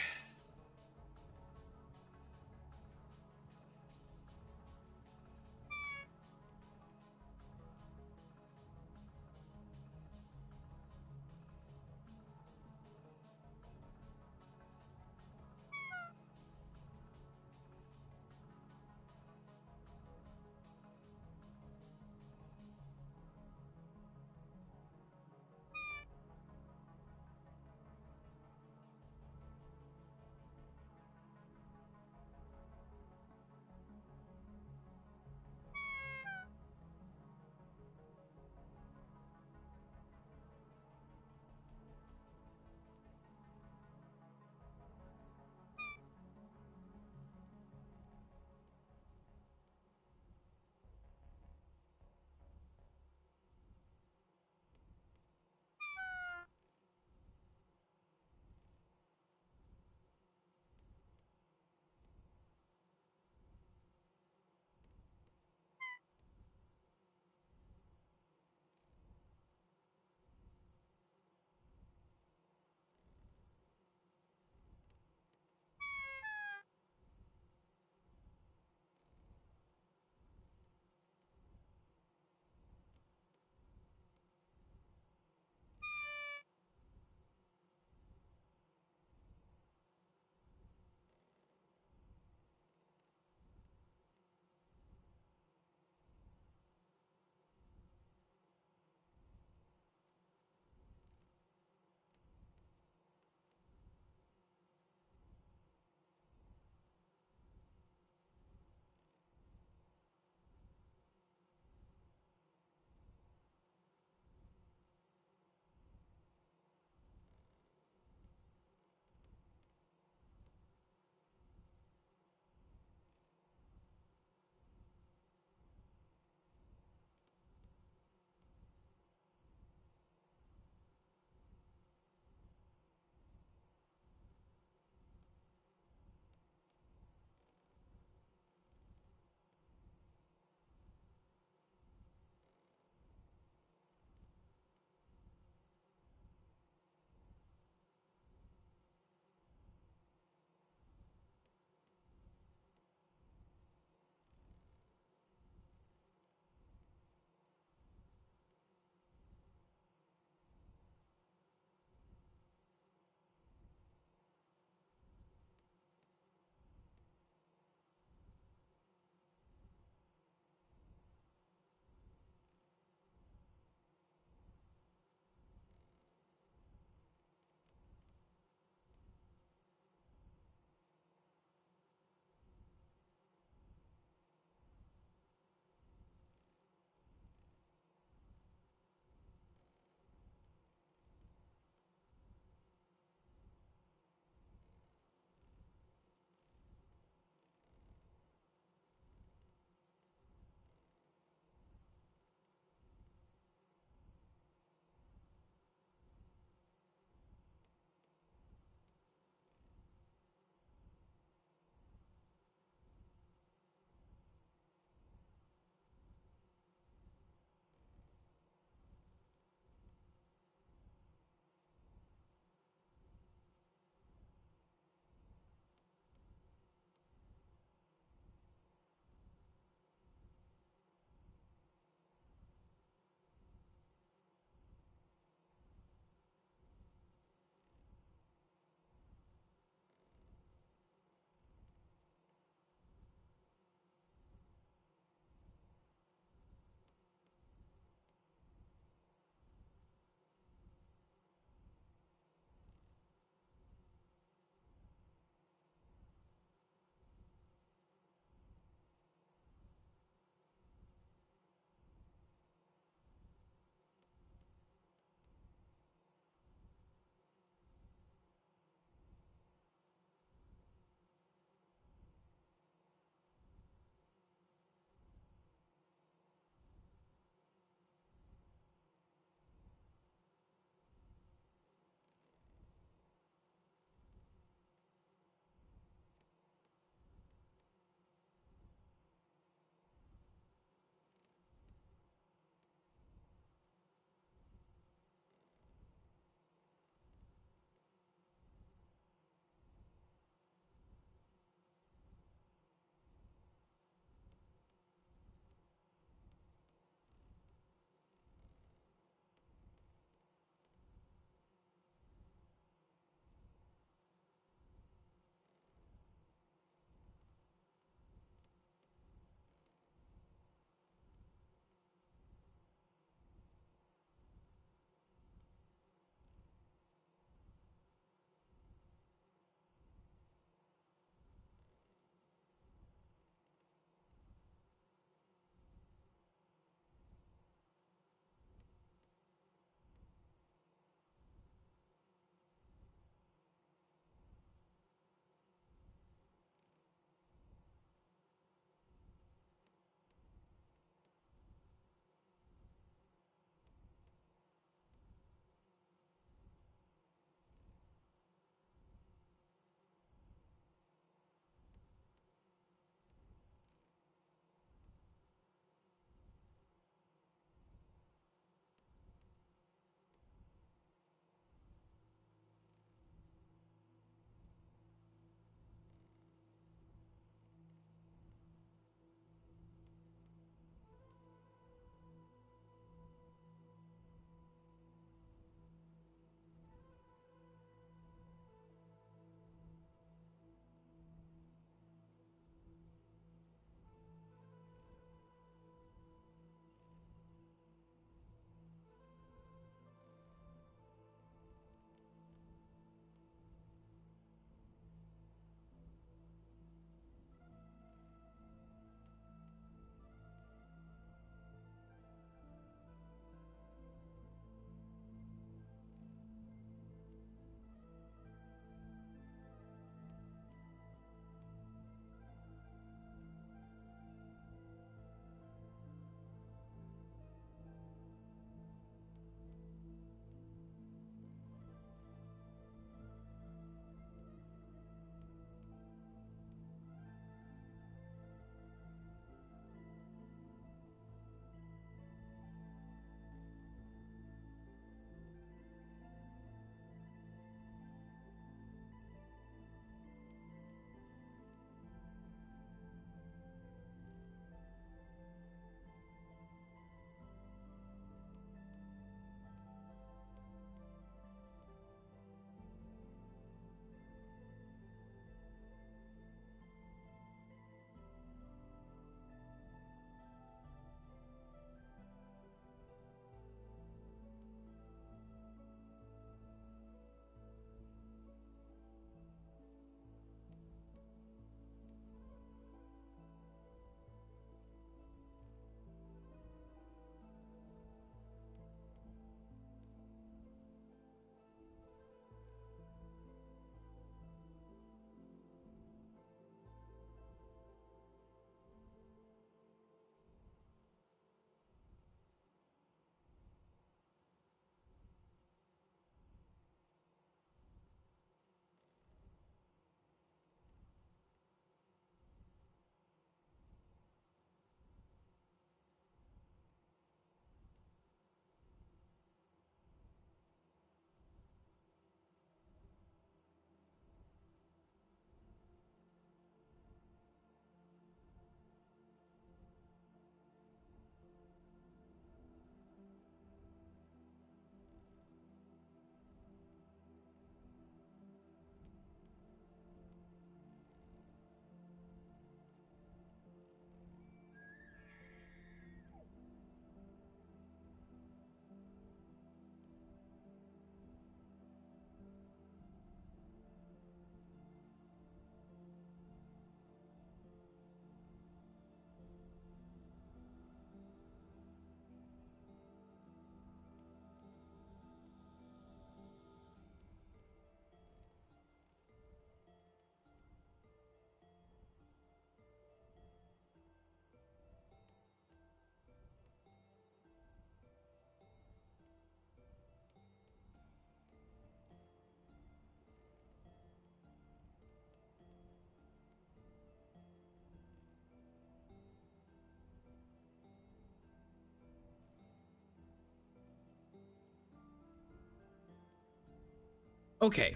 Okay,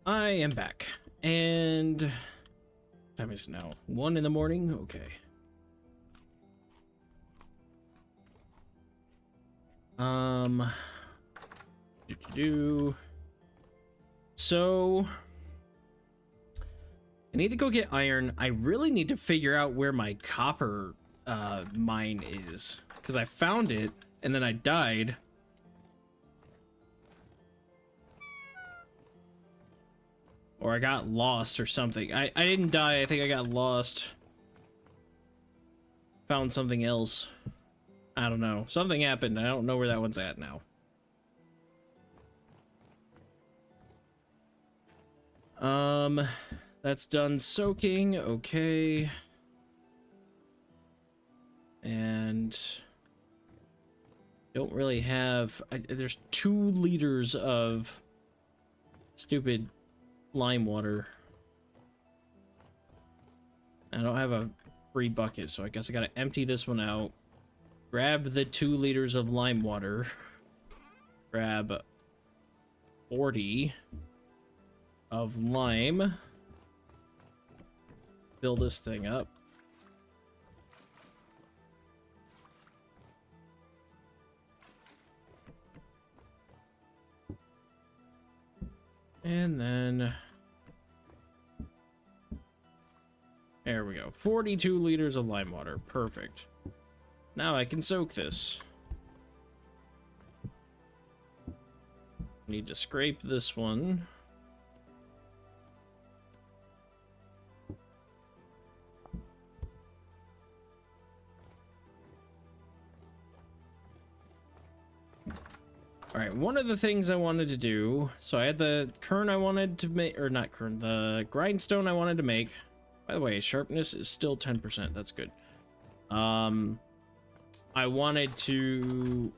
I am back, and time is now 1 in the morning. Okay. So I need to go get iron. I really need to figure out where my copper mine is, because I found it and then I died. Or I got lost or something. I didn't die, I think I got lost. Found something else. I don't know. Something happened. I don't know where that one's at now. That's done soaking. Okay. And don't really have... there's 2 liters of stupid lime water. I don't have a free bucket, so I guess I gotta empty this one out. Grab the 2 liters of lime water. Grab 40 of lime. Fill this thing up. And then there we go. 42 liters of lime water. Perfect. Now I can soak this. Need to scrape this one. All right, one of the things I wanted to do, so I had the kern I wanted to make, or not kern, the grindstone I wanted to make. By the way, sharpness is still 10%. That's good. I wanted to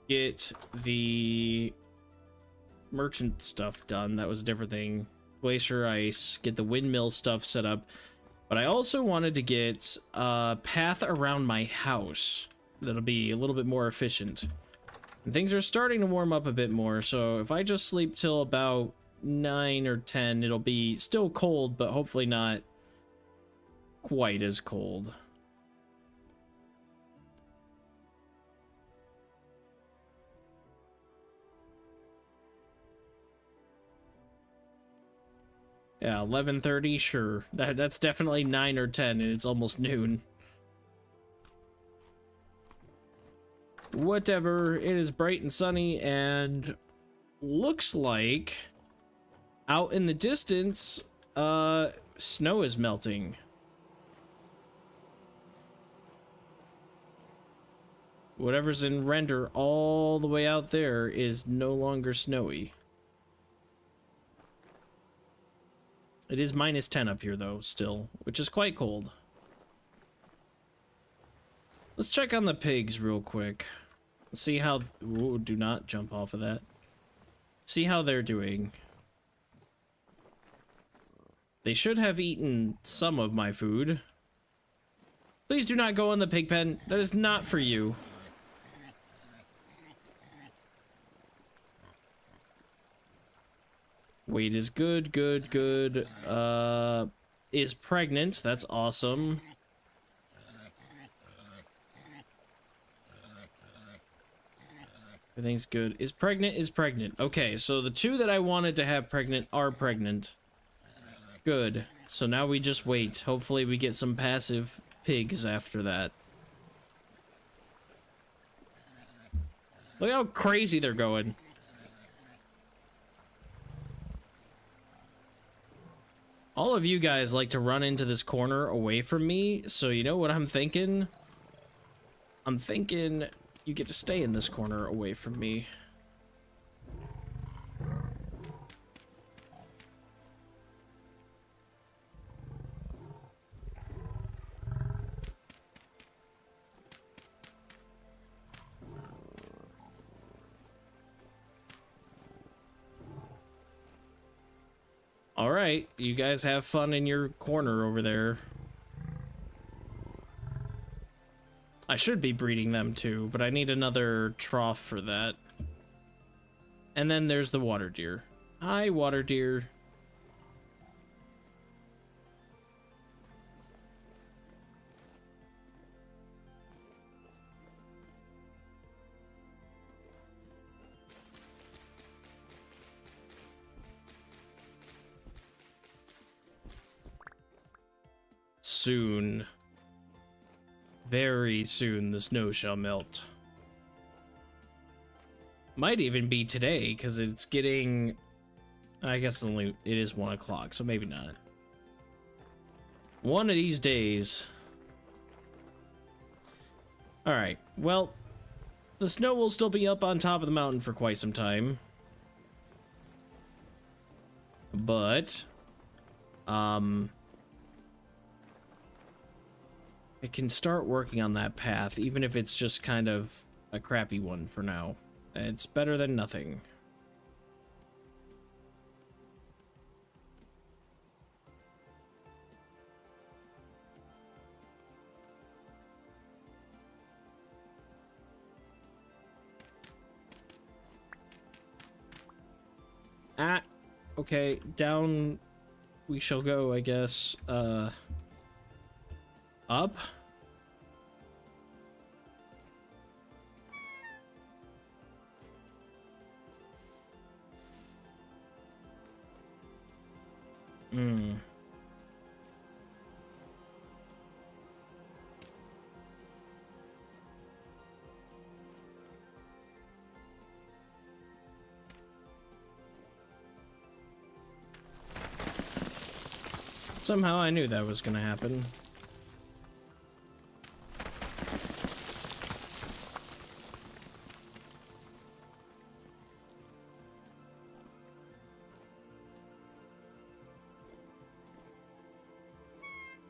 get the merchant stuff done. That was a different thing. Glacier ice, get the windmill stuff set up. But I also wanted to get a path around my house that'll be a little bit more efficient. And things are starting to warm up a bit more, so if I just sleep till about 9 or 10, it'll be still cold, but hopefully not quite as cold. Yeah, 11:30, sure. That's definitely 9 or 10, and it's almost noon. Whatever, it is bright and sunny, and looks like out in the distance, snow is melting. Whatever's in render all the way out there is no longer snowy. It is -10 up here, though, still, which is quite cold. Let's check on the pigs real quick. See how... Ooh, do not jump off of that. See how they're doing. They should have eaten some of my food. Please do not go in the pig pen. That is not for you. Weight is good, good, good. Is pregnant. That's awesome. Everything's good. Is pregnant, is pregnant. Okay, so the 2 that I wanted to have pregnant are pregnant. Good. So now we just wait. Hopefully we get some passive pigs after that. Look how crazy they're going. All of you guys like to run into this corner away from me, so you know what I'm thinking? I'm thinking you get to stay in this corner away from me. All right, you guys have fun in your corner over there. I should be breeding them too, but I need another trough for that. And then there's the water deer. Hi, water deer. Soon. Very soon the snow shall melt. Might even be today, because it's getting... I guess it is 1 o'clock, so maybe not. One of these days. Alright, well, the snow will still be up on top of the mountain for quite some time. But, I can start working on that path, even if it's just kind of a crappy one for now. It's better than nothing. Ah, okay, down we shall go, I guess. Up? Hmm. Somehow I knew that was gonna happen.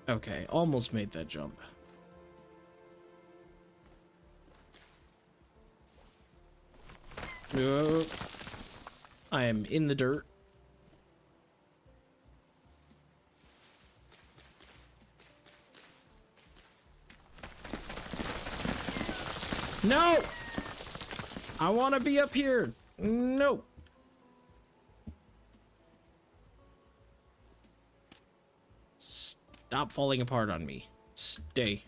Okay, almost made that jump. No. I am in the dirt. No! I want to be up here. No. Stop falling apart on me. Stay.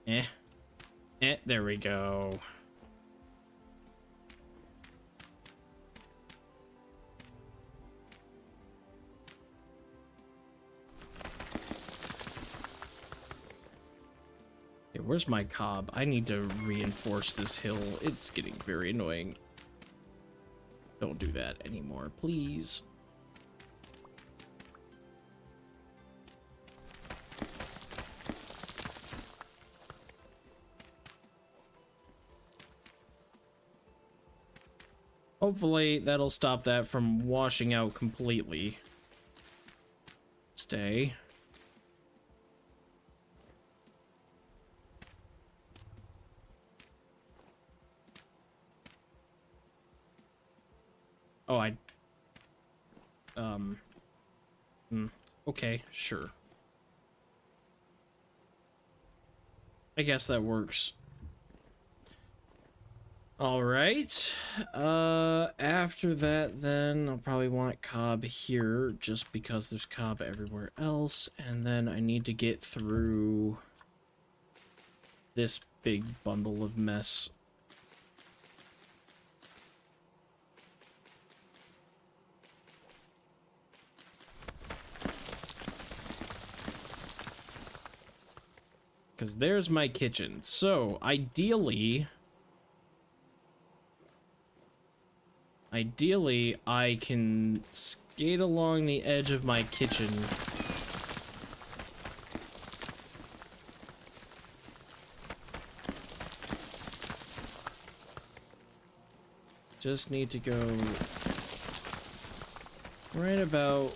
There we go. Okay, where's my cob? I need to reinforce this hill. It's getting very annoying. Don't do that anymore, please. Hopefully that'll stop that from washing out completely. Stay. Oh, okay, sure. I guess that works. All right. After that, then I'll probably want cob here just because there's cob everywhere else. And then I need to get through this big bundle of mess. Because there's my kitchen. So, ideally, I can skate along the edge of my kitchen. Just need to go right about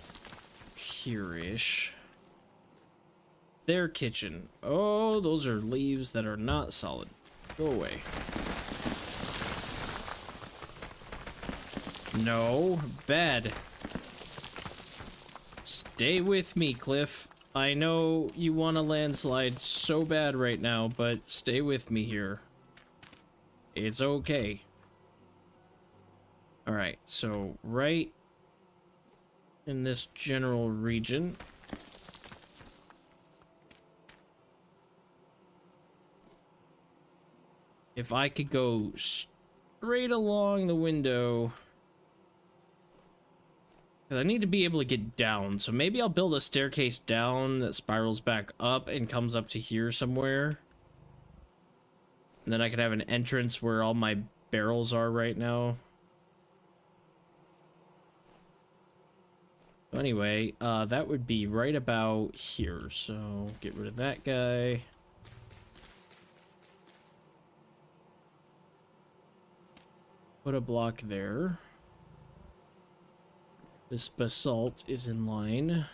here-ish. Their kitchen. Oh, those are leaves that are not solid. Go away. No, bad. Stay with me, Cliff. I know you want a landslide so bad right now, but stay with me here. It's okay. All right, so right in this general region. If I could go straight along the window, because I need to be able to get down, so maybe I'll build a staircase down that spirals back up and comes up to here somewhere. And then I could have an entrance where all my barrels are right now. So anyway, that would be right about here. So get rid of that guy. Put a block there. This basalt is in line.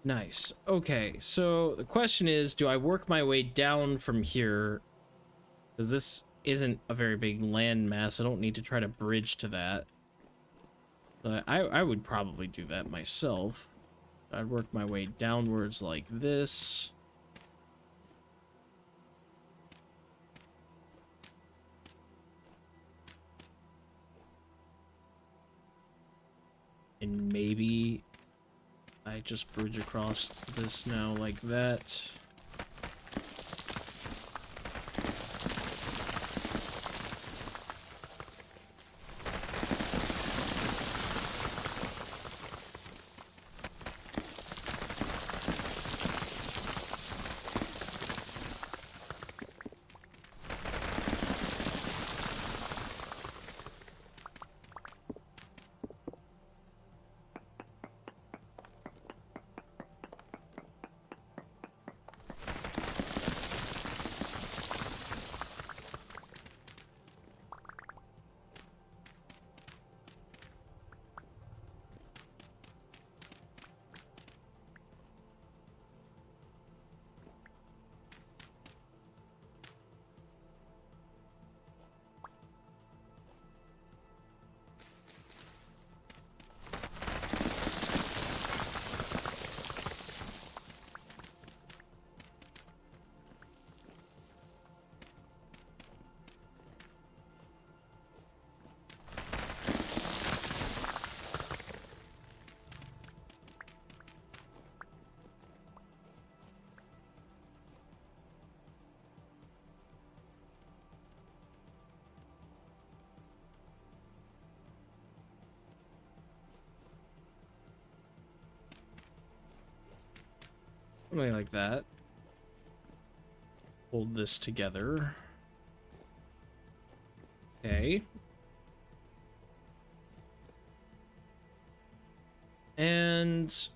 Nice. Okay, so the question is, do I work my way down from here? Because this isn't a very big land mass. I don't need to try to bridge to that. But I would probably do that myself. I'd work my way downwards like this. And maybe I just bridge across this now like that. Something like that. Hold this together. Okay. And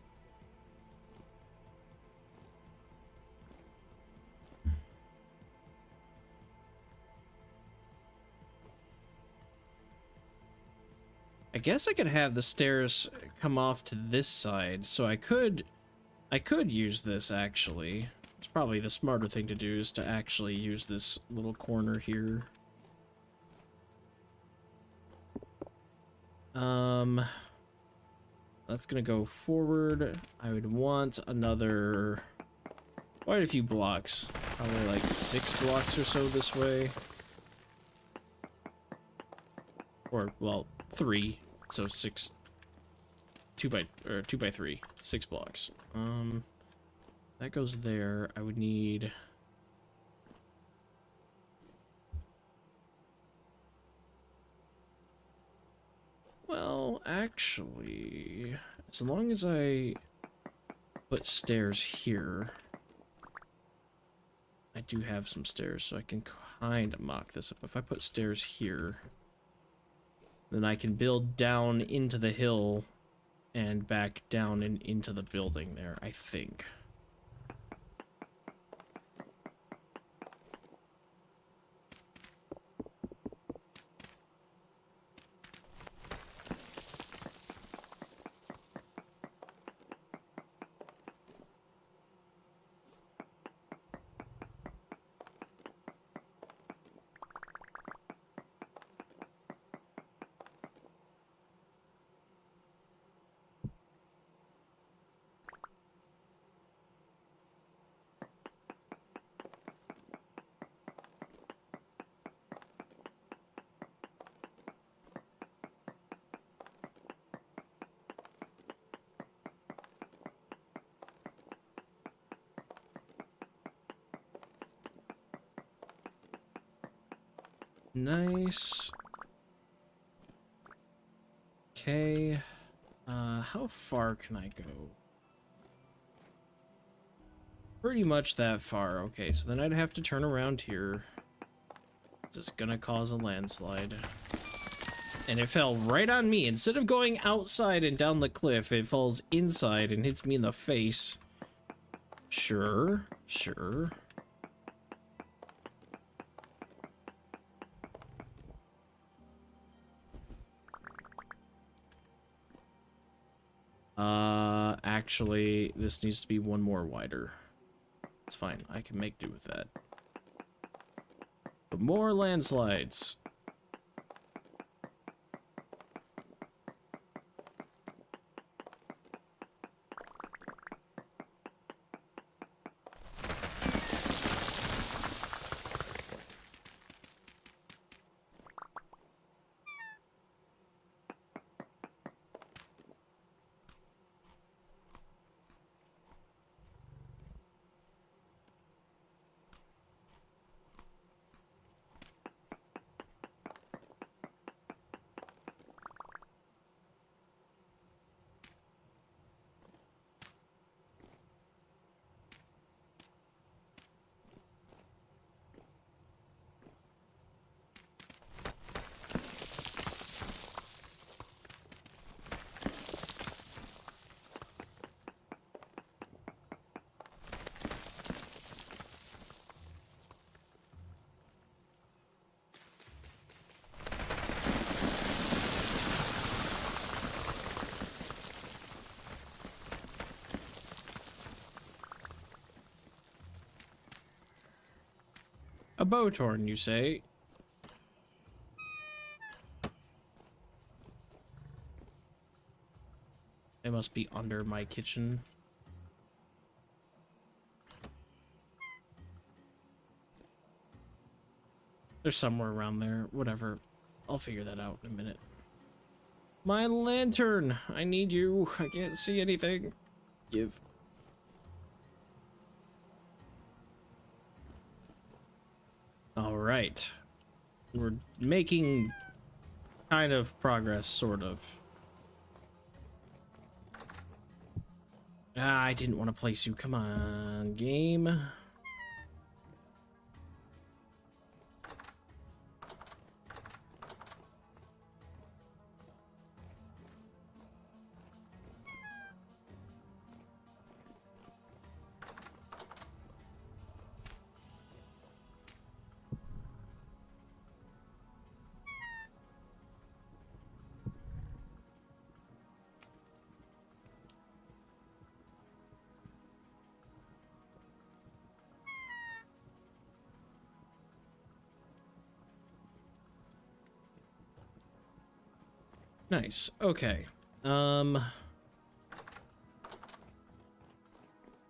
I guess I could have the stairs come off to this side, so I could use this actually. It's probably the smarter thing to do is to actually use this little corner here. That's gonna go forward. I would want another quite a few blocks, probably like 6 blocks or so this way, or well 3, so 6, 2 by 3, 6 blocks. That goes there. I would need well, actually, as long as I put stairs here, I do have some stairs, so I can kind of mock this up. If I put stairs here, then I can build down into the hill and back down and into the building there, I think. Nice. Okay. How far can I go? Pretty much that far. Okay, so then I'd have to turn around here. This is gonna cause a landslide. And it fell right on me. Instead of going outside and down the cliff, it falls inside and hits me in the face. Sure, sure. Actually, this needs to be one more wider. It's fine. I can make do with that. But more landslides. A bow torn, you say? They must be under my kitchen. They're somewhere around there. Whatever. I'll figure that out in a minute. My lantern! I need you. I can't see anything. Give. Alright. We're making kind of progress, sort of. Ah, I didn't want to place you. Come on, game. Nice. Okay.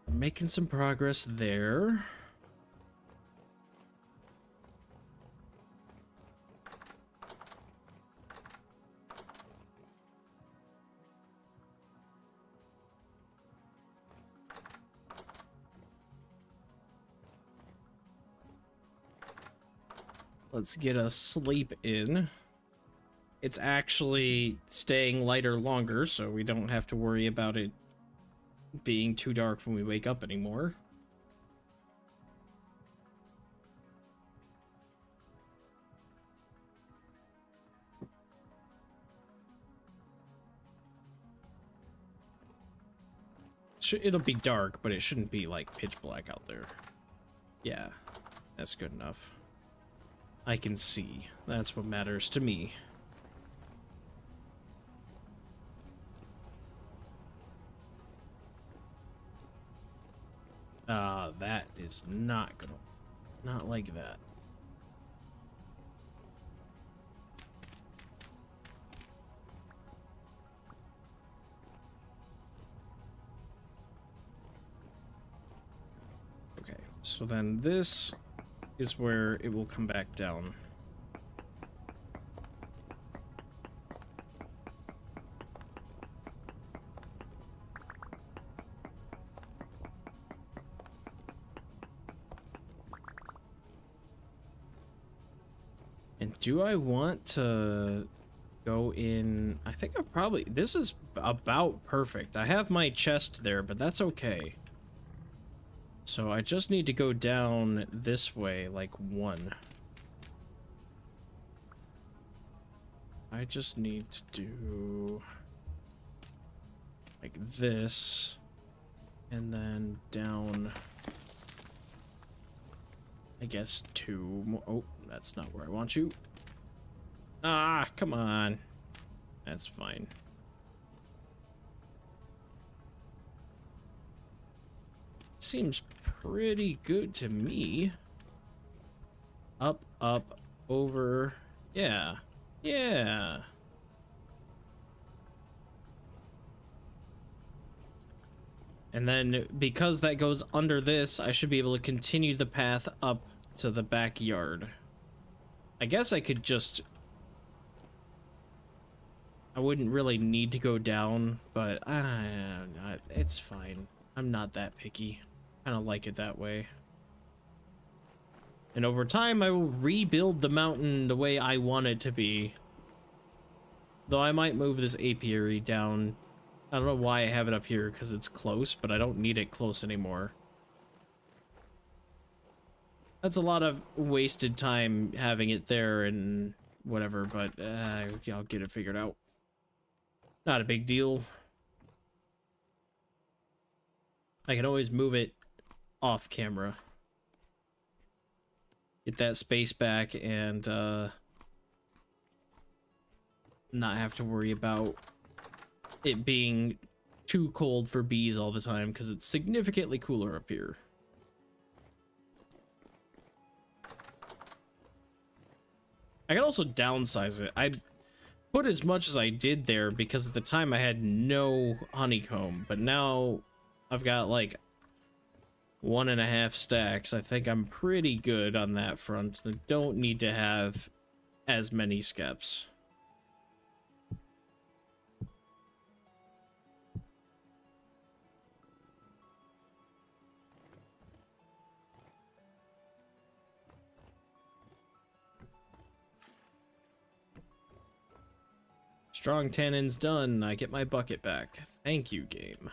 Making some progress there. Let's get a sleep in. It's actually staying lighter longer, so we don't have to worry about it being too dark when we wake up anymore. It'll be dark, but it shouldn't be like pitch black out there. Yeah, that's good enough. I can see. That's what matters to me. That is not gonna... Not like that. Okay, so then this is where it will come back down. And do I want to go in? I think I probably, this is about perfect. I have my chest there, but that's okay. So I just need to go down this way, like one. I just need to do like this, and then down, I guess two more. Oh, that's not where I want you. Ah, come on. That's fine. Seems pretty good to me. Up, up, over. Yeah. Yeah. And then because that goes under this, I should be able to continue the path up to the backyard. I guess I could just... I wouldn't really need to go down, but it's fine. I'm not that picky. Kind of like it that way. And over time, I will rebuild the mountain the way I want it to be. Though I might move this apiary down. I don't know why I have it up here, because it's close, but I don't need it close anymore. That's a lot of wasted time having it there and whatever, but I'll get it figured out. Not a big deal. I can always move it off camera. Get that space back and not have to worry about it being too cold for bees all the time, because it's significantly cooler up here. I can also downsize it. I put as much as I did there because at the time I had no honeycomb, but now I've got like 1.5 stacks. I think I'm pretty good on that front. I don't need to have as many skeps. Strong tannins done. I get my bucket back. Thank you, game.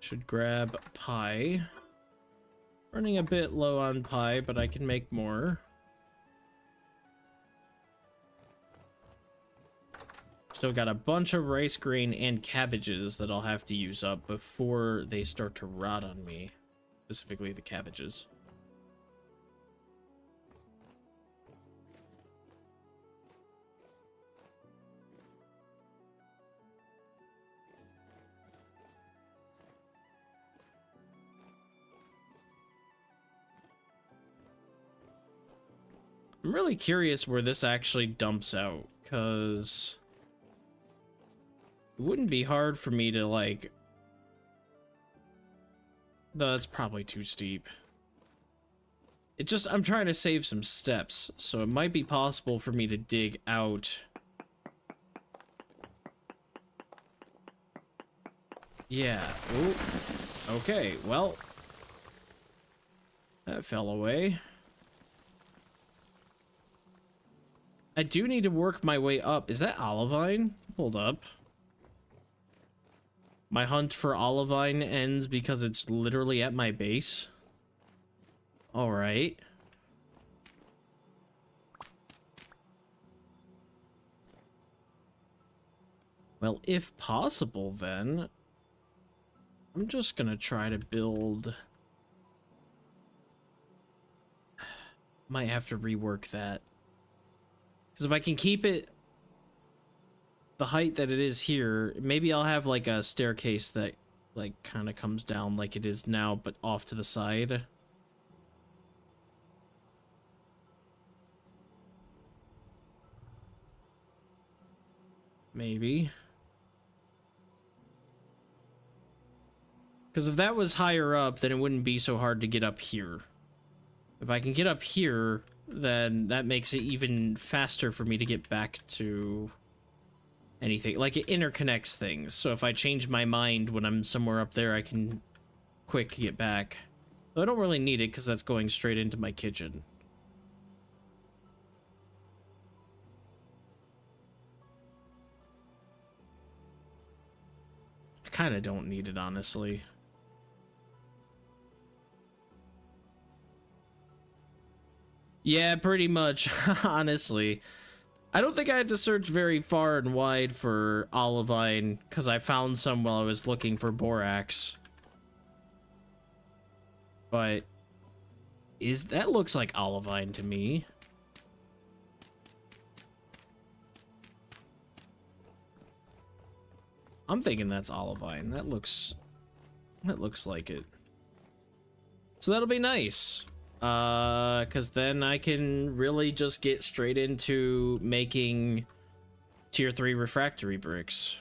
Should grab pie. Running a bit low on pie, but I can make more. Still got a bunch of rice grain and cabbages that I'll have to use up before they start to rot on me. Specifically the cabbages. I'm really curious where this actually dumps out, because it wouldn't be hard for me to, like... No, that's probably too steep. It just, I'm trying to save some steps, so it might be possible for me to dig out. Yeah. Ooh. Okay, well. That fell away. I do need to work my way up. Is that olivine? Hold up. My hunt for olivine ends because it's literally at my base. Alright. Well, if possible, then I'm just gonna try to build... Might have to rework that. Because if I can keep it the height that it is here, maybe I'll have like a staircase that like kind of comes down like it is now, but off to the side. Maybe. Because if that was higher up, then it wouldn't be so hard to get up here. If I can get up here, then that makes it even faster for me to get back to anything. Like, it interconnects things. So if I change my mind when I'm somewhere up there, I can quick get back. Though I don't really need it because that's going straight into my kitchen. I kind of don't need it, honestly. Yeah, pretty much, honestly. I don't think I had to search very far and wide for olivine, because I found some while I was looking for borax. But that looks like olivine to me. I'm thinking that's olivine. That looks like it. So that'll be nice. Because then I can really just get straight into making tier 3 refractory bricks.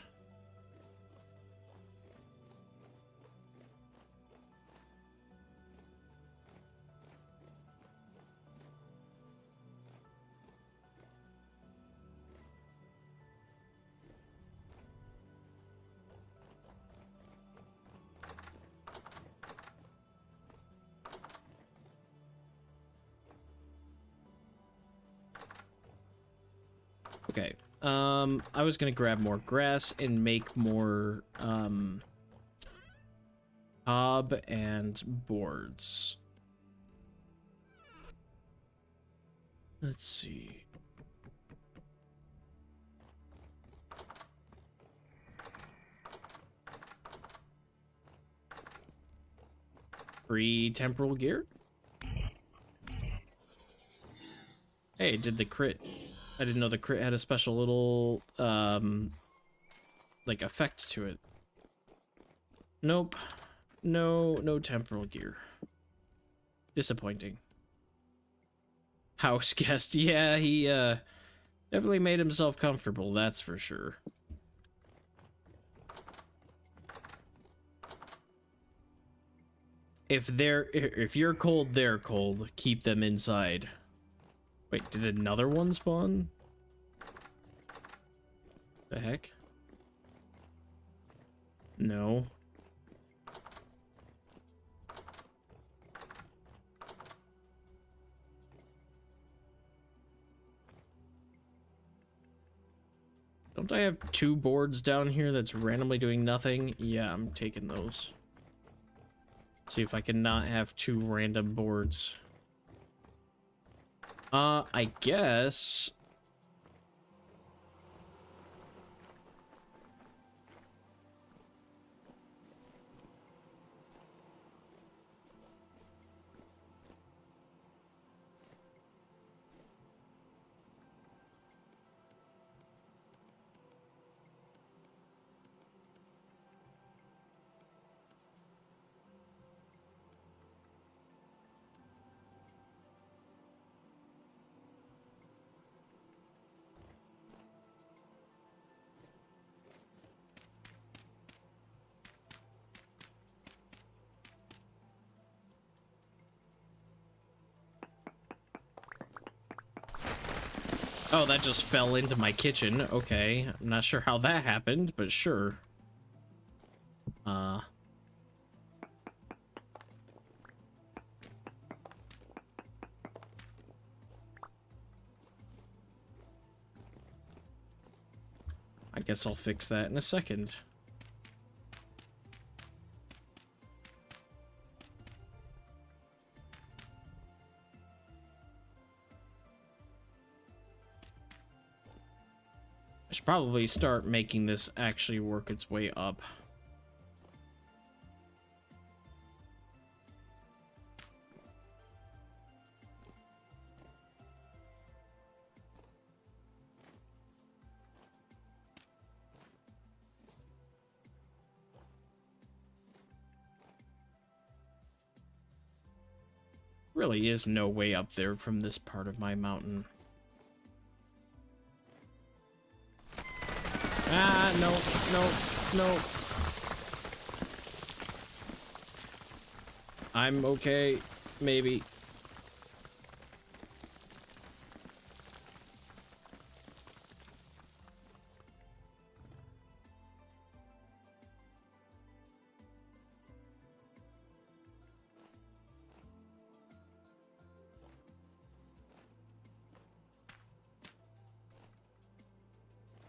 Okay, I was gonna grab more grass and make more, cob and boards. Let's see. Free temporal gear? Hey, did the crit... I didn't know the crit had a special little, like, effect to it. Nope. No temporal gear. Disappointing. House guest. Yeah, he, definitely made himself comfortable, that's for sure. If you're cold, they're cold. Keep them inside. Wait, did another one spawn? The heck? No. Don't I have 2 boards down here that's randomly doing nothing? Yeah, I'm taking those. See if I can not have 2 random boards. I guess... Oh, that just fell into my kitchen. Okay, I'm not sure how that happened, but sure. I guess I'll fix that in a second. I should probably start making this actually work its way up. Really is no way up there from this part of my mountain. Ah, no. I'm okay. Maybe.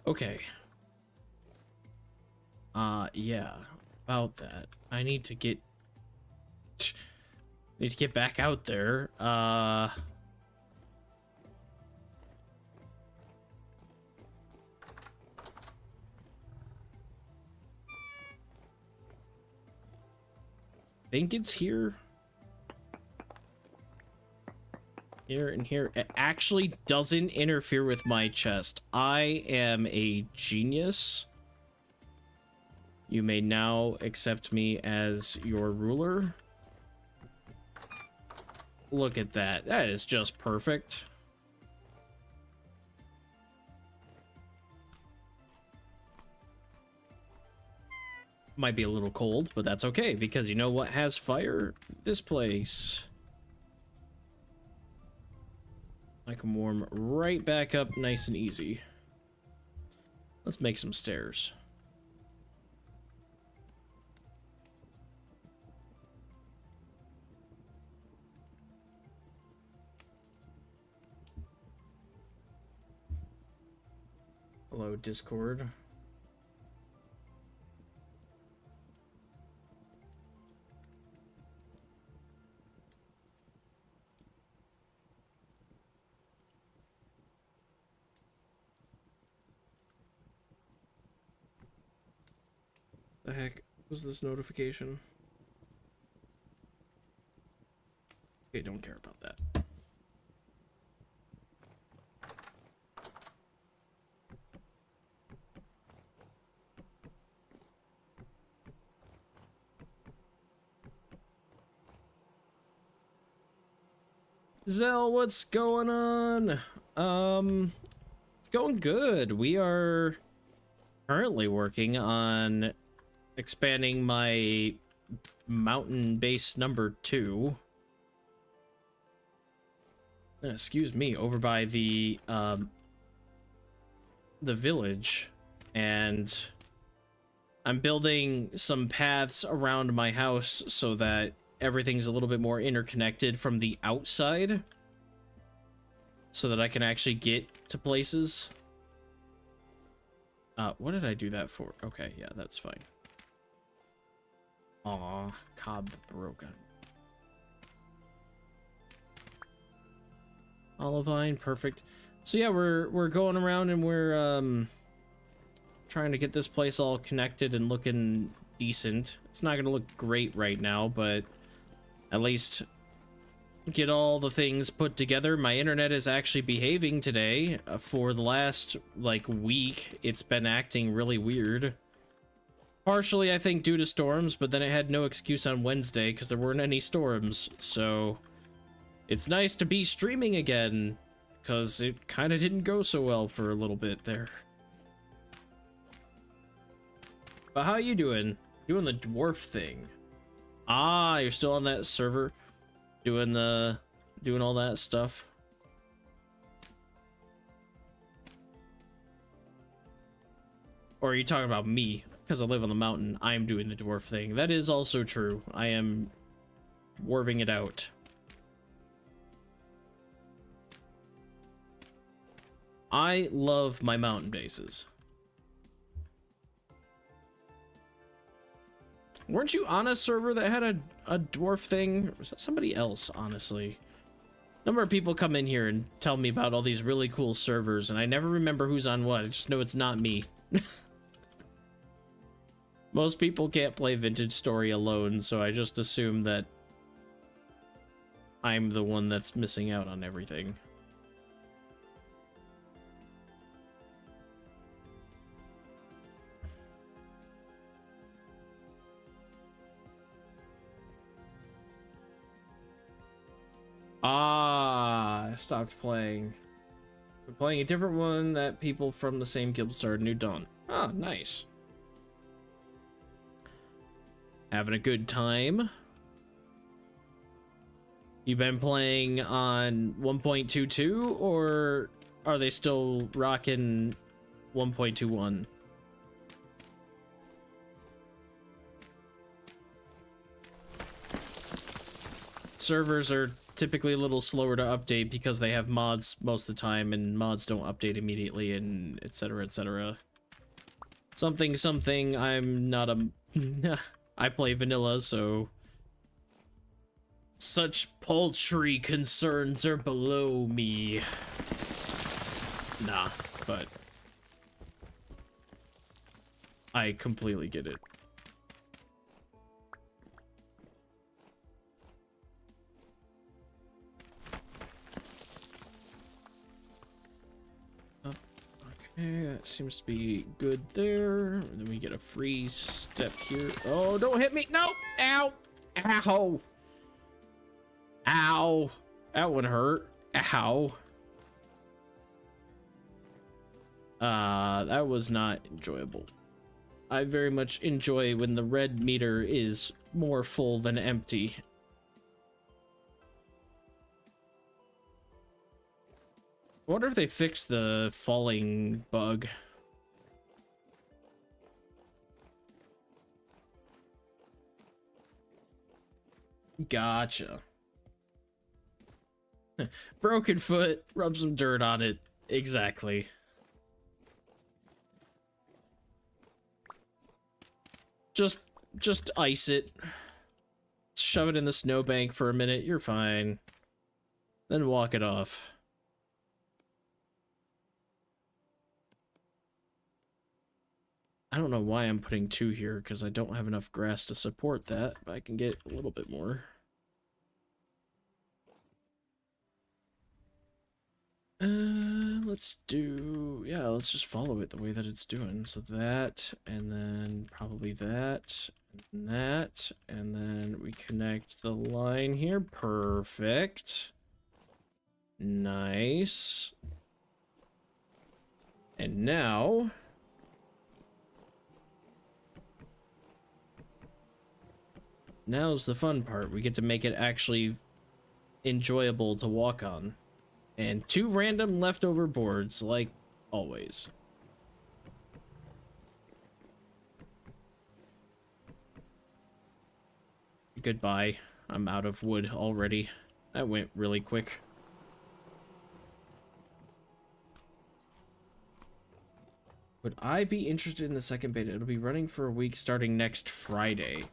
Okay. Yeah. About that. I need to get back out there. Think it's here. Here and here. It actually doesn't interfere with my chest. I am a genius. You may now accept me as your ruler. Look at that. That is just perfect. Might be a little cold, but that's okay, because you know what has fire? This place. I can warm right back up nice and easy. Let's make some stairs. Hello, Discord. The heck was this notification? Okay, don't care about that. Zell, what's going on? It's going good. We are currently working on expanding my mountain base number 2. Excuse me, over by the village, and I'm building some paths around my house so that everything's a little bit more interconnected from the outside, so that I can actually get to places. What did I do that for? Okay, yeah, that's fine. Aw, cob broken. Olivine, perfect. So yeah, we're going around and we're trying to get this place all connected and looking decent. It's not gonna look great right now, but at least get all the things put together. My internet is actually behaving today. For the last like week, it's been acting really weird. Partially, I think, due to storms, but then it had no excuse on Wednesday because there weren't any storms. So it's nice to be streaming again, because it kind of didn't go so well for a little bit there. But how you doing? Doing the dwarf thing. Ah, you're still on that server? Doing all that stuff? Or are you talking about me? Because I live on the mountain, I'm doing the dwarf thing. That is also true. I am dwarving it out. I love my mountain bases. Weren't you on a server that had a dwarf thing? Or was that somebody else, honestly? A number of people come in here and tell me about all these really cool servers, and I never remember who's on what. I just know it's not me. Most people can't play Vintage Story alone, so I just assume that I'm the one that's missing out on everything. Ah, I stopped playing. I'm playing a different one that people from the same guild started New Dawn. Ah, nice. Having a good time. You been playing on 1.22 or are they still rocking 1.21? Servers are typically a little slower to update because they have mods most of the time, and mods don't update immediately, and etc, etc. Something, I'm not a... I play vanilla, so... Such paltry concerns are below me. Nah, but... I completely get it. Okay, that seems to be good there. Then we get a free step here. Oh, don't hit me! No! Ow! Ow! Ow! That one hurt. Ow. That was not enjoyable. I very much enjoy when the red meter is more full than empty. I wonder if they fixed the falling bug. Gotcha. Broken foot, rub some dirt on it. Exactly. Just ice it. Shove it in the snowbank for a minute, you're fine. Then walk it off. I don't know why I'm putting 2 here, because I don't have enough grass to support that, but I can get a little bit more. Let's do... yeah, let's just follow it the way that it's doing. So that, and then probably that, and that, and then we connect the line here. Perfect. Nice. And now... now's the fun part. We get to make it actually enjoyable to walk on. And 2 random leftover boards, like always. Goodbye. I'm out of wood already. That went really quick. Would I be interested in the second beta? It'll be running for a week starting next Friday.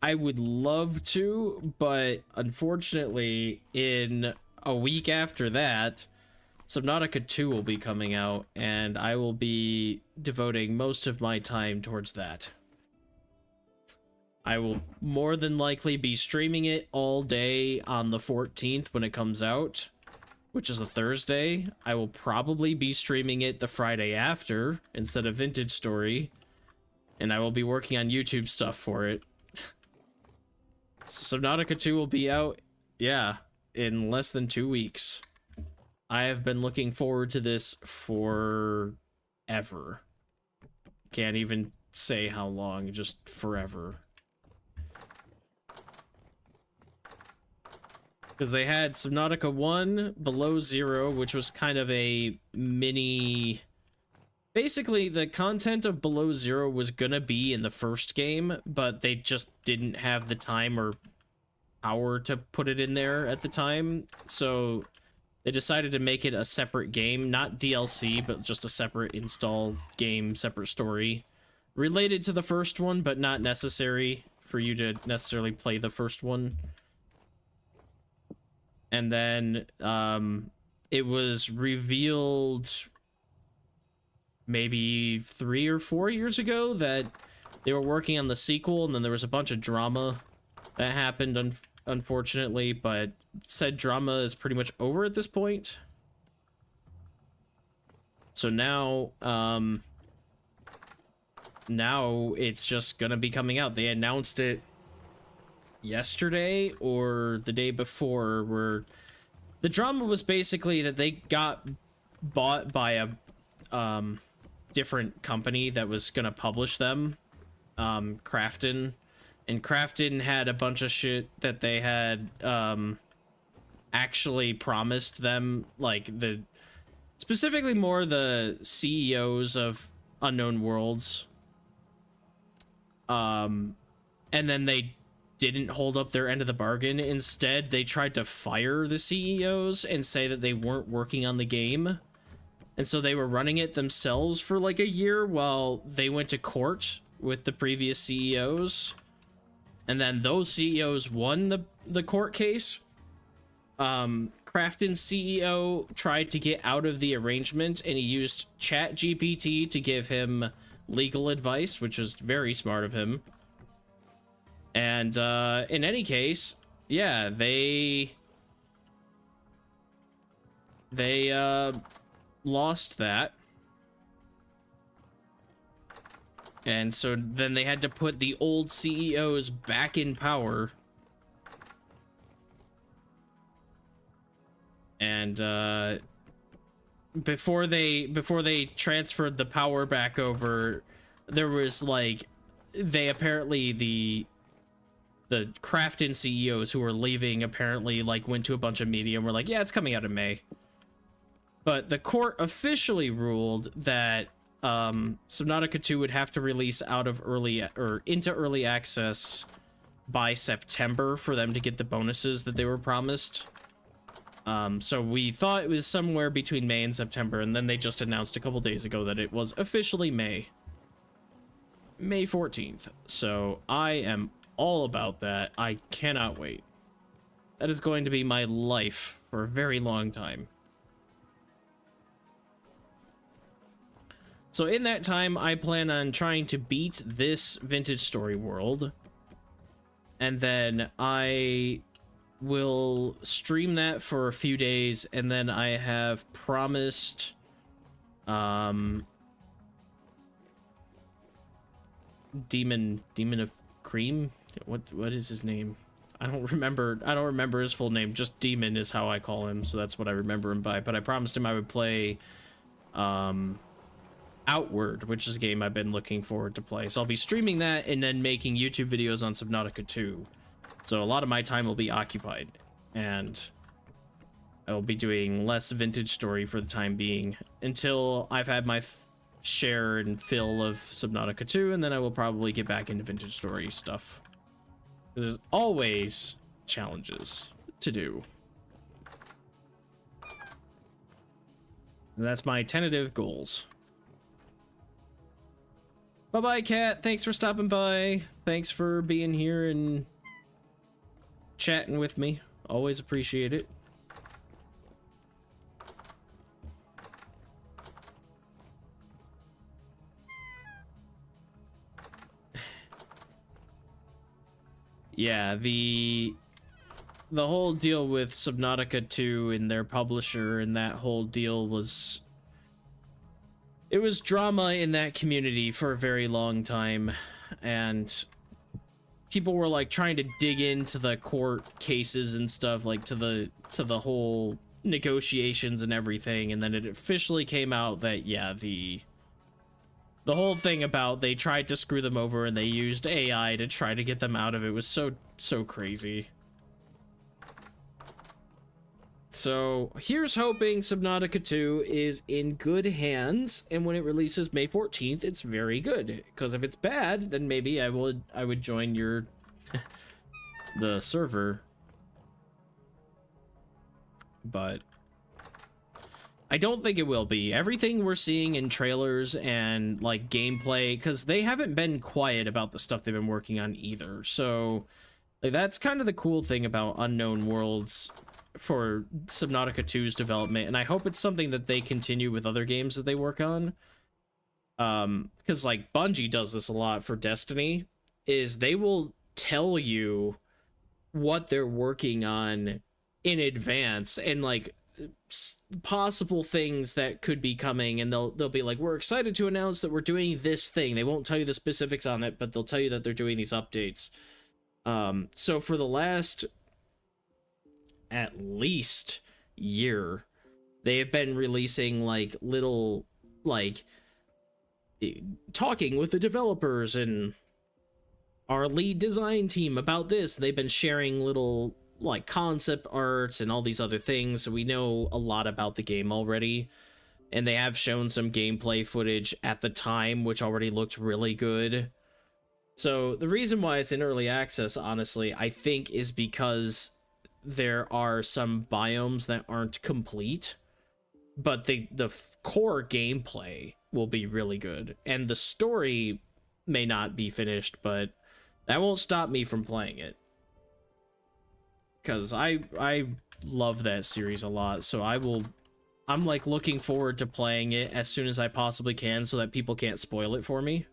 I would love to, but unfortunately, in a week after that, Subnautica 2 will be coming out, and I will be devoting most of my time towards that. I will more than likely be streaming it all day on the 14th when it comes out, which is a Thursday. I will probably be streaming it the Friday after, instead of Vintage Story, and I will be working on YouTube stuff for it. Subnautica 2 will be out, yeah, in less than 2 weeks. I have been looking forward to this forever. Can't even say how long, just forever. Because they had Subnautica 1, Below Zero, which was kind of a mini... basically, the content of Below Zero was gonna be in the first game, but they just didn't have the time or power to put it in there at the time, so they decided to make it a separate game, not DLC, but just a separate install game, separate story, related to the first one, but not necessary for you to necessarily play the first one. And then, it was revealed... maybe 3 or 4 years ago that they were working on the sequel, and then there was a bunch of drama that happened, unfortunately, but said drama is pretty much over at this point. So now, now it's just gonna be coming out. They announced it yesterday or the day before, where the drama was basically that they got bought by a, different company that was gonna publish them, Crafton, and Crafton had a bunch of shit that they had actually promised them, like specifically more the CEOs of Unknown Worlds. And then they didn't hold up their end of the bargain. Instead, they tried to fire the CEOs and say that they weren't working on the game. And so they were running it themselves for like a year while they went to court with the previous CEOs. And then those CEOs won the court case. Crafton's CEO tried to get out of the arrangement, and he used ChatGPT to give him legal advice, which was very smart of him. And in any case, yeah, they lost that. And so then they had to put the old CEOs back in power. And before they transferred the power back over, there was like, they apparently, the Crafton CEOs who were leaving apparently like went to a bunch of media and were like, yeah, it's coming out in May. But the court officially ruled that Subnautica 2 would have to release out of into early access by September for them to get the bonuses that they were promised. So we thought it was somewhere between May and September, and then they just announced a couple days ago that it was officially May 14th. So I am all about that. I cannot wait. That is going to be my life for a very long time. So in that time, I plan on trying to beat this Vintage Story world, and then I will stream that for a few days, and then I have promised Demon of Cream, what is his name? I don't remember his full name. Just Demon is how I call him, so that's what I remember him by. But I promised him I would play Outward, which is a game I've been looking forward to play. So I'll be streaming that and then making YouTube videos on Subnautica 2. So a lot of my time will be occupied, and I will be doing less Vintage Story for the time being until I've had my share and fill of Subnautica 2, and then I will probably get back into Vintage Story stuff. There's always challenges to do. And that's my tentative goals. Bye-bye, Kat. Thanks for stopping by. Thanks for being here and chatting with me. Always appreciate it. Yeah, the whole deal with Subnautica 2 and their publisher and that whole deal was... It was drama in that community for a very long time, and people were like trying to dig into the court cases and stuff, like to the whole negotiations and everything, and then it officially came out that yeah, the whole thing about they tried to screw them over and they used AI to try to get them out of it was so crazy. So here's hoping Subnautica 2 is in good hands, and when it releases May 14th, it's very good. Because if it's bad, then maybe I would join your the server. But I don't think it will be. Everything we're seeing in trailers and like gameplay, because they haven't been quiet about the stuff they've been working on either. So like, that's kind of the cool thing about Unknown Worlds for Subnautica 2's development, and I hope it's something that they continue with other games that they work on. Because like Bungie does this a lot for Destiny, is they will tell you what they're working on in advance and like possible things that could be coming, and they'll be like, we're excited to announce that we're doing this thing. They won't tell you the specifics on it, but they'll tell you that they're doing these updates. So for the last at least year, they have been releasing like little like talking with the developers and our lead design team about this. They've been sharing little like concept arts and all these other things, so we know a lot about the game already. And they have shown some gameplay footage at the time, which already looked really good. So the reason why it's in early access, honestly, I think is because there are some biomes that aren't complete, but the core gameplay will be really good. And the story may not be finished, but that won't stop me from playing it. Because I love that series a lot, so I'm like looking forward to playing it as soon as I possibly can so that people can't spoil it for me.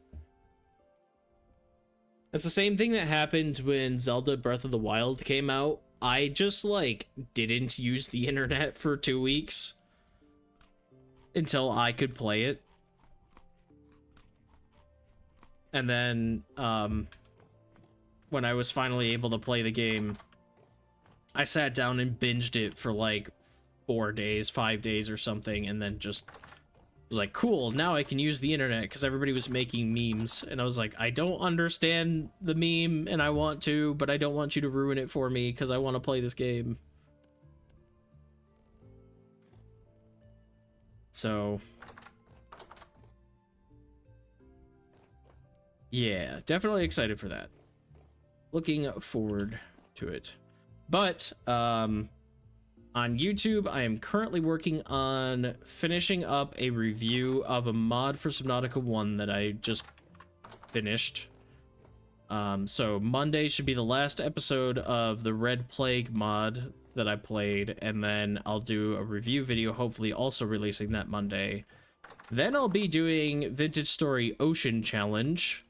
It's the same thing that happened when Zelda Breath of the Wild came out. I just like didn't use the internet for 2 weeks until I could play it. And then when I was finally able to play the game, I sat down and binged it for like 4 days, 5 days or something, and then just was like, cool, now I can use the internet, because everybody was making memes, and I was like, I don't understand the meme, and I want to, but I don't want you to ruin it for me, because I want to play this game. So yeah, definitely excited for that. Looking forward to it. But on YouTube, I am currently working on finishing up a review of a mod for Subnautica 1 that I just finished. So Monday should be the last episode of the Red Plague mod that I played, and then I'll do a review video, hopefully also releasing that Monday. Then I'll be doing Vintage Story Ocean Challenge.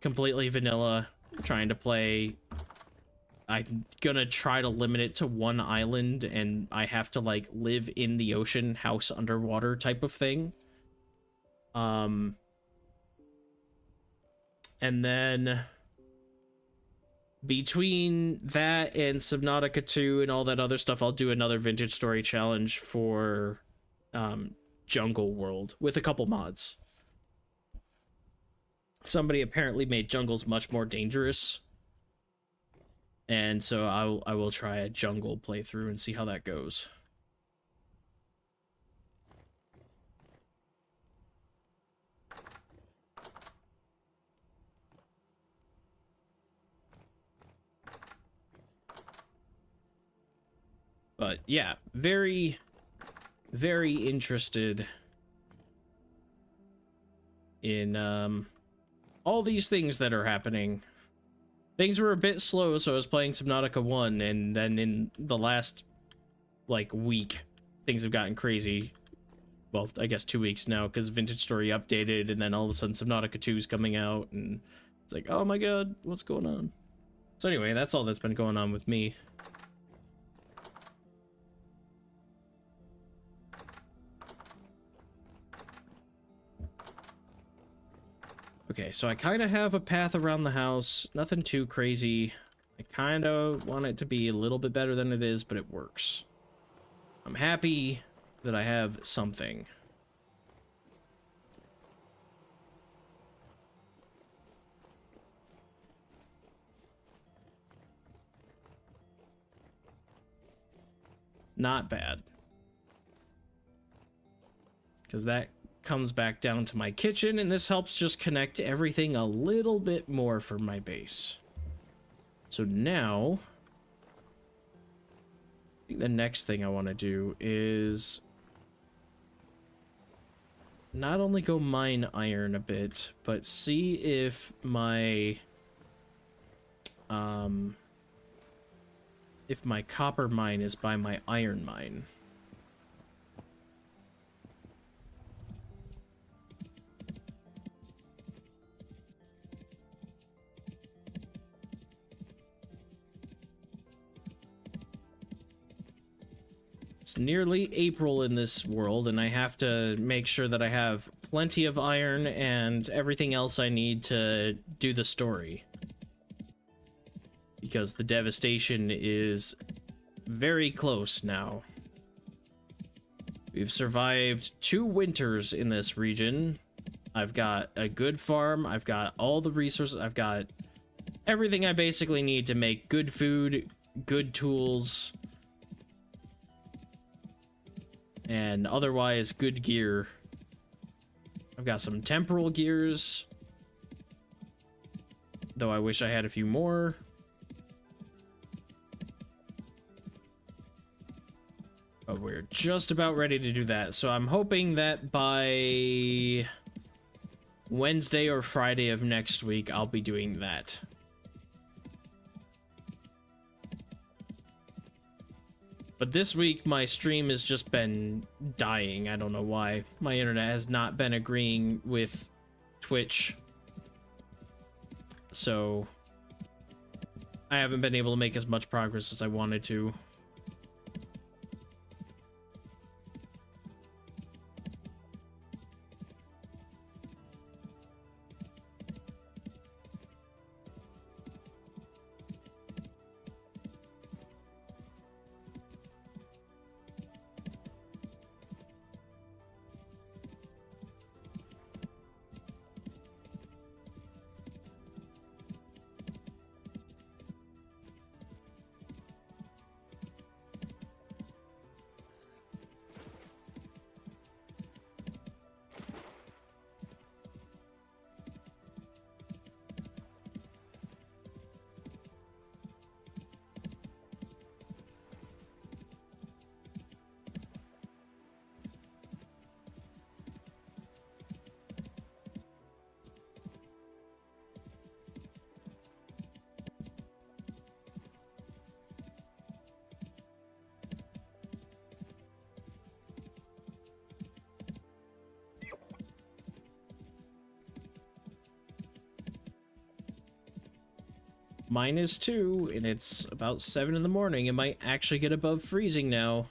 Completely vanilla, trying to play. I'm gonna try to limit it to one island, and I have to like live in the ocean, house underwater type of thing. And then between that and Subnautica 2 and all that other stuff, I'll do another Vintage Story challenge for Jungle World with a couple mods. Somebody apparently made jungles much more dangerous, and so I will try a jungle playthrough and see how that goes. But yeah, very, very interested in all these things that are happening. Things were a bit slow, so I was playing Subnautica 1, and then in the last, like, week, things have gotten crazy. Well, I guess 2 weeks now, because Vintage Story updated, and then all of a sudden Subnautica 2 is coming out, and it's like, oh my god, what's going on? So anyway, that's all that's been going on with me. Okay, so I kind of have a path around the house. Nothing too crazy. I kind of want it to be a little bit better than it is, but it works. I'm happy that I have something. Not bad. Because that comes back down to my kitchen, and this helps just connect everything a little bit more for my base. So now, I think the next thing I want to do is not only go mine iron a bit, but see if my copper mine is by my iron mine. It's nearly April in this world, and I have to make sure that I have plenty of iron and everything else I need to do the story. Because the devastation is very close now. We've survived 2 winters in this region. I've got a good farm. I've got all the resources. I've got everything I basically need to make good food, good tools, and otherwise good gear. I've got some temporal gears, though I wish I had a few more. But we're just about ready to do that. So I'm hoping that by Wednesday or Friday of next week, I'll be doing that. But this week, my stream has just been dying. I don't know why. My internet has not been agreeing with Twitch. So I haven't been able to make as much progress as I wanted to. -2, and it's about 7 in the morning. It might actually get above freezing now.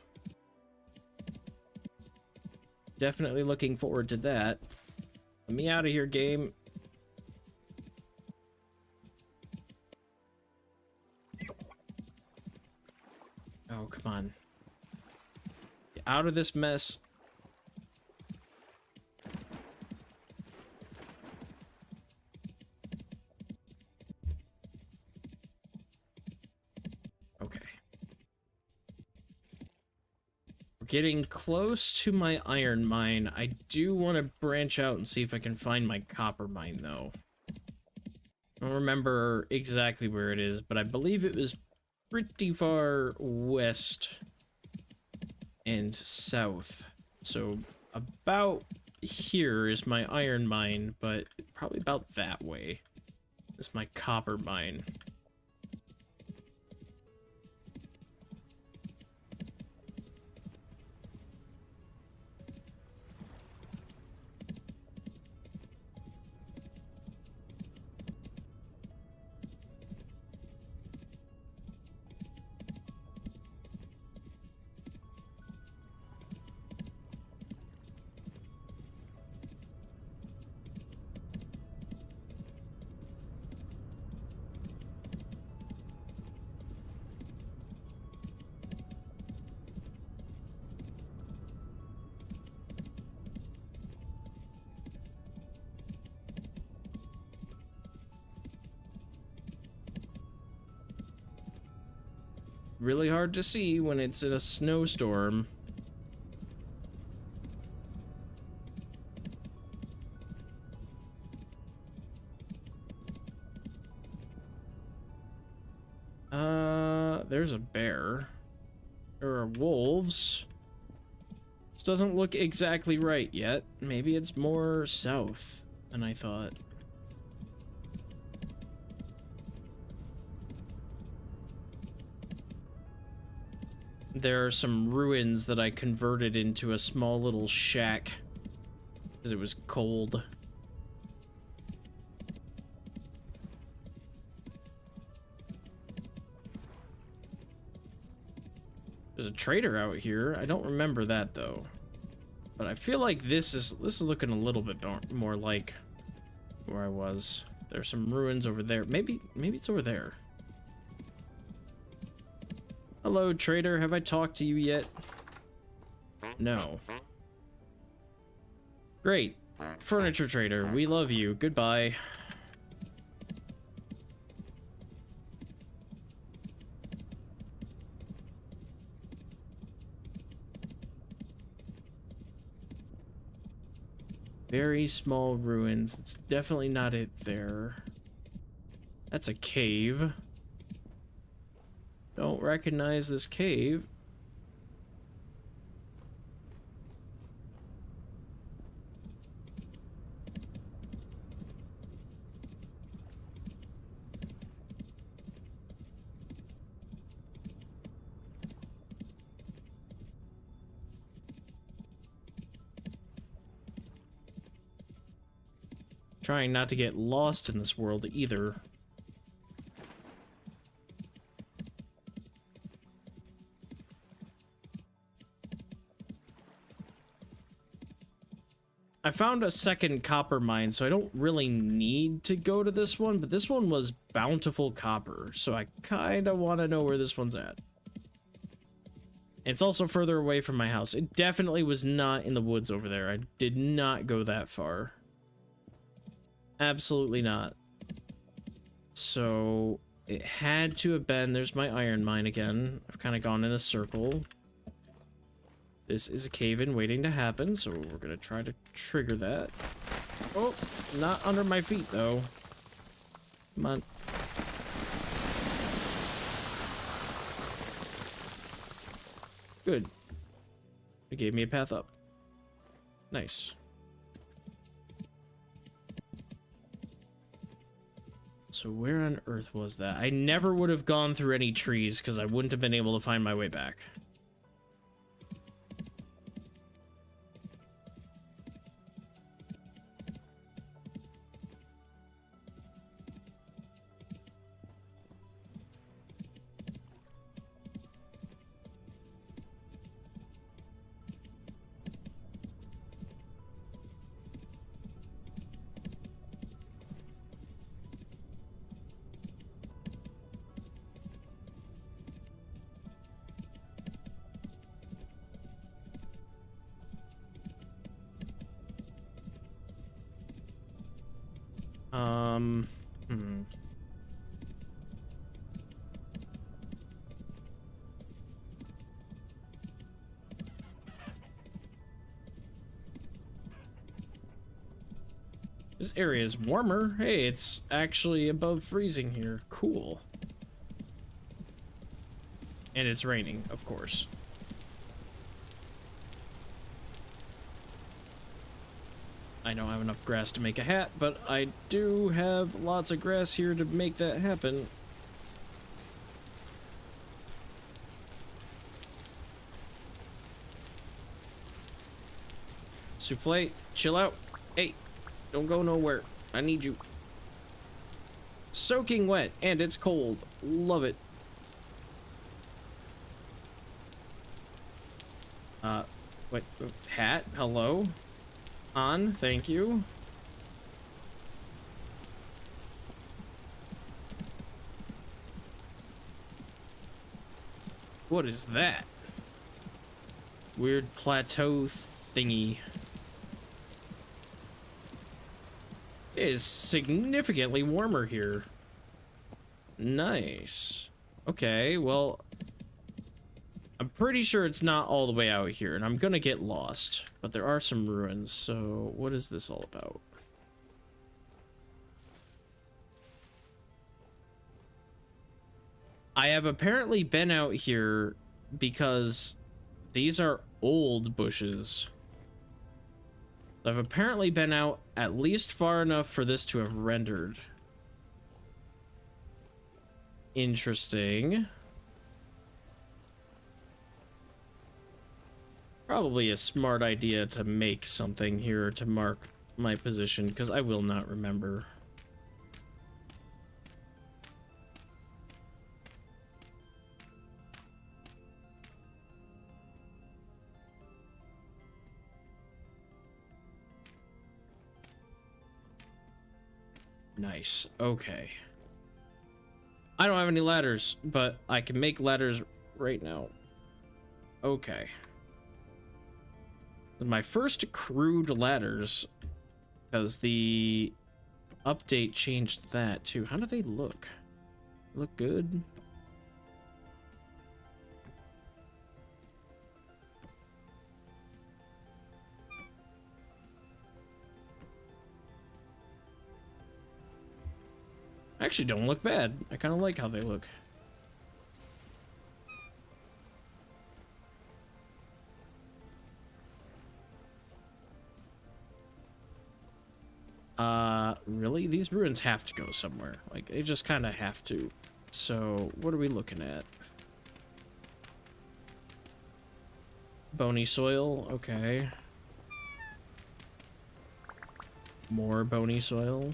Definitely looking forward to that. Let me out of here, game. Oh, come on. Get out of this mess. Getting close to my iron mine. I do want to branch out and see if I can find my copper mine, though. I don't remember exactly where it is, but I believe it was pretty far west and south. So about here is my iron mine, but probably about that way is my copper mine. Really hard to see when it's in a snowstorm. There's a bear. There are wolves. This doesn't look exactly right yet. Maybe it's more south than I thought. There are some ruins that I converted into a small little shack because it was cold. There's a trader out here. I don't remember that though. But I feel like this is looking a little bit more like where I was. There's some ruins over there. Maybe it's over there. Hello, trader. Have I talked to you yet? No. Great. Furniture trader, we love you. Goodbye. Very small ruins. It's definitely not it there. That's a cave. Don't recognize this cave. Trying not to get lost in this world either. I found a second copper mine, so I don't really need to go to this one, but this one was bountiful copper, so I kind of want to know where this one's at. It's also further away from my house. It definitely was not in the woods over there. I did not go that far. Absolutely not. So it had to have been, there's my iron mine again. I've kind of gone in a circle. This is a cave-in waiting to happen, so we're gonna try to trigger that. Oh, not under my feet though. Come on. Good. It gave me a path up. Nice. So where on earth was that? I never would have gone through any trees because I wouldn't have been able to find my way back. This area is warmer. Hey, it's actually above freezing here. Cool. And it's raining, of course. I don't have enough grass to make a hat, but I do have lots of grass here to make that happen. Souffle, chill out. Hey, don't go nowhere. I need you. Soaking wet, and it's cold. Love it. Wait, hat? Hello? On, thank you. What is that? Weird plateau thingy. It is significantly warmer here. Nice. Okay, well, I'm pretty sure it's not all the way out here, and I'm gonna get lost. But there are some ruins, so what is this all about? I have apparently been out here because these are old bushes. I've apparently been out at least far enough for this to have rendered. Interesting. Probably a smart idea to make something here to mark my position, because I will not remember. Nice. Okay. I don't have any ladders, but I can make ladders right now. Okay. My first crude ladders Because the update changed that too. How do they look? Look good? Actually don't look bad. I kind of like how they look. Really? These ruins have to go somewhere. Like, they just kind of have to. So, what are we looking at? Bony soil, okay. More bony soil.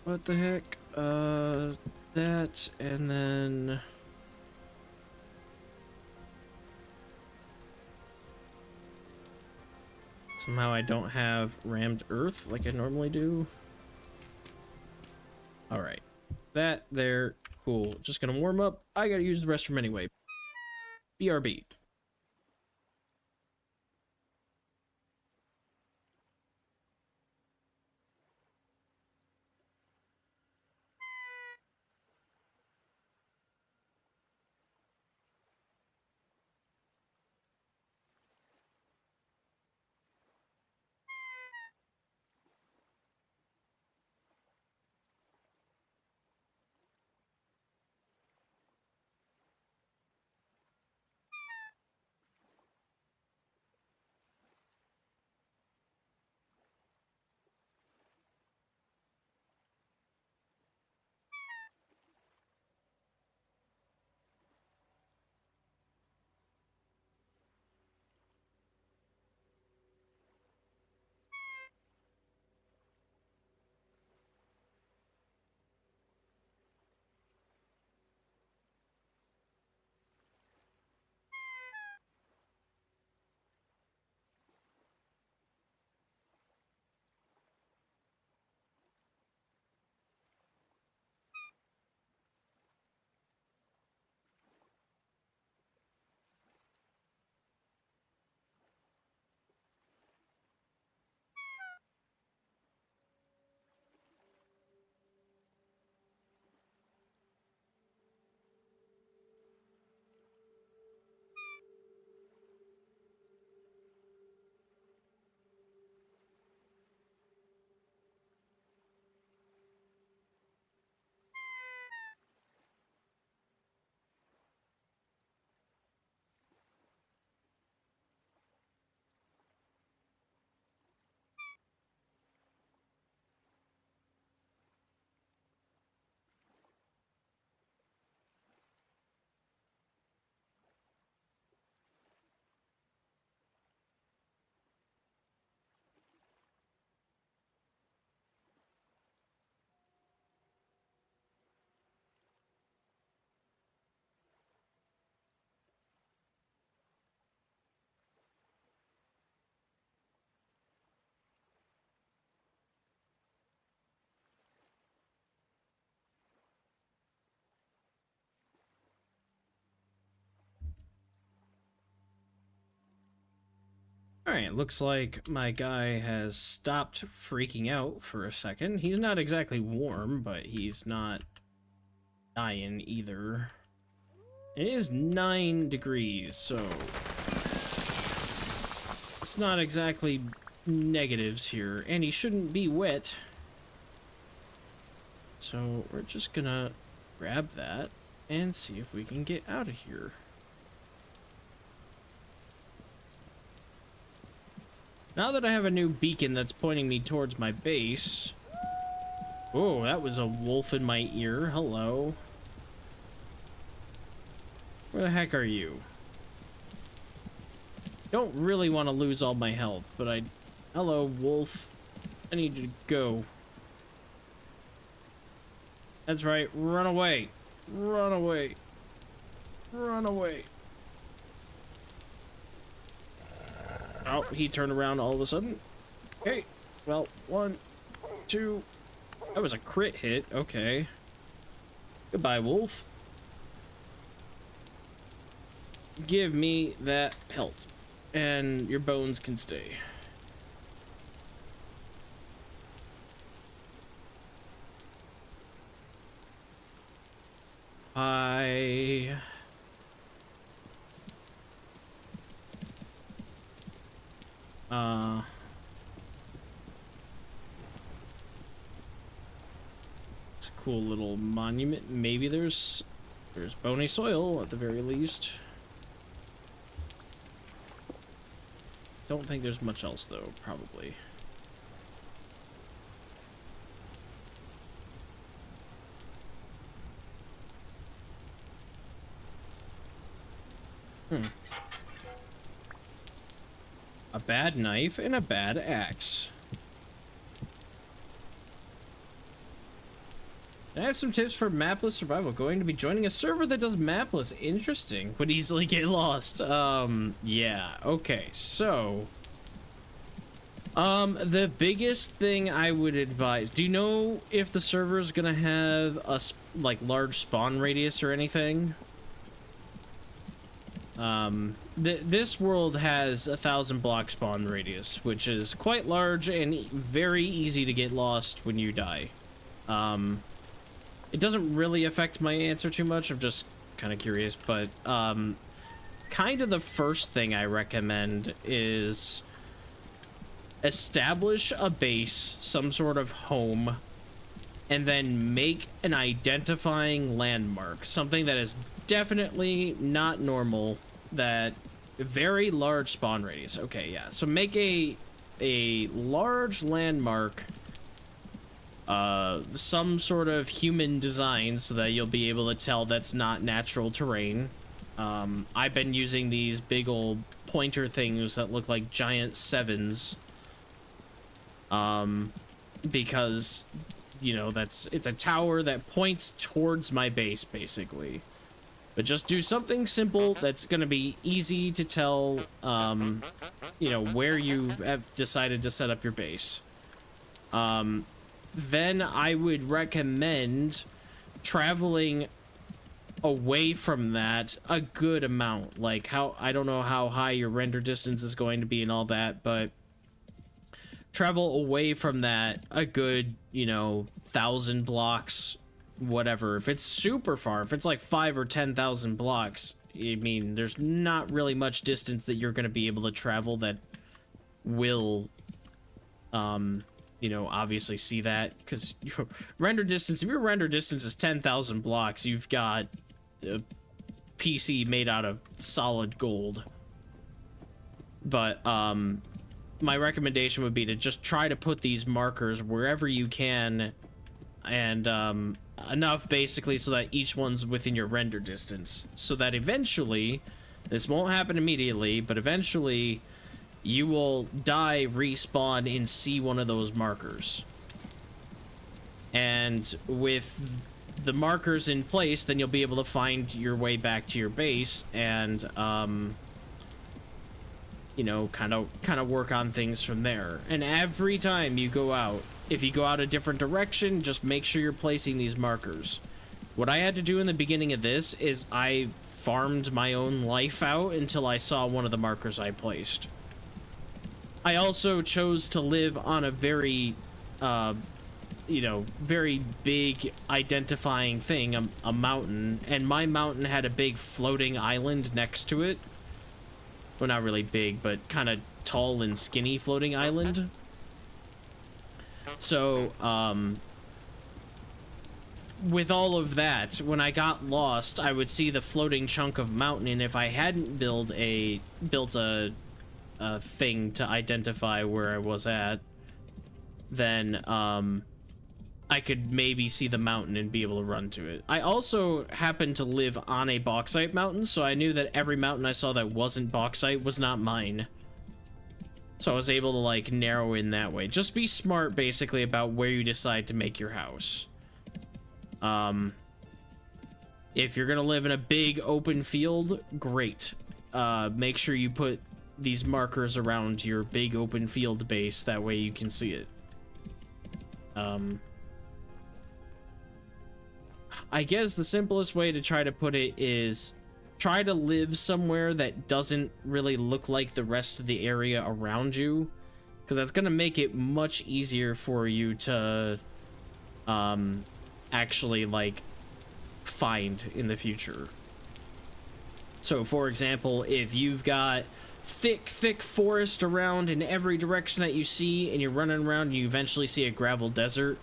What the heck? That, and then... Somehow I don't have rammed earth like I normally do. Alright. That, there, cool. Just gonna warm up. I gotta use the restroom anyway. BRB. Alright, looks like my guy has stopped freaking out for a second. He's not exactly warm, but he's not dying either. It is 9 degrees, so it's not exactly negatives here, and he shouldn't be wet. So we're just gonna grab that and see if we can get out of here. Now that I have a new beacon that's pointing me towards my base... Oh, that was a wolf in my ear. Hello. Where the heck are you? Don't really want to lose all my health, but I... Hello, wolf. I need you to go. That's right, run away. Run away. Run away. Oh, he turned around all of a sudden. Okay. Well, 1, 2. That was a crit hit. Okay. Goodbye, wolf. Give me that pelt. And your bones can stay. It's a cool little monument. Maybe there's bony soil at the very least. Don't think there's much else though, probably. A bad knife and a bad axe. I have some tips for mapless survival. Going to be joining a server that does mapless. Interesting. Would easily get lost. Yeah. Okay. So, the biggest thing I would advise. Do you know if the server is gonna have a large spawn radius or anything? This world has 1,000 block spawn radius, which is quite large and very easy to get lost when you die. It doesn't really affect my answer too much. I'm just kind of curious, but kind of the first thing I recommend is establish a base, some sort of home, and then make an identifying landmark, something that is definitely not normal, that very large spawn radius. Okay, yeah, so make a large landmark, some sort of human design, so that you'll be able to tell that's not natural terrain. I've been using these big old pointer things that look like giant sevens, because, you know, it's a tower that points towards my base, basically. But just do something simple that's going to be easy to tell, you know, where you have decided to set up your base. Then I would recommend traveling away from that a good amount. Like, I don't know how high your render distance is going to be and all that, but travel away from that a good, you know, 1,000 blocks, whatever. If it's super far, if it's like 5 or 10,000 blocks, I mean, there's not really much distance that you're going to be able to travel that will, you know, obviously see that, because your render distance, if your render distance is 10,000 blocks, you've got a PC made out of solid gold. But, my recommendation would be to just try to put these markers wherever you can, and, enough basically so that each one's within your render distance, so that eventually, this won't happen immediately, but eventually you will die, respawn, and see one of those markers. And with the markers in place, then you'll be able to find your way back to your base and, you know, kind of work on things from there. And every time you go out, if you go out a different direction, just make sure you're placing these markers. What I had to do in the beginning of this is I farmed my own life out until I saw one of the markers I placed. I also chose to live on a very, you know, very big identifying thing, a mountain, and my mountain had a big floating island next to it. Well, not really big, but kind of tall and skinny floating island. So, with all of that, when I got lost, I would see the floating chunk of mountain, and if I hadn't built a thing to identify where I was at, then, I could maybe see the mountain and be able to run to it. I also happened to live on a bauxite mountain, so I knew that every mountain I saw that wasn't bauxite was not mine. So I was able to, like, narrow in that way. Just be smart, basically, about where you decide to make your house. If you're gonna live in a big open field, great. Make sure you put these markers around your big open field base, that way you can see it. I guess the simplest way to try to put it is try to live somewhere that doesn't really look like the rest of the area around you, because that's gonna make it much easier for you to actually like find in the future. So for example, if you've got thick forest around in every direction that you see, and you're running around and you eventually see a gravel desert,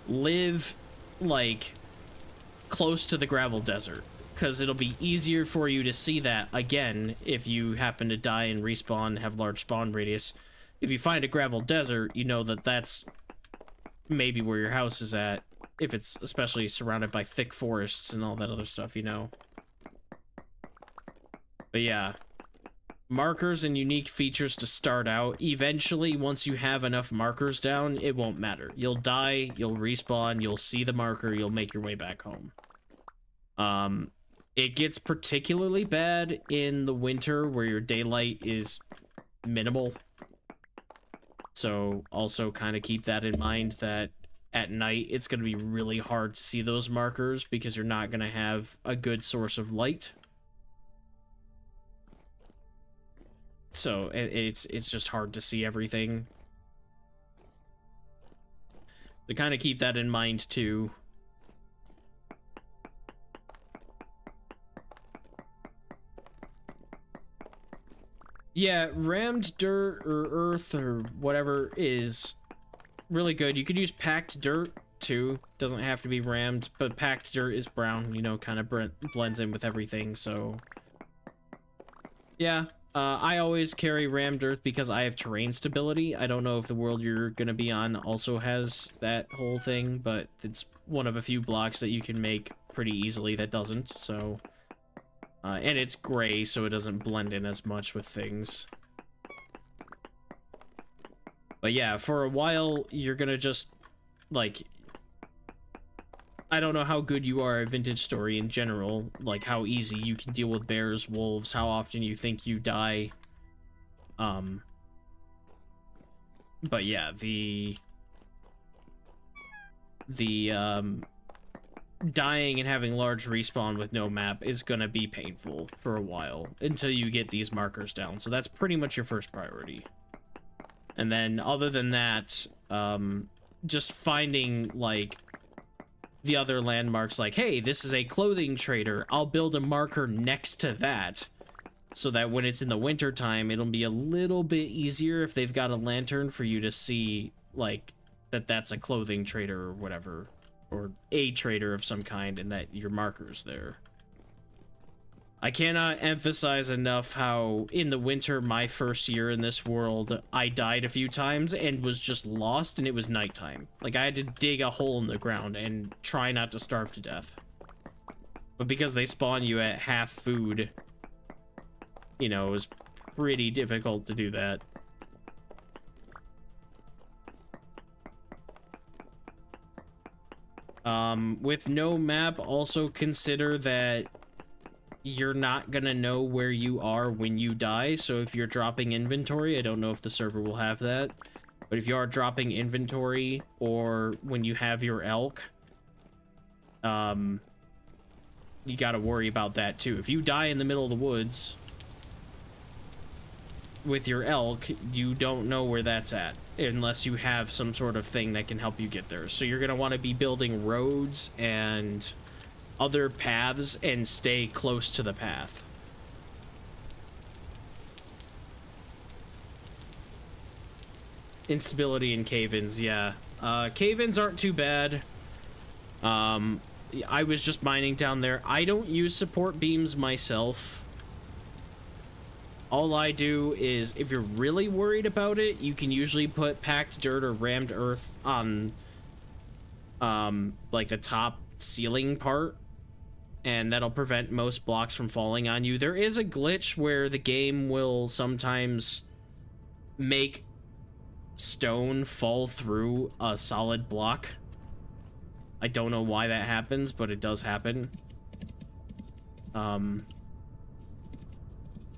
live like close to the gravel desert, because it'll be easier for you to see that again if you happen to die and respawn, have large spawn radius. If you find a gravel desert, you know that that's maybe where your house is at, if it's especially surrounded by thick forests and all that other stuff, you know. But yeah, markers and unique features to start out. Eventually, once you have enough markers down, it won't matter. You'll die, you'll respawn, you'll see the marker, you'll make your way back home. It gets particularly bad in the winter where your daylight is minimal. So also kind of keep that in mind, that at night it's going to be really hard to see those markers because you're not going to have a good source of light. So it's just hard to see everything. So kind of keep that in mind too. Yeah, rammed dirt or earth or whatever is really good. You could use packed dirt too. Doesn't have to be rammed, but packed dirt is brown, you know, kind of blends in with everything, so yeah. I always carry rammed earth because I have terrain stability. I don't know if the world you're gonna be on also has that whole thing, but it's one of a few blocks that you can make pretty easily that doesn't, so and it's gray, so it doesn't blend in as much with things. But yeah, for a while, you're gonna just, like, I don't know how good you are at Vintage Story in general, like how easy you can deal with bears, wolves, how often you think you die. But yeah, the dying and having large respawn with no map is gonna be painful for a while until you get these markers down. So that's pretty much your first priority. And then other than that, just finding like the other landmarks, like, hey, this is a clothing trader, I'll build a marker next to that so that when it's in the winter time, it'll be a little bit easier if they've got a lantern for you to see, like, that that's a clothing trader or whatever, or a trader of some kind, and that your marker's there. I cannot emphasize enough how in the winter, my first year in this world, I died a few times and was just lost, and it was nighttime. Like, I had to dig a hole in the ground and try not to starve to death. But because they spawn you at half food, you know, it was pretty difficult to do that. With no map, also consider that you're not gonna know where you are when you die. So if you're dropping inventory, I don't know if the server will have that, but if you are dropping inventory or when you have your elk, you gotta worry about that too. If you die in the middle of the woods with your elk, you don't know where that's at unless you have some sort of thing that can help you get there. So you're gonna want to be building roads and other paths and stay close to the path. Instability in cave-ins, yeah. Cave-ins aren't too bad. I was just mining down there. I don't use support beams myself. All I do is, if you're really worried about it, you can usually put packed dirt or rammed earth on like the top ceiling part, and that'll prevent most blocks from falling on you. There is a glitch where the game will sometimes make stone fall through a solid block. I don't know why that happens, but it does happen.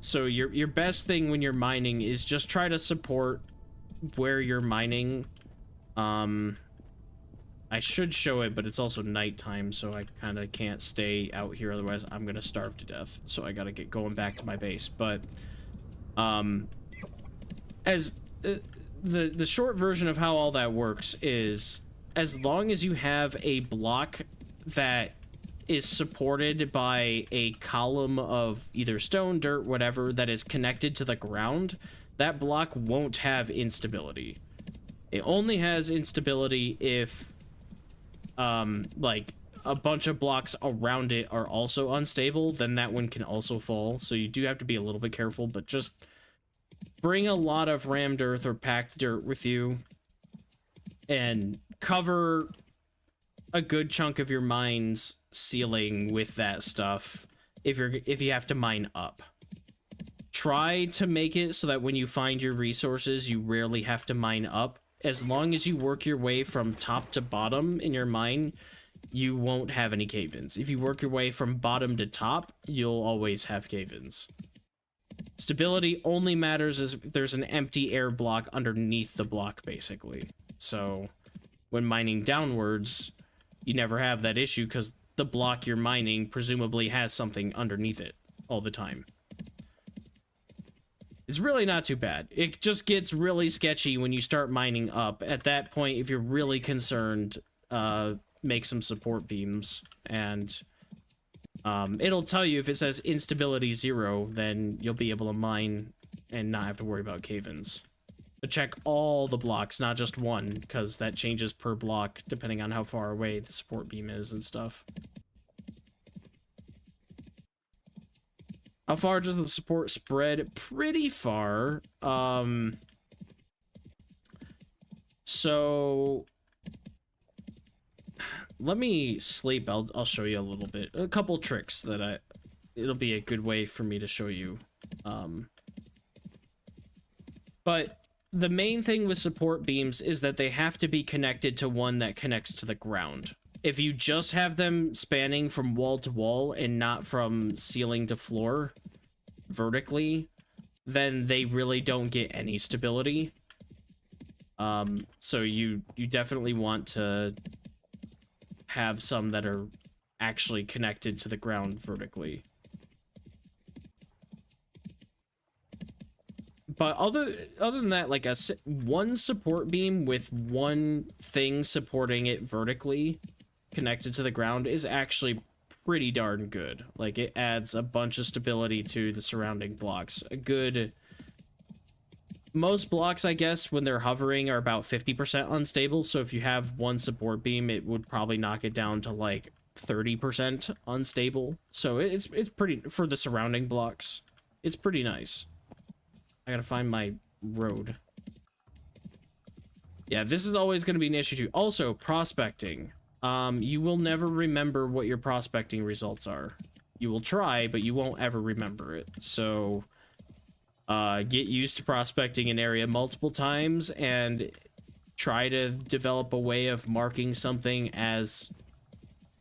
So your best thing when you're mining is just try to support where you're mining. I should show it, but it's also nighttime, so I kind of can't stay out here, otherwise I'm gonna starve to death. So I gotta get going back to my base. But as the short version of how all that works is, as long as you have a block that is supported by a column of either stone, dirt, whatever, that is connected to the ground, that block won't have instability. It only has instability if like a bunch of blocks around it are also unstable, then that one can also fall. So you do have to be a little bit careful, but just bring a lot of rammed earth or packed dirt with you and cover a good chunk of your mine's ceiling with that stuff if you have to mine up. Try to make it so that when you find your resources, you rarely have to mine up. As long as you work your way from top to bottom in your mine, you won't have any cave-ins. If you work your way from bottom to top, you'll always have cave-ins. Stability only matters if there's an empty air block underneath the block, basically. So when mining downwards, you never have that issue because the block you're mining presumably has something underneath it all the time. It's really not too bad. It just gets really sketchy when you start mining up. At that point, if you're really concerned, make some support beams, and it'll tell you if it says instability 0, then you'll be able to mine and not have to worry about cave-ins. But check all the blocks, not just one, because that changes per block depending on how far away the support beam is and stuff. How far does the support spread? Pretty far. So let me sleep. I'll show you a little bit. A couple tricks that it'll be a good way for me to show you. But the main thing with support beams is that they have to be connected to one that connects to the ground. If you just have them spanning from wall to wall and not from ceiling to floor vertically, then they really don't get any stability. So you definitely want to have some that are actually connected to the ground vertically. But other than that, like one support beam with one thing supporting it vertically connected to the ground is actually pretty darn good. Like, it adds a bunch of stability to the surrounding blocks. Most blocks, I guess, when they're hovering are about 50% unstable, so if you have one support beam, it would probably knock it down to like 30% unstable. So it's pretty, for the surrounding blocks, it's pretty nice. I gotta find my road. Yeah, this is always going to be an issue too. Also, prospecting. You will never remember what your prospecting results are. You will try, but you won't ever remember it. So, get used to prospecting an area multiple times and try to develop a way of marking something as,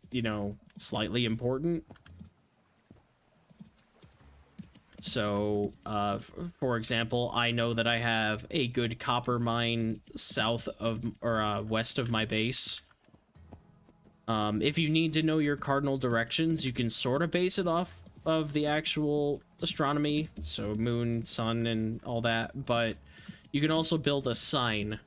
you know, slightly important. So, for example, I know that I have a good copper mine south of, or west of my base. If you need to know your cardinal directions, you can sort of base it off of the actual astronomy, so moon, sun, and all that, but you can also build a sign.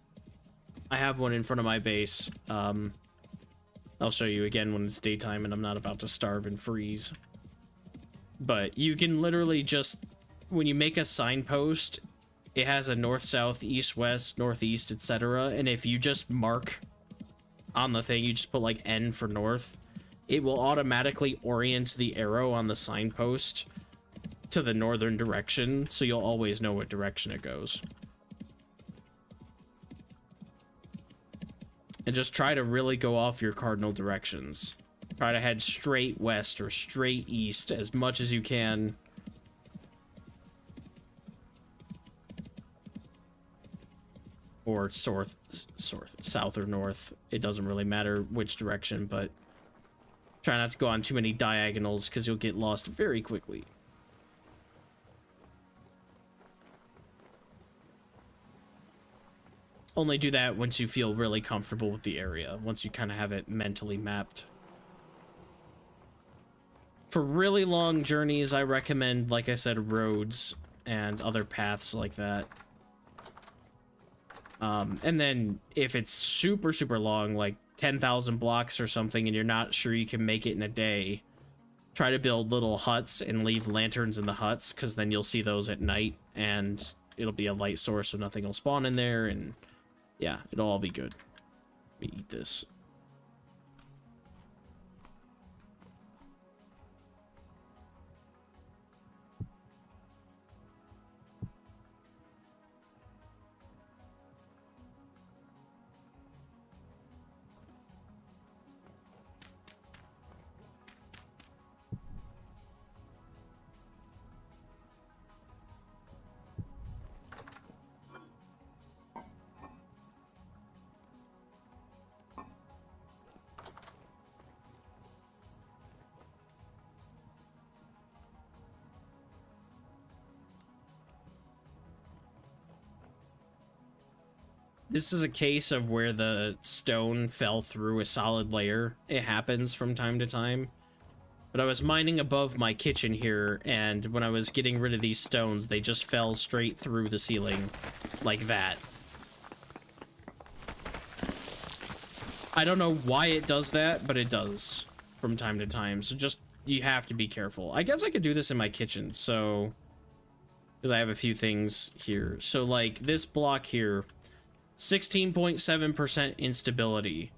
I have one in front of my base. I'll show you again when it's daytime and I'm not about to starve and freeze. But you can literally just, when you make a signpost, it has a north, south, east, west, northeast, etc. And if you just mark on the thing, you just put like N for north, it will automatically orient the arrow on the signpost to the northern direction, so you'll always know what direction it goes. And just try to really go off your cardinal directions. Try to head straight west or straight east as much as you can. Or south or north. It doesn't really matter which direction, but Try not to go on too many diagonals because you'll get lost very quickly. Only do that once you feel really comfortable with the area, once you kind of have it mentally mapped. For really long journeys, I recommend, like I said, roads and other paths like that. And then if it's super, super long, like 10,000 blocks or something, and you're not sure you can make it in a day, try to build little huts and leave lanterns in the huts, because then you'll see those at night, and it'll be a light source, so nothing will spawn in there, and yeah, it'll all be good. Let me eat this. This is a case of where the stone fell through a solid layer. It happens from time to time. But I was mining above my kitchen here, and when I was getting rid of these stones, they just fell straight through the ceiling like that. I don't know why it does that, but it does from time to time. So just, you have to be careful. I guess I could do this in my kitchen, so... because I have a few things here. So, like, this block here, 16.7% instability.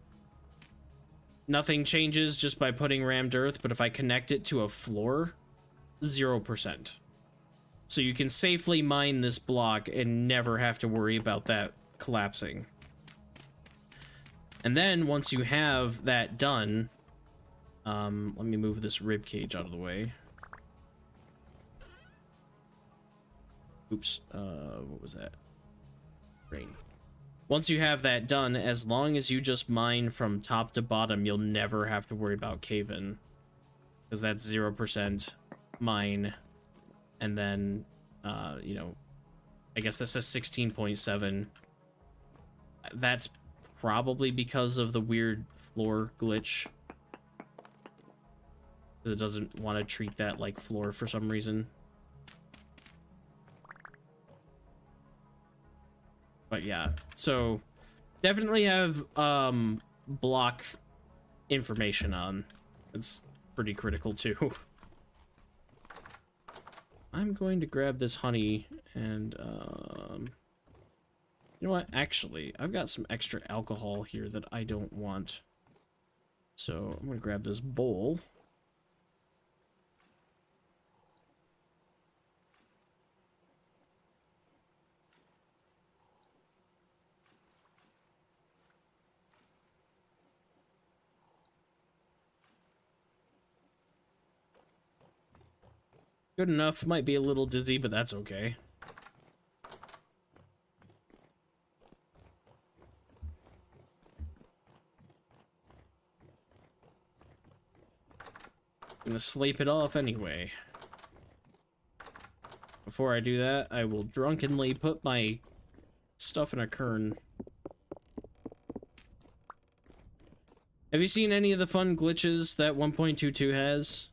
Nothing changes just by putting rammed earth, but if I connect it to a floor, 0%. So you can safely mine this block and never have to worry about that collapsing. And then once you have that done, let me move this rib cage out of the way. Oops, what was that? Rain. Once you have that done, as long as you just mine from top to bottom, you'll never have to worry about cave-in. Because that's 0% mine. And then, you know, I guess this is 16.7. That's probably because of the weird floor glitch. It doesn't want to treat that like floor for some reason. But yeah, so definitely have block information on. It's pretty critical too. I'm going to grab this honey and you know what? Actually, I've got some extra alcohol here that I don't want. So I'm gonna grab this bowl. Good enough. Might be a little dizzy, but that's okay. Gonna sleep it off anyway. Before I do that, I will drunkenly put my stuff in a kern. Have you seen any of the fun glitches that 1.22 has?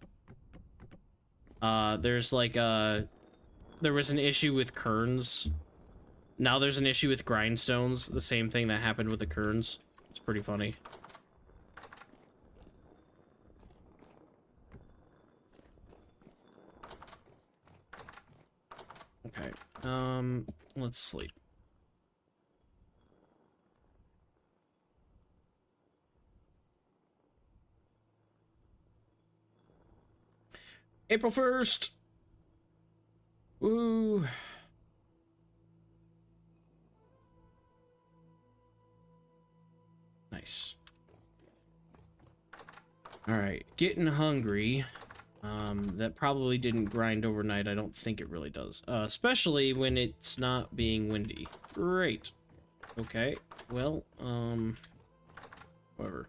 There's like there was an issue with kerns. Now there's an issue with grindstones, the same thing that happened with the kerns. It's pretty funny. Okay, let's sleep. April 1st! Woo! Nice. Alright, getting hungry. That probably didn't grind overnight. I don't think it really does. Especially when it's not being windy. Great. Okay, well, whatever.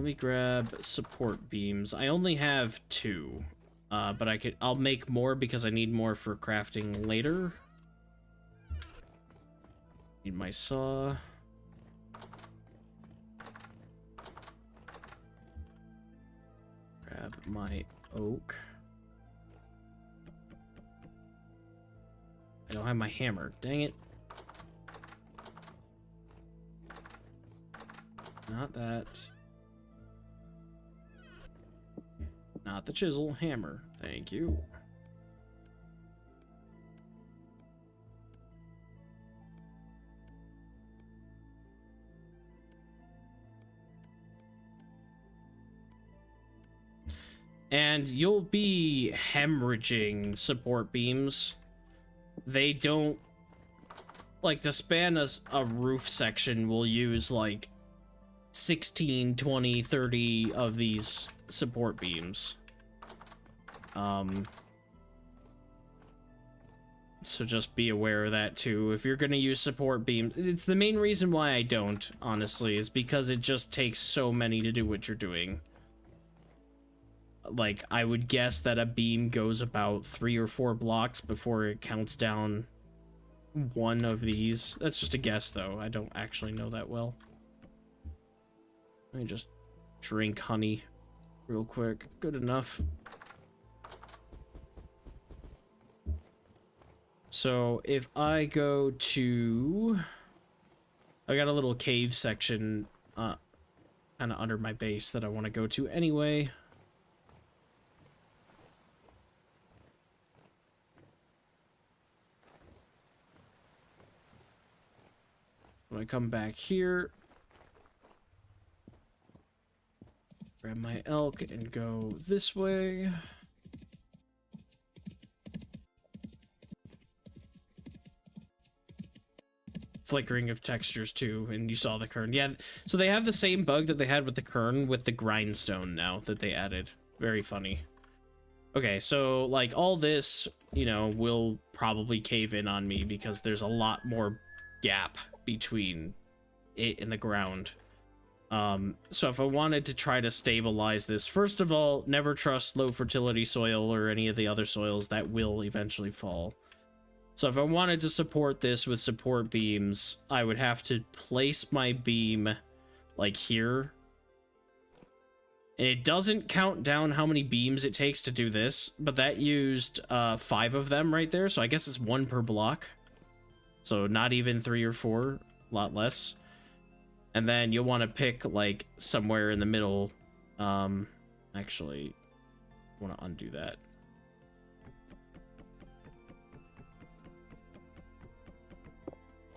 let me grab support beams. I only have 2, but I'll make more because I need more for crafting later. Need my saw. Grab my oak. I don't have my hammer. Dang it. Not that. Not the chisel. Hammer. Thank you. And you'll be hemorrhaging support beams. They don't... Like, to span a roof section, we'll use, like, 16, 20, 30 of these support beams. So just be aware of that, too. If you're gonna use support beams... It's the main reason why I don't, honestly, is because it just takes so many to do what you're doing. Like, I would guess that a beam goes about 3 or 4 blocks before it counts down one of these. That's just a guess, though. I don't actually know that well. Let me just drink honey real quick. Good enough. So, if I go to... I got a little cave section kind of under my base that I want to go to anyway. When I come back here, grab my elk and go this way. Flickering of textures too, and you saw the kern. Yeah, so they have the same bug that they had with the kern with the grindstone now that they added. Very funny. Okay, so like all this, you know, will probably cave in on me because there's a lot more gap between it and the ground. So if I wanted to try to stabilize this, first of all, never trust low fertility soil or any of the other soils that will eventually fall. So if I wanted to support this with support beams, I would have to place my beam like here. And it doesn't count down how many beams it takes to do this, but that used 5 of them right there, so I guess it's 1 per block. So not even 3 or 4, a lot less. And then you'll want to pick like somewhere in the middle. Actually, I want to undo that.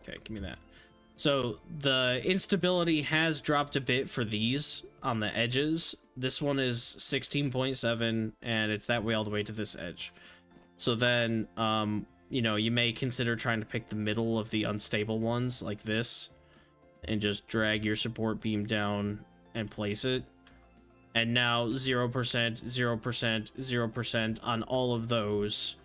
Okay, give me that. So the instability has dropped a bit for these on the edges. This one is 16.7, and it's that way all the way to this edge. So then, you know, you may consider trying to pick the middle of the unstable ones like this and just drag your support beam down and place it. And now 0%, 0%, 0% on all of those.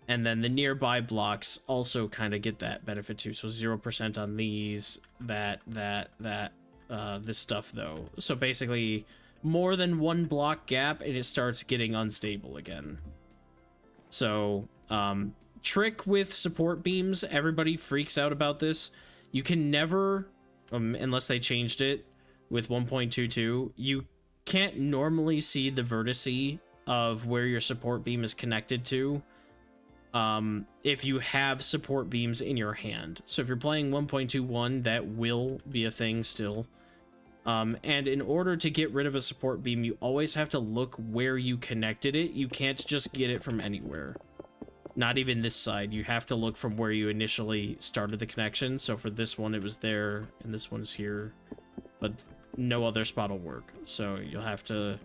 And then the nearby blocks also kind of get that benefit too. So 0% on these, this stuff though. So basically more than 1 block gap and it starts getting unstable again. So, trick with support beams, everybody freaks out about this. You can never, unless they changed it with 1.22, you can't normally see the vertice of where your support beam is connected to if you have support beams in your hand. So if you're playing 1.21, that will be a thing still. And in order to get rid of a support beam, you always have to look where you connected it. You can't just get it from anywhere. Not even this side. You have to look from where you initially started the connection. So for this one, it was there, and this one's here. But no other spot will work. So you'll have to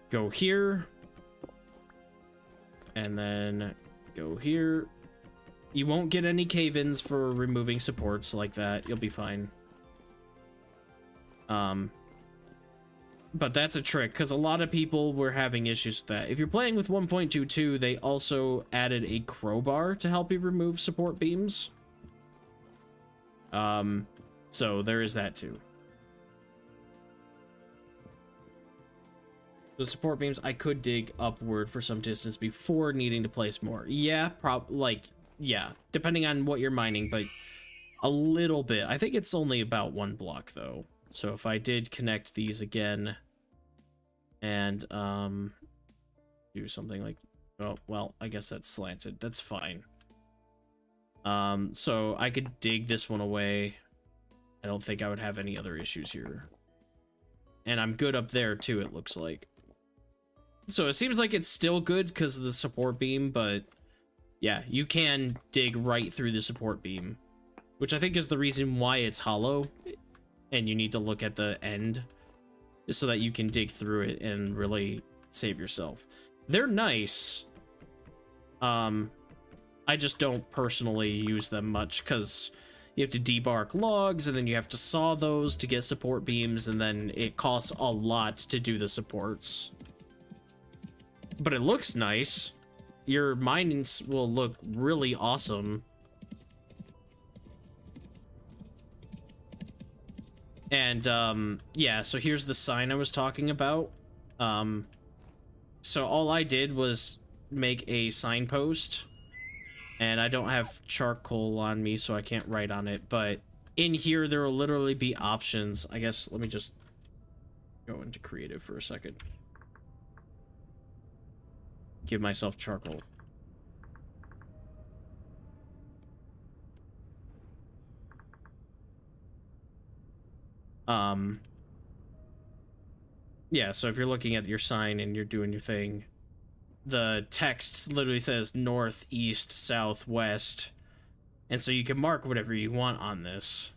go here. And then go here. You won't get any cave-ins for removing supports like that. You'll be fine. But that's a trick, because a lot of people were having issues with that. If you're playing with 1.22, they also added a crowbar to help you remove support beams. So there is that too. The support beams, I could dig upward for some distance before needing to place more. Yeah, yeah, depending on what you're mining, but a little bit. I think it's only about 1 block, though. So if I did connect these again and do something like, oh, well, I guess that's slanted. That's fine. So I could dig this one away. I don't think I would have any other issues here. And I'm good up there, too, it looks like. So it seems like it's still good because of the support beam, but yeah, you can dig right through the support beam, which I think is the reason why it's hollow, and you need to look at the end so that you can dig through it and really save yourself. They're nice. I just don't personally use them much because you have to debark logs, and then you have to saw those to get support beams, and then it costs a lot to do the supports. But it looks nice. Your minings will look really awesome. And, yeah, so here's the sign I was talking about. So all I did was make a signpost. And I don't have charcoal on me, so I can't write on it. But in here, there will literally be options. I guess, let me just go into creative for a second. Give myself charcoal. Yeah, so if you're looking at your sign and you're doing your thing, the text literally says north, east, south, west. And so you can mark whatever you want on this.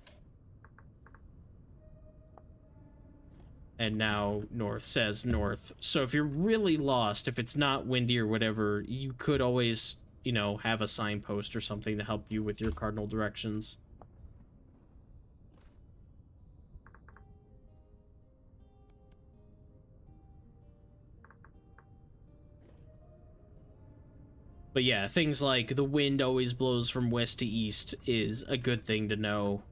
And now north says north. So if you're really lost, if it's not windy or whatever, you could always, you know, have a signpost or something to help you with your cardinal directions. But yeah, things like the wind always blows from west to east is a good thing to know.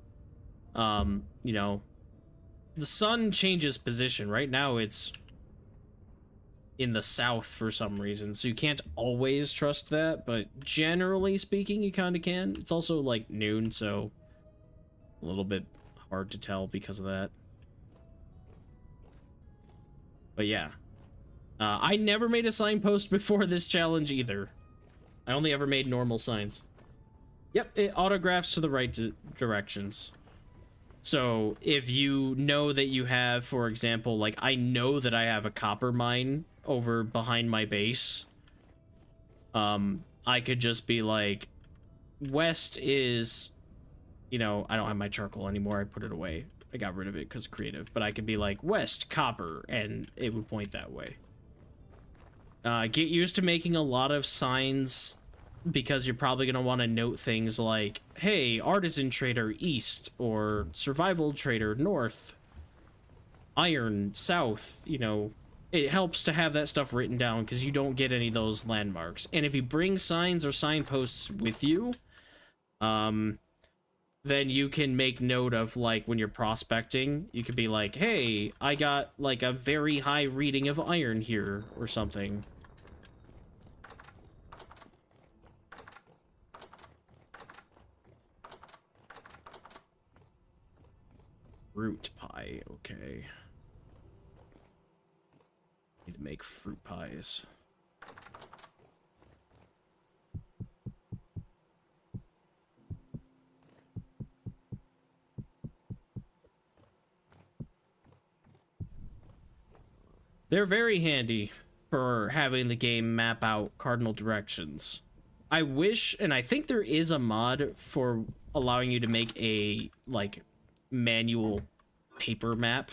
You know, the sun changes position. Right now it's in the south for some reason, so you can't always trust that, but generally speaking, you kind of can. It's also like noon, so a little bit hard to tell because of that. But yeah, I never made a signpost before this challenge either. I only ever made normal signs. Yep, it autographs to the right directions. So if you know that you have, for example, like I know that I have a copper mine over behind my base, I could just be like, west is, you know, I don't have my charcoal anymore. I put it away. I got rid of it because creative. But I could be like, west, copper, and it would point that way. Get used to making a lot of signs because you're probably going to want to note things like, hey, artisan trader east, or survival trader north, iron south. You know, it helps to have that stuff written down because you don't get any of those landmarks. And if you bring signs or signposts with you, then you can make note of, like, when you're prospecting, you could be like, hey, I got like a very high reading of iron here or something. Fruit pie, okay. Need to make fruit pies. They're very handy for having the game map out cardinal directions. I wish, and I think there is a mod for allowing you to make a, like, manual paper map,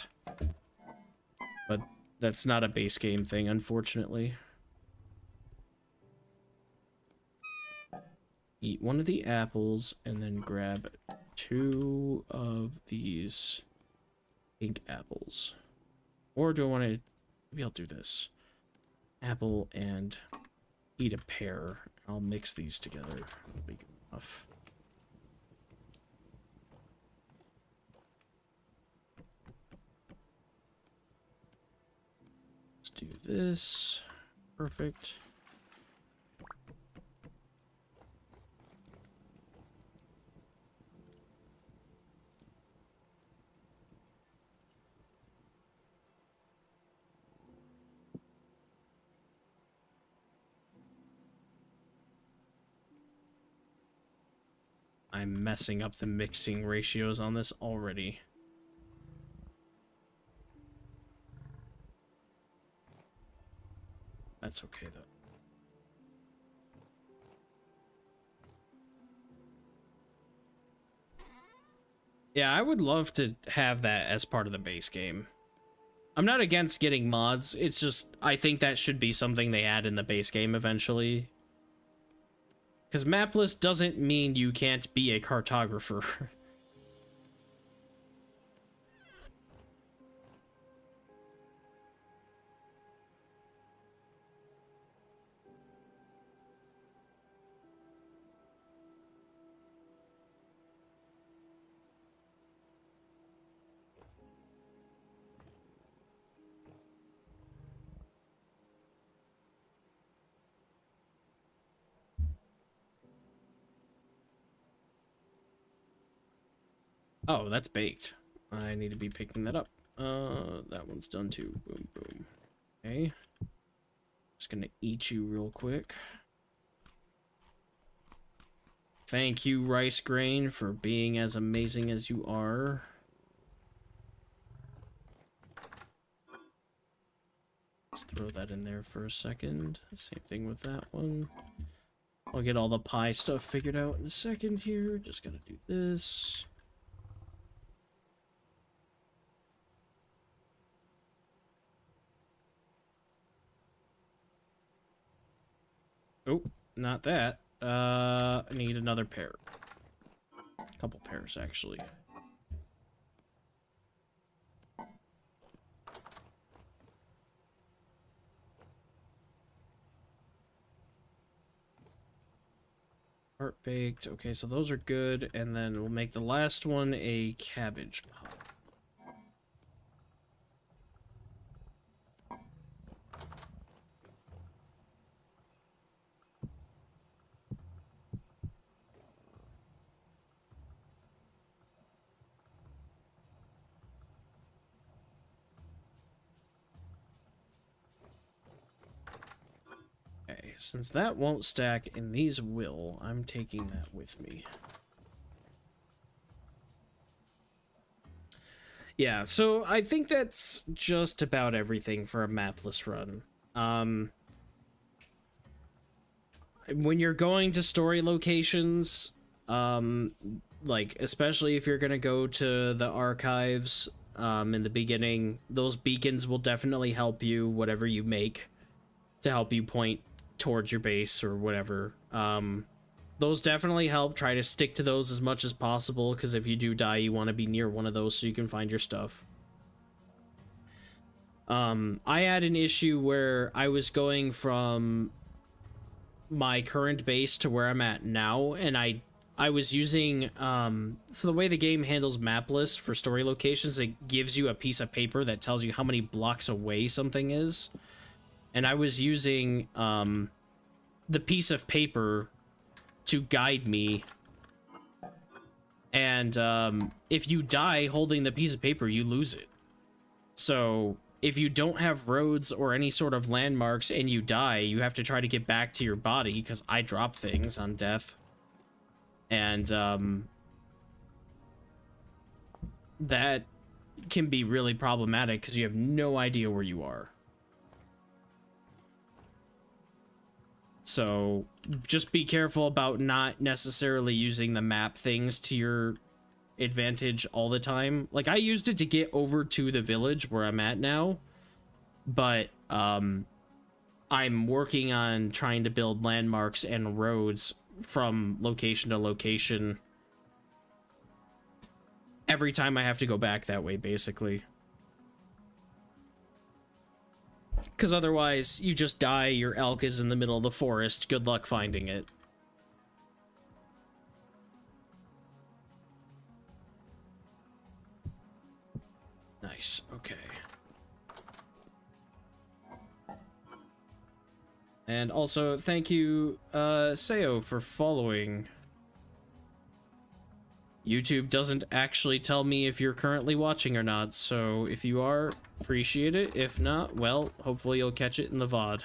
but that's not a base game thing, unfortunately. Eat one of the apples and then grab 2 of these pink apples. Or do I want to, maybe I'll do this. Apple and eat a pear. I'll mix these together. That'll be good enough. Let's do this. Perfect. I'm messing up the mixing ratios on this already. That's okay, though. Yeah, I would love to have that as part of the base game. I'm not against getting mods, it's just, I think that should be something they add in the base game eventually. Because mapless doesn't mean you can't be a cartographer. Oh, that's baked. I need to be picking that up. That one's done too. Boom, boom. Okay. Just gonna eat you real quick. Thank you, rice grain, for being as amazing as you are. Let's throw that in there for a second. Same thing with that one. I'll get all the pie stuff figured out in a second here. Just gotta do this. Oh, not that. I need another pair. A couple pairs, actually. Heart baked. Okay, so those are good. And then we'll make the last one a cabbage pot. Okay, since that won't stack and these will, I'm taking that with me. Yeah, so I think that's just about everything for a mapless run. When you're going to story locations, like, especially if you're gonna go to the archives, in the beginning, those beacons will definitely help you, whatever you make, to help you point towards your base or whatever. Those definitely help. Try to stick to those as much as possible, because if you do die, you want to be near one of those so you can find your stuff. I had an issue where I was going from my current base to where I'm at now, and I was using, so the way the game handles map lists for story locations, it gives you a piece of paper that tells you how many blocks away something is. And I was using, the piece of paper to guide me. And, if you die holding the piece of paper, you lose it. So if you don't have roads or any sort of landmarks and you die, you have to try to get back to your body, because I drop things on death. And, that can be really problematic because you have no idea where you are. So just be careful about not necessarily using the map things to your advantage all the time. Like, I used it to get over to the village where I'm at now, but I'm working on trying to build landmarks and roads from location to location every time I have to go back that way, basically. Because otherwise, you just die, your elk is in the middle of the forest, good luck finding it. Nice, okay. And also, thank you, Seo, for following. YouTube doesn't actually tell me if you're currently watching or not, so if you are, appreciate it. If not, well, hopefully you'll catch it in the VOD.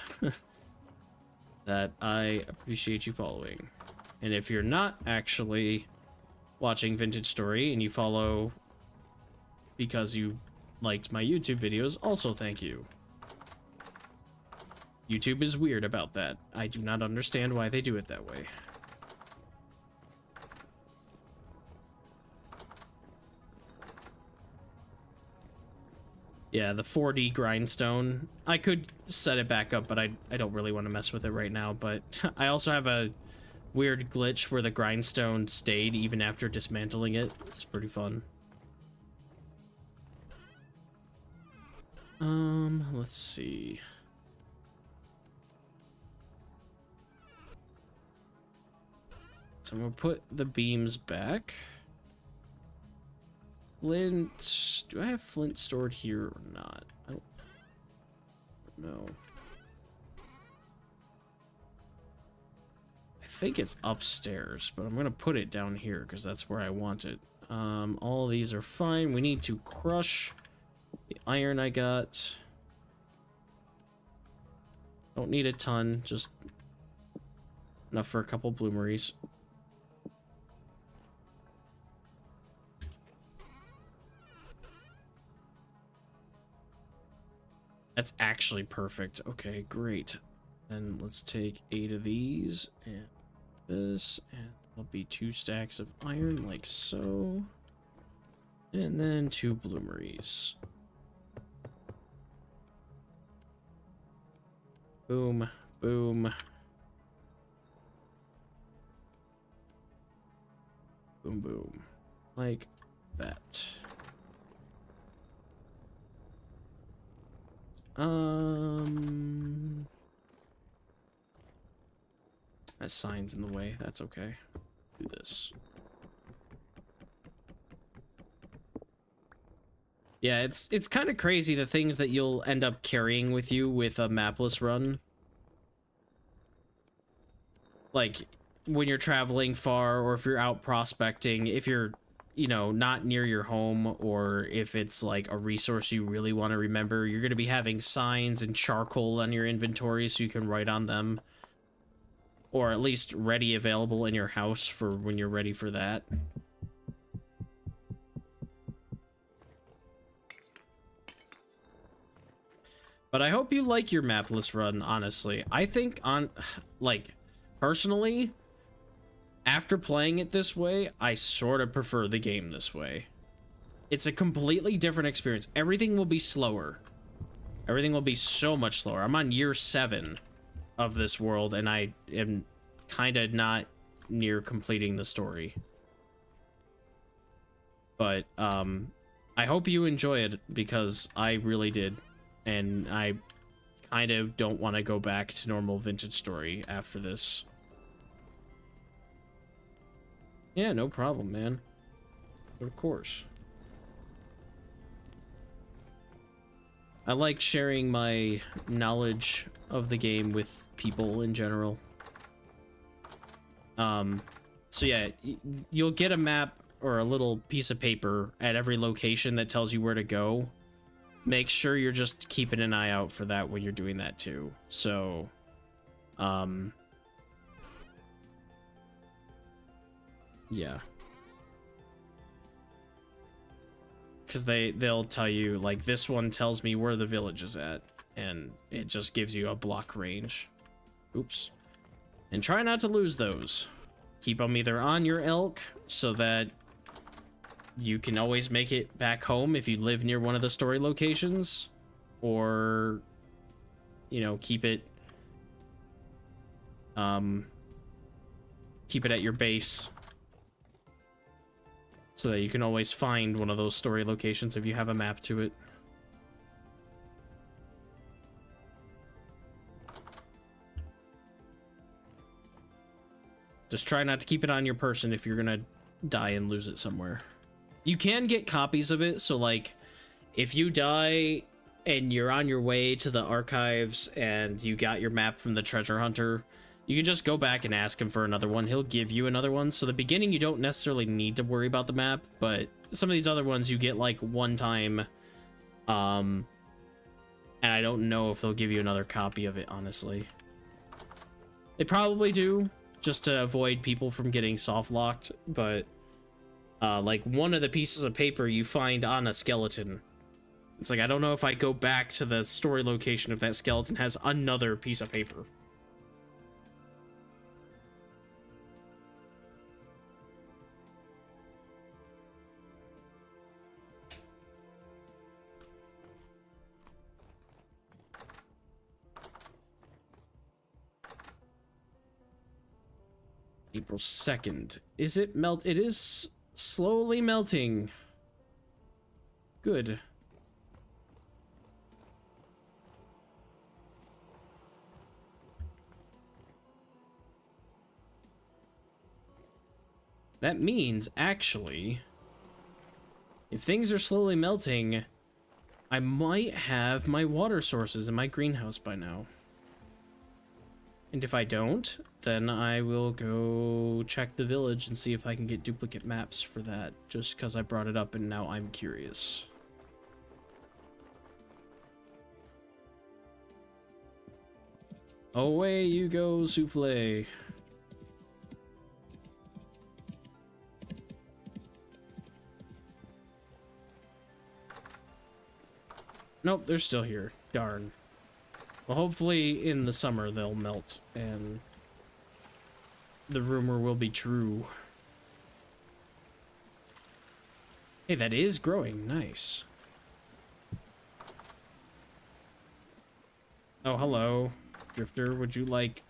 That I appreciate you following. And if you're not actually watching Vintage Story and you follow because you liked my YouTube videos, also thank you. YouTube is weird about that. I do not understand why they do it that way. Yeah, the 4D grindstone. I could set it back up, but I don't really want to mess with it right now. But I also have a weird glitch where the grindstone stayed even after dismantling it. It's pretty fun. Let's see. So I'm gonna put the beams back. Flint. Do I have flint stored here or not? I don't know. I think it's upstairs, but I'm gonna put it down here because that's where I want it. All these are fine. We need to crush the iron I got. Don't need a ton, just enough for a couple bloomeries. That's actually perfect. Okay, great. Then let's take 8 of these and this, and there'll be 2 stacks of iron like so. And then 2 bloomeries. Boom, boom. Boom, boom. Like that. That sign's in the way. That's okay. Do this. Yeah, it's kind of crazy the things that you'll end up carrying with you with a mapless run. Like when you're traveling far, or if you're out prospecting, if you're, you know, not near your home, or if it's like a resource you really want to remember, you're going to be having signs and charcoal on your inventory so you can write on them, or at least ready available in your house for when you're ready for that. But I hope you like your mapless run, honestly. I think personally, after playing it this way, I sort of prefer the game this way. It's a completely different experience. Everything will be slower. Everything will be so much slower. I'm on year 7 of this world, and I am kind of not near completing the story. But, I hope you enjoy it, because I really did. And I kind of don't want to go back to normal Vintage Story after this. Yeah, no problem, man. Of course. I like sharing my knowledge of the game with people in general. So yeah, you'll get a map or a little piece of paper at every location that tells you where to go. Make sure you're just keeping an eye out for that when you're doing that too. So, yeah. Because they'll tell you, like, this one tells me where the village is at, and it just gives you a block range. Oops. And try not to lose those. Keep them either on your elk so that you can always make it back home if you live near one of the story locations, or, you know, keep it at your base so that you can always find one of those story locations if you have a map to it. Just try not to keep it on your person if you're gonna die and lose it somewhere. You can get copies of it, so like if you die and you're on your way to the archives and you got your map from the treasure hunter, you can just go back and ask him for another one. He'll give you another one. So the beginning, you don't necessarily need to worry about the map, but some of these other ones you get like one time. And I don't know if they'll give you another copy of it, honestly. They probably do, just to avoid people from getting soft locked, but like one of the pieces of paper you find on a skeleton, it's like, I don't know if I go back to the story location if that skeleton has another piece of paper. April 2nd. Is it melt? It is slowly melting. Good. That means, actually, if things are slowly melting, I might have my water sources in my greenhouse by now. And if I don't, then I will go check the village and see if I can get duplicate maps for that, just because I brought it up and now I'm curious. Away you go, souffle. Nope, they're still here. Darn. Well, hopefully in the summer they'll melt and the rumor will be true. Hey, that is growing. Nice. Oh, hello. Drifter, would you like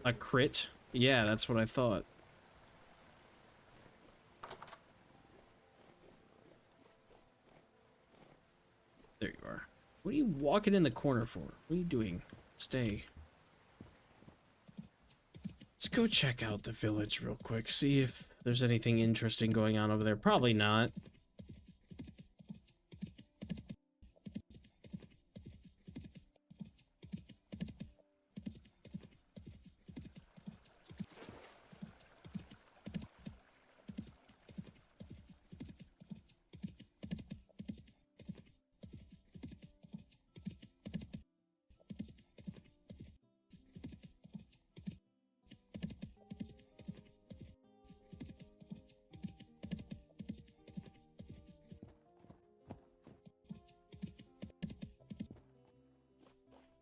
a crit? Yeah, that's what I thought. There you are. What are you walking in the corner for? What are you doing? Stay. Let's go check out the village real quick. See if there's anything interesting going on over there. Probably not.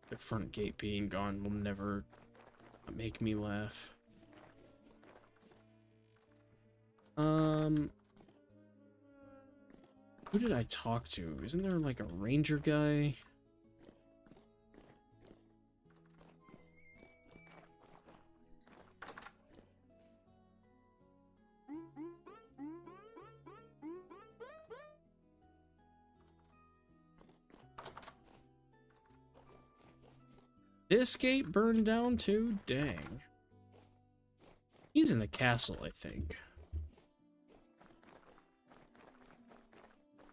The front gate being gone will never make me laugh. Who did I talk to? Isn't there like a ranger guy? This gate burned down too? Dang. He's in the castle, I think.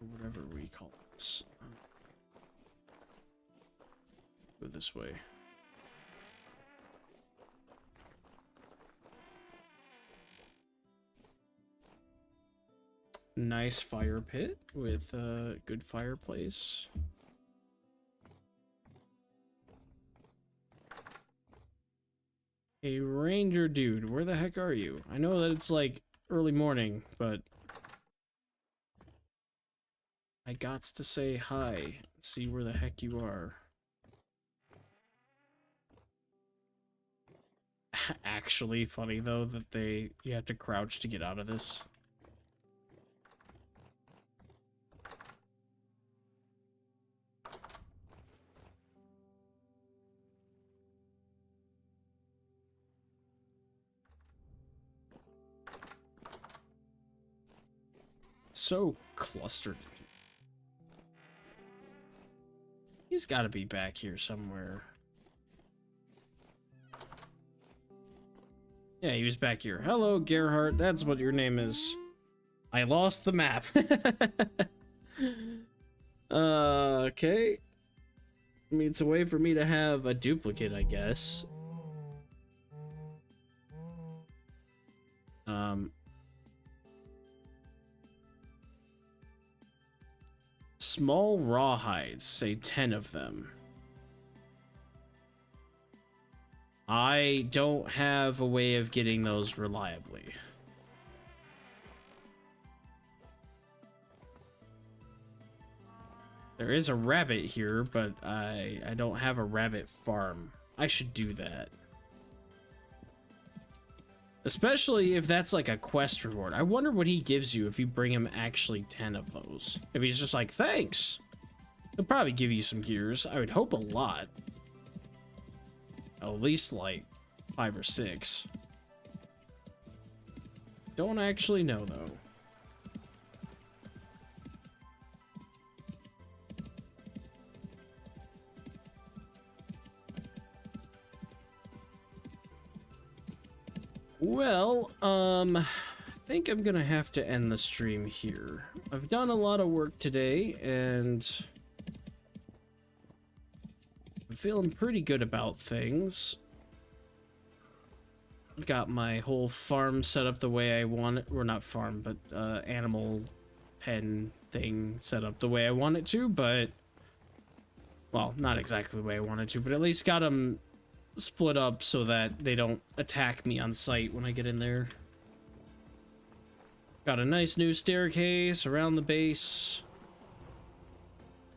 Or whatever we call this. Go this way. Nice fire pit with a good fireplace. A ranger dude, where the heck are you? I know that it's like early morning, but I gots to say hi, see where the heck you are. Actually funny though that you have to crouch to get out of this. So clustered. He's got to be back here somewhere. Yeah, he was back here. Hello, Gerhardt. That's what your name is. I lost the map. Okay. I mean, it's a way for me to have a duplicate, I guess. Small rawhides, say 10 of them. I don't have a way of getting those reliably. There is a rabbit here, but I don't have a rabbit farm. I should do that. Especially if that's like a quest reward. I wonder what he gives you if you bring him actually 10 of those. If he's just like, thanks. He'll probably give you some gears. I would hope a lot. At least like 5 or 6. Don't actually know though. Well, I think I'm gonna have to end the stream here. I've done a lot of work today, and I'm feeling pretty good about things. Got my whole farm set up the way I want it, or not farm, but animal pen thing set up the way I want it to, but, well, not exactly the way I wanted to, but at least got them split up so that they don't attack me on sight when I get in there. Got a nice new staircase around the base.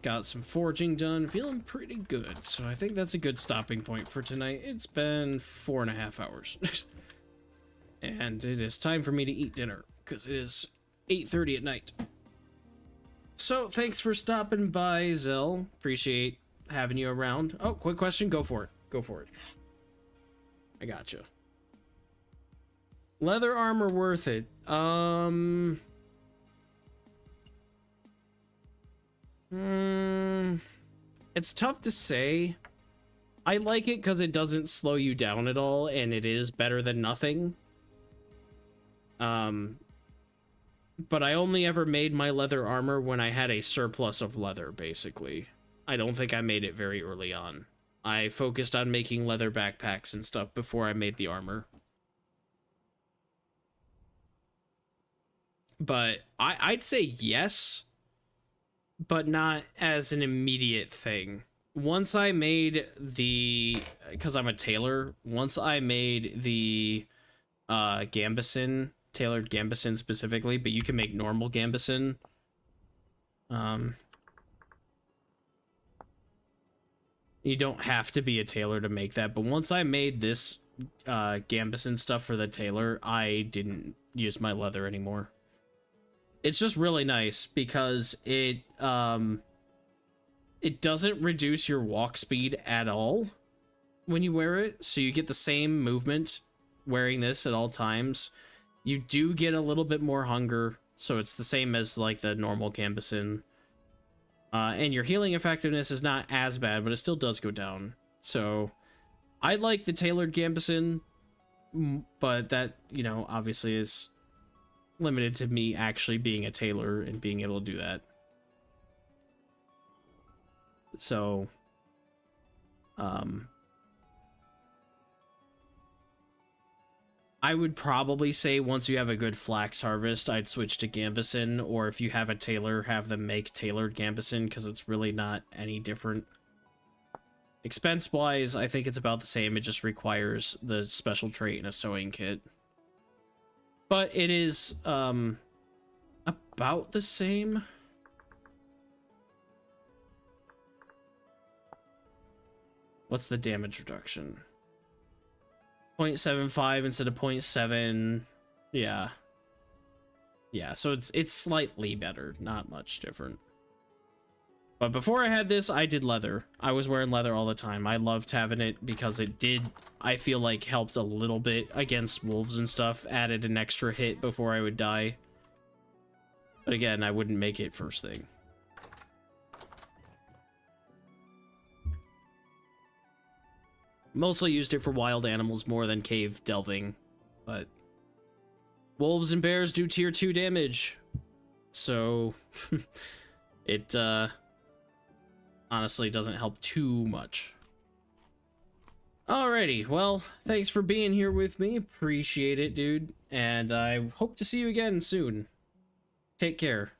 Got some forging done. Feeling pretty good. So I think that's a good stopping point for tonight. It's been 4.5 hours. And it is time for me to eat dinner, because it is 8:30 at night. So thanks for stopping by, Zell. Appreciate having you around. Oh, quick question. Go for it. Go for it. I gotcha. Leather armor worth it. It's tough to say. I like it because it doesn't slow you down at all, and it is better than nothing. But I only ever made my leather armor when I had a surplus of leather, basically. I don't think I made it very early on. I focused on making leather backpacks and stuff before I made the armor. But I'd say yes, but not as an immediate thing. Once I made the, because I'm a tailor, once I made the gambeson, tailored gambeson specifically, but you can make normal gambeson. You don't have to be a tailor to make that, but once I made this gambeson stuff for the tailor, I didn't use my leather anymore. It's just really nice because it doesn't reduce your walk speed at all when you wear it, so you get the same movement wearing this at all times. You do get a little bit more hunger, so it's the same as like the normal gambeson. And your healing effectiveness is not as bad, but it still does go down. So I like the tailored gambeson, but that, you know, obviously is limited to me actually being a tailor and being able to do that. So, I would probably say once you have a good flax harvest, I'd switch to gambeson, or if you have a tailor, have them make tailored gambeson, because it's really not any different. Expense-wise, I think it's about the same. It just requires the special trait in a sewing kit. But it is, about the same. What's the damage reduction? 0.75 instead of 0.7. Yeah. Yeah, so it's slightly better, not much different. But before I had this, I did leather. I was wearing leather all the time. I loved having it because it did, I feel like, helped a little bit against wolves and stuff. Added an extra hit before I would die. But again, I wouldn't make it first thing. Mostly used it for wild animals more than cave delving, but wolves and bears do tier 2 damage, so it honestly doesn't help too much. Alrighty, well, thanks for being here with me. Appreciate it, dude. And I hope to see you again soon. Take care.